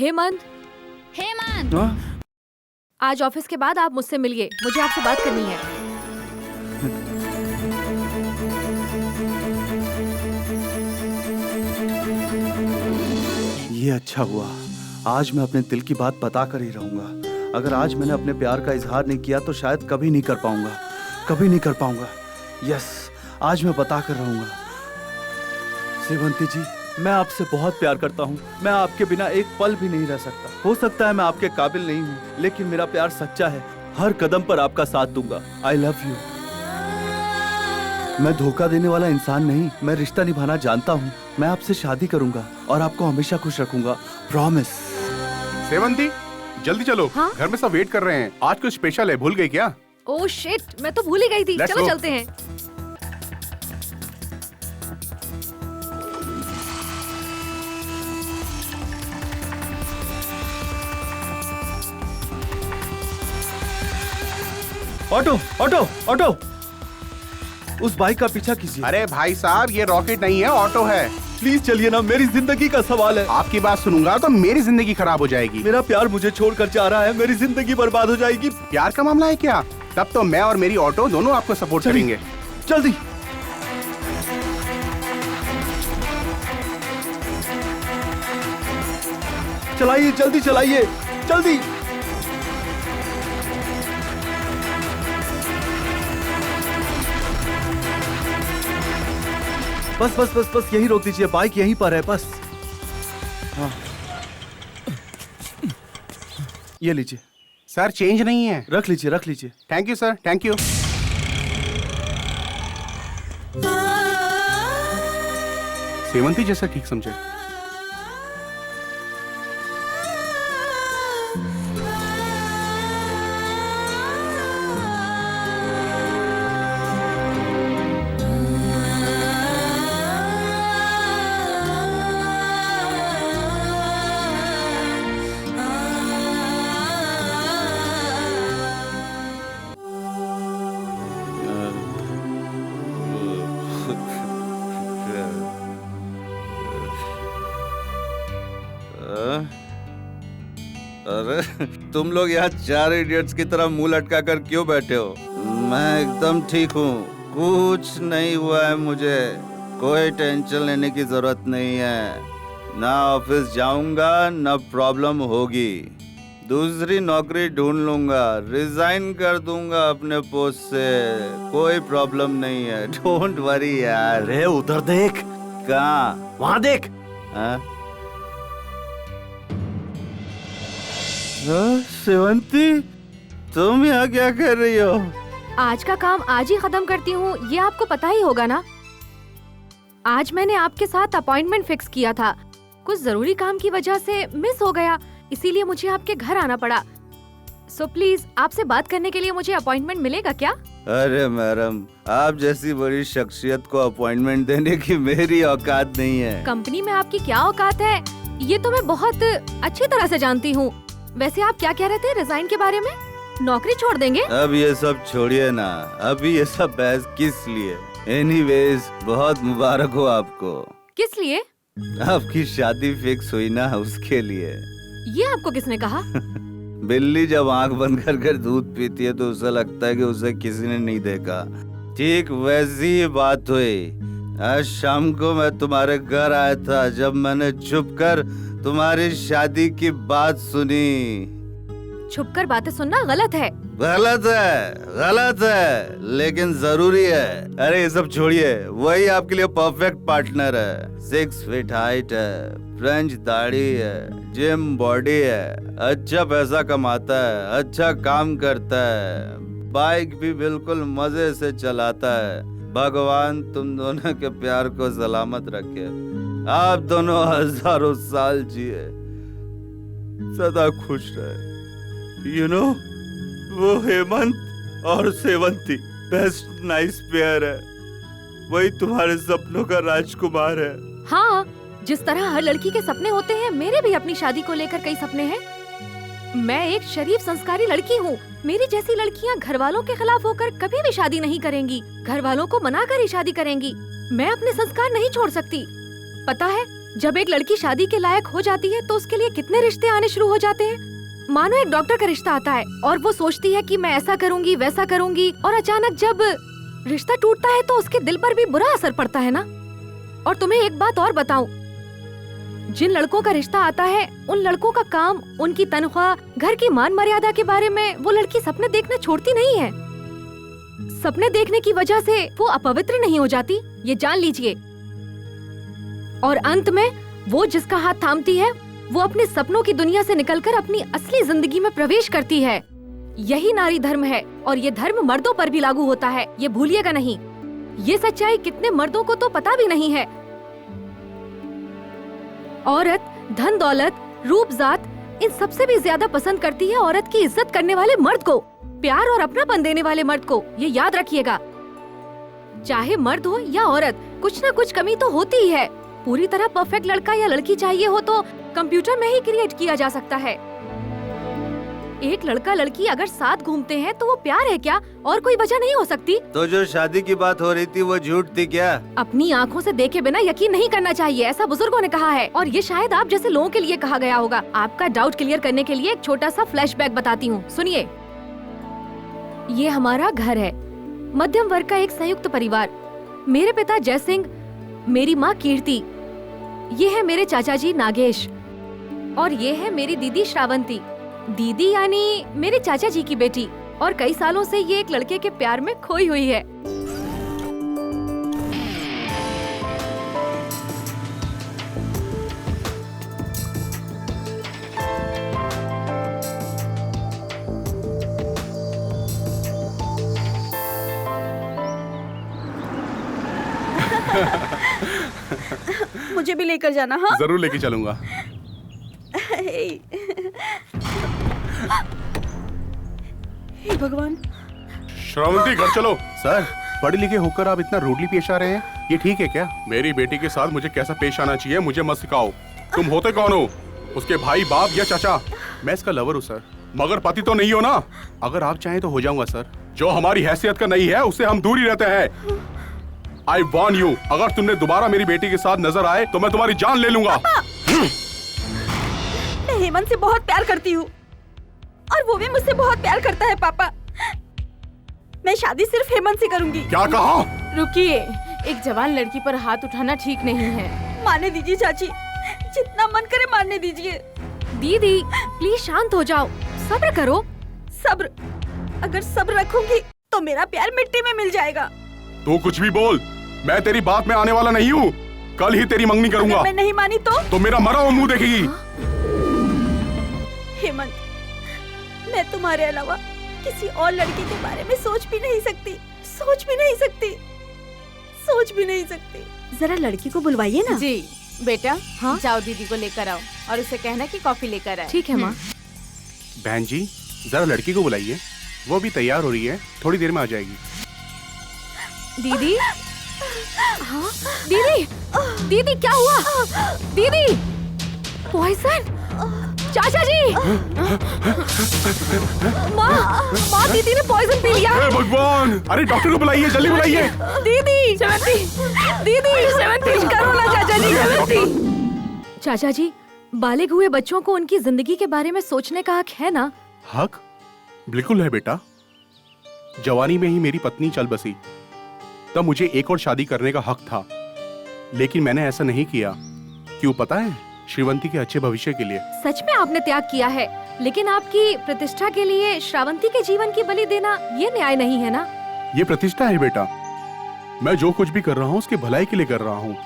हेमंत। हेमंत। आज ऑफिस के बाद आप मुझसे मिलिए, मुझे आपसे बात करनी है। ये अच्छा हुआ, आज मैं अपने दिल की बात बता कर ही रहूंगा। अगर आज मैंने अपने प्यार का इजहार नहीं किया तो शायद कभी नहीं कर पाऊंगा, कभी नहीं कर पाऊंगा। यस, आज मैं बता कर रहूंगा। सेवंती जी, मैं आपसे बहुत प्यार करता हूँ। मैं आपके बिना एक पल भी नहीं रह सकता। हो सकता है मैं आपके काबिल नहीं हूँ, लेकिन मेरा प्यार सच्चा है। हर कदम पर आपका साथ दूंगा। आई लव यू। मैं धोखा देने वाला इंसान नहीं, मैं रिश्ता निभाना जानता हूँ। मैं आपसे शादी करूंगा और आपको हमेशा खुश रखूंगा। प्रॉमिस। सेवंती, जल्दी चलो। हाँ? घर में सब वेट कर रहे हैं। आज कुछ स्पेशल है, भूल गई क्या? ओह शिट, मैं तो भूल ही गई थी। Let's चलो go. चलते हैं। ऑटो ऑटो ऑटो, उस बाइक का पीछा कीजिए। अरे भाई साहब, ये रॉकेट नहीं है, ऑटो है। प्लीज चलिए ना, मेरी जिंदगी का सवाल है। आपकी बात सुनूंगा तो मेरी जिंदगी खराब हो जाएगी। मेरा प्यार मुझे छोड़कर जा रहा है, मेरी जिंदगी बर्बाद हो जाएगी। प्यार का मामला है क्या? तब तो मैं और मेरी ऑटो दोनों आपको सपोर्ट करेंगे। जल्दी चलाइए, जल्दी चलाइए, जल्दी। बस बस बस बस, यही रोक दीजिए, बाइक यहीं पर है बस। हाँ, ये लीजिए। सर चेंज नहीं है। रख लीजिए, रख लीजिए। Thank you sir, thank you. Sevanti जैसा ठीक समझे। अरे तुम लोग यहाँ चार इडियट्स की तरह मुंह लटका कर क्यों बैठे हो? मैं एकदम ठीक हूँ, कुछ नहीं हुआ है मुझे। कोई टेंशन लेने की जरूरत नहीं है। ना ऑफिस जाऊंगा, ना प्रॉब्लम होगी। दूसरी नौकरी ढूंढ लूंगा, रिजाइन कर दूंगा अपने पोस्ट से। कोई प्रॉब्लम नहीं है, डोंट वरी यार। अरे उधर देख। कहाँ? वहाँ देख। सेवंती, तुम यहाँ क्या कर रही हो? आज का काम आज ही खत्म करती हूँ, ये आपको पता ही होगा ना। आज मैंने आपके साथ अपॉइंटमेंट फिक्स किया था, कुछ जरूरी काम की वजह से मिस हो गया, इसीलिए मुझे आपके घर आना पड़ा। सो प्लीज आपसे बात करने के लिए मुझे अपॉइंटमेंट मिलेगा क्या? अरे मैडम, आप जैसी बड़ी शख्सियत को अपॉइंटमेंट देने की मेरी औकात नहीं है। कंपनी में आपकी क्या औकात है, ये तो मैं बहुत अच्छी तरह से जानती हूँ। वैसे आप क्या कह रहे थे रिजाइन के बारे में? नौकरी छोड़ देंगे? अब ये सब छोड़िए ना, अभी ये सब बहस किस लिए? एनीवेज, बहुत मुबारक हो आपको। किस लिए? आपकी शादी फिक्स हुई ना, उसके लिए। ये आपको किसने कहा? बिल्ली जब आंख बंद कर दूध पीती है तो उसे लगता है कि उसे किसी ने नहीं देखा। ठीक वैसी ही बात हुई। आज शाम को मैं तुम्हारे घर आया था, जब मैंने छुपकर तुम्हारी शादी की बात सुनी। छुपकर बातें सुनना गलत है। गलत है, गलत है, लेकिन जरूरी है। अरे ये सब छोड़िए, वही आपके लिए परफेक्ट पार्टनर है। 6 फीट हाइट है, फ्रेंच दाढ़ी है, जिम बॉडी है, अच्छा पैसा कमाता है, अच्छा काम करता है, बाइक भी बिल्कुल मजे से चलाता है। भगवान तुम दोनों के प्यार को सलामत रखे। आप दोनों हजारों साल जिए, सदा खुश रहे। You know, वो हेमंत और सेवंती बेस्ट नाइस पेयर है। वही तुम्हारे सपनों का राजकुमार है। हाँ, जिस तरह हर लड़की के सपने होते हैं, मेरे भी अपनी शादी को लेकर कई सपने हैं। मैं एक शरीफ संस्कारी लड़की हूँ। मेरी जैसी लड़कियाँ घर वालों के खिलाफ होकर कभी भी शादी नहीं करेंगी, घर वालों को मना कर ही शादी करेंगी। मैं अपने संस्कार नहीं छोड़ सकती। पता है, जब एक लड़की शादी के लायक हो जाती है तो उसके लिए कितने रिश्ते आने शुरू हो जाते हैं। मानो एक डॉक्टर का रिश्ता आता है और वो सोचती है कि मैं ऐसा करूंगी वैसा करूंगी, और अचानक जब रिश्ता टूटता है तो उसके दिल पर भी बुरा असर पड़ता है ना। और तुम्हें एक बात और बताऊं, जिन लड़कों का रिश्ता आता है उन लड़कों का काम, उनकी तनख्वाह, घर की मान मर्यादा के बारे में वो लड़की सपने देखना छोड़ती नहीं है। सपने देखने की वजह से वो अपवित्र नहीं हो जाती, ये जान लीजिए। और अंत में वो जिसका हाथ थामती है वो अपने सपनों की दुनिया से निकलकर अपनी असली जिंदगी में प्रवेश करती है। यही नारी धर्म है और ये धर्म मर्दों पर भी लागू होता है, ये भूलिएगा नहीं। ये सच्चाई कितने मर्दों को तो पता भी नहीं है। औरत धन दौलत रूप जात इन सबसे भी ज्यादा पसंद करती है औरत की इज्जत करने वाले मर्द को, प्यार और अपनापन देने वाले मर्द को। ये याद रखिएगा, चाहे मर्द हो या औरत, कुछ न कुछ कमी तो होती ही है। पूरी तरह परफेक्ट लड़का या लड़की चाहिए हो तो कंप्यूटर में ही क्रिएट किया जा सकता है। एक लड़का लड़की अगर साथ घूमते हैं तो वो प्यार है क्या? और कोई वजह नहीं हो सकती। तो जो शादी की बात हो रही थी वो झूठ थी क्या? अपनी आँखों से देखे बिना यकीन नहीं करना चाहिए, ऐसा बुजुर्गों ने कहा है। और ये शायद आप जैसे लोगों के लिए कहा गया होगा। आपका डाउट क्लियर करने के लिए एक छोटा सा फ्लैशबैक बताती हूँ, सुनिए। ये हमारा घर है, मध्यम वर्ग का एक संयुक्त परिवार। मेरे पिता जय सिंह, मेरी माँ कीर्ति, ये है मेरे चाचा जी नागेश और ये है मेरी दीदी श्रावंती। दीदी यानी मेरे चाचा जी की बेटी। और कई सालों से ये एक लड़के के प्यार में खोई हुई है। मुझे भी लेकर जाना। हाँ जरूर लेके चलूंगा। हे भगवान। श्रावंती घर चलो। सर, पढ़े लिखे होकर आप इतना रूडली पेश आ रहे हैं, ये ठीक है क्या? मेरी बेटी के साथ मुझे कैसा पेश आना चाहिए मुझे मत सिखाओ। तुम होते कौन हो? उसके भाई, बाप या चाचा? मैं इसका लवर हूँ सर, मगर पति तो नहीं हो ना। अगर आप चाहें तो हो जाऊंगा सर। जो हमारी हैसियत का नहीं है उससे हम दूर ही रहते हैं। आई वॉर्न यू, अगर तुमने दोबारा मेरी बेटी के साथ नजर आए तो मैं तुम्हारी जान ले लूंगा। मैं हेमंत से बहुत प्यार करती हूँ और वो भी मुझसे बहुत प्यार करता है पापा। मैं शादी सिर्फ हेमंत से करूंगी। क्या कहा? रुकिए, एक जवान लड़की पर हाथ उठाना ठीक नहीं है। मारने दीजिए चाची, जितना मन करे मारने दीजिए। दीदी प्लीज शांत हो जाओ, सब्र करो। सब्र? अगर सब्र रखूंगी तो मेरा प्यार मिट्टी में मिल जाएगा। तू कुछ भी बोल, मैं तेरी बात में आने वाला नहीं हूँ। कल ही तेरी मंगनी करूंगा। अगर मैं नहीं मानी तो मेरा मरा हुआ मुंह देखेगी। हेमंत, मैं तुम्हारे अलावा किसी और लड़की के बारे में सोच भी नहीं सकती, सोच भी नहीं सकती, सोच भी नहीं सकती। जरा लड़की को बुलवाइए ना। जी बेटा, हाँ जाओ दीदी को लेकर आओ और उसे कहना कि कॉफी लेकर आए। ठीक है माँ। बहन जी, जरा लड़की को बुलाइए, वो भी तैयार हो रही है, थोड़ी देर में आ जाएगी। दीदी, हाँ दीदी, दीदी क्या हुआ? दीदी, पॉइजन? चाचा जी! माँ दीदी ने पॉइजन पी लिया। हे भगवान! अरे डॉक्टर को बुलाइए, जल्दी बुलाइए। दीदी, दीदी करो ना चाचा जी, सेवंती। चाचा जी, बालिग हुए बच्चों को उनकी जिंदगी के बारे में सोचने का हक है ना? हक बिल्कुल है बेटा। जवानी में ही मेरी पत्नी चल बसी, तब मुझे एक और शादी करने का हक था, लेकिन मैंने ऐसा नहीं किया। क्यों पता है? श्रीवंती के अच्छे भविष्य के लिए। सच में आपने त्याग किया है, लेकिन आपकी प्रतिष्ठा के लिए श्रावंती के जीवन की बलि देना ये न्याय नहीं है ना? ये प्रतिष्ठा है बेटा। मैं जो कुछ भी कर रहा हूँ उसकी भलाई के लिए कर रहा हूँ,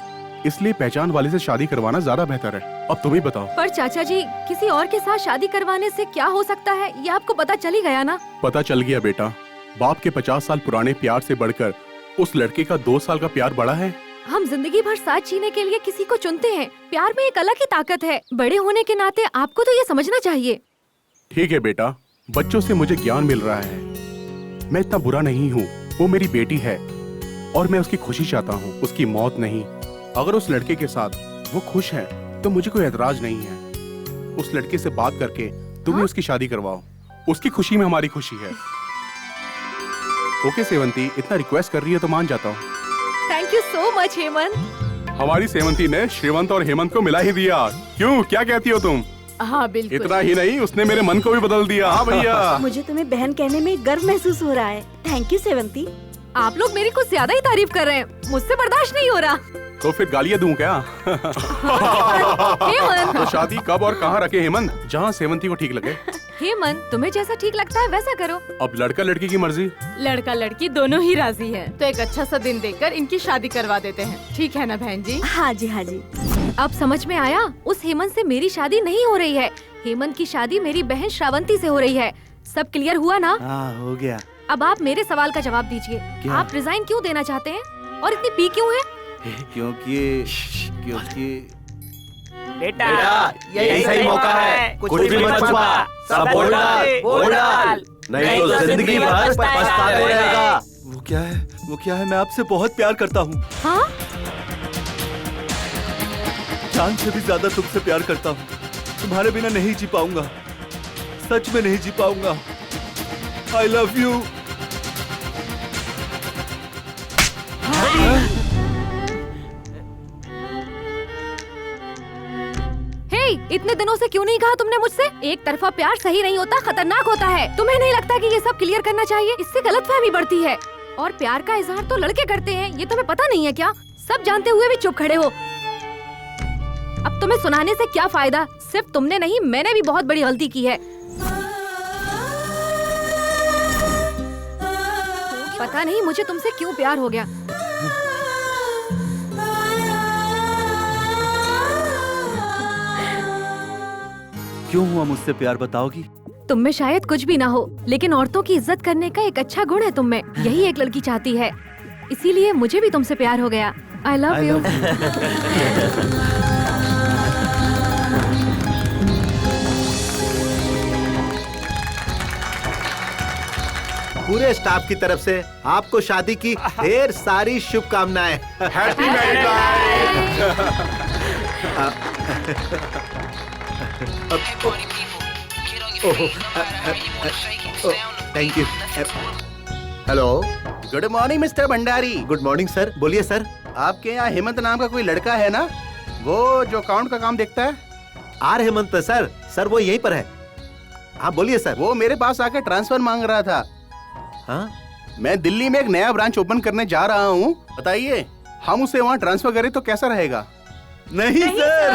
इसलिए पहचान वाले से शादी करवाना ज्यादा बेहतर है। अब तुम ही बताओ। पर चाचा जी, किसी और के साथ शादी करवाने से क्या हो सकता है, ये आपको पता चल ही गया ना? पता चल गया बेटा। बाप के 50 साल पुराने प्यार से बढ़कर उस लड़के का 2 साल का प्यार बड़ा है। हम जिंदगी भर साथ जीने के लिए किसी को चुनते हैं। प्यार में एक अलग ही ताकत है। बड़े होने के नाते आपको तो ये समझना चाहिए। ठीक है बेटा, बच्चों से मुझे ज्ञान मिल रहा है। मैं इतना बुरा नहीं हूँ। वो मेरी बेटी है और मैं उसकी खुशी चाहता हूँ, उसकी मौत नहीं। अगर उस लड़के के साथ वो खुश है तो मुझे कोई एतराज नहीं है। उस लड़के से बात करके तुम ही उसकी शादी करवाओ। उसकी खुशी में हमारी खुशी है। ओके सेवंती, इतना रिक्वेस्ट कर रही है तो मान जाता हूँ। Thank you so much Hemant. हमारी सेवंती ने श्रीवंत और हेमंत को मिला ही दिया। क्यों, क्या कहती हो तुम? हाँ बिल्कुल। इतना ही नहीं, उसने मेरे मन को भी बदल दिया। हाँ भैया। मुझे तुम्हें बहन कहने में गर्व महसूस हो रहा है। Thank you Sevanti. आप लोग मेरी कुछ ज्यादा ही तारीफ कर रहे हैं, मुझसे बर्दाश्त नहीं हो रहा। तो फिर गालियाँ दूं क्या? हेमंत। तो शादी कब और कहाँ रखे हेमंत? जहाँ सेवंती को ठीक लगे। हेमंत, तुम्हें जैसा ठीक लगता है वैसा करो। अब लड़का लड़की की मर्जी। लड़का लड़की दोनों ही राजी हैं। तो एक अच्छा सा दिन देखकर इनकी शादी करवा देते हैं, ठीक है ना बहन जी? हाँ जी हाँ जी। अब समझ में आया, उस हेमंत से मेरी शादी नहीं हो रही है। हेमंत की शादी मेरी बहन श्रावंती से हो रही है। सब क्लियर हुआ ना? हाँ, हो गया। अब आप मेरे सवाल का जवाब दीजिए। आप रिजाइन क्यों देना चाहते हैं और इतनी पी क्यों है? क्योंकि बेटा यही सही मौका है, कुछ भी मत छुपा, सब बोल डाल, नहीं तो जिंदगी भर पछताते रहेगा। वो क्या है मैं आपसे बहुत प्यार करता हूँ। हाँ? जान से भी ज्यादा तुमसे प्यार करता हूँ। तुम्हारे बिना नहीं जी पाऊंगा, सच में नहीं जी पाऊंगा। I love you। इतने दिनों से क्यों नहीं कहा तुमने मुझसे? एक तरफा प्यार सही नहीं होता, खतरनाक होता है। तुम्हें नहीं लगता कि ये सब क्लियर करना चाहिए? इससे गलतफहमी बढ़ती है। और प्यार का इजहार तो लड़के करते हैं, ये तुम्हें पता नहीं है क्या? सब जानते हुए भी चुप खड़े हो। अब तुम्हें सुनाने से क्या फायदा? सिर्फ तुमने नहीं, मैंने भी बहुत बड़ी गलती की है। पता नहीं मुझे तुमसे क्यों प्यार हो गया। क्यों हुआ मुझसे प्यार, बताओगी? तुम में शायद कुछ भी ना हो, लेकिन औरतों की इज्जत करने का एक अच्छा गुण है तुम में। यही एक लड़की चाहती है, इसीलिए मुझे भी तुमसे प्यार हो गया। I love you। पूरे स्टाफ की तरफ से आपको शादी की ढेर सारी शुभकामनाएं। Happy married thank you. Hello, good morning mister Bhandari. Good morning sir, बोलिए सर। आपके यहाँ हेमंत नाम का कोई लड़का है ना, वो जो अकाउंट का काम देखता है? Are Hemant sir. सर वो यहीं पर है। हाँ बोलिए सर। वो मेरे पास आके ट्रांसफर मांग रहा था। हाँ? मैं दिल्ली में एक नया ब्रांच ओपन करने जा रहा हूँ, बताइए हम उसे वहाँ ट्रांसफर करें तो कैसा रहेगा? नहीं सर।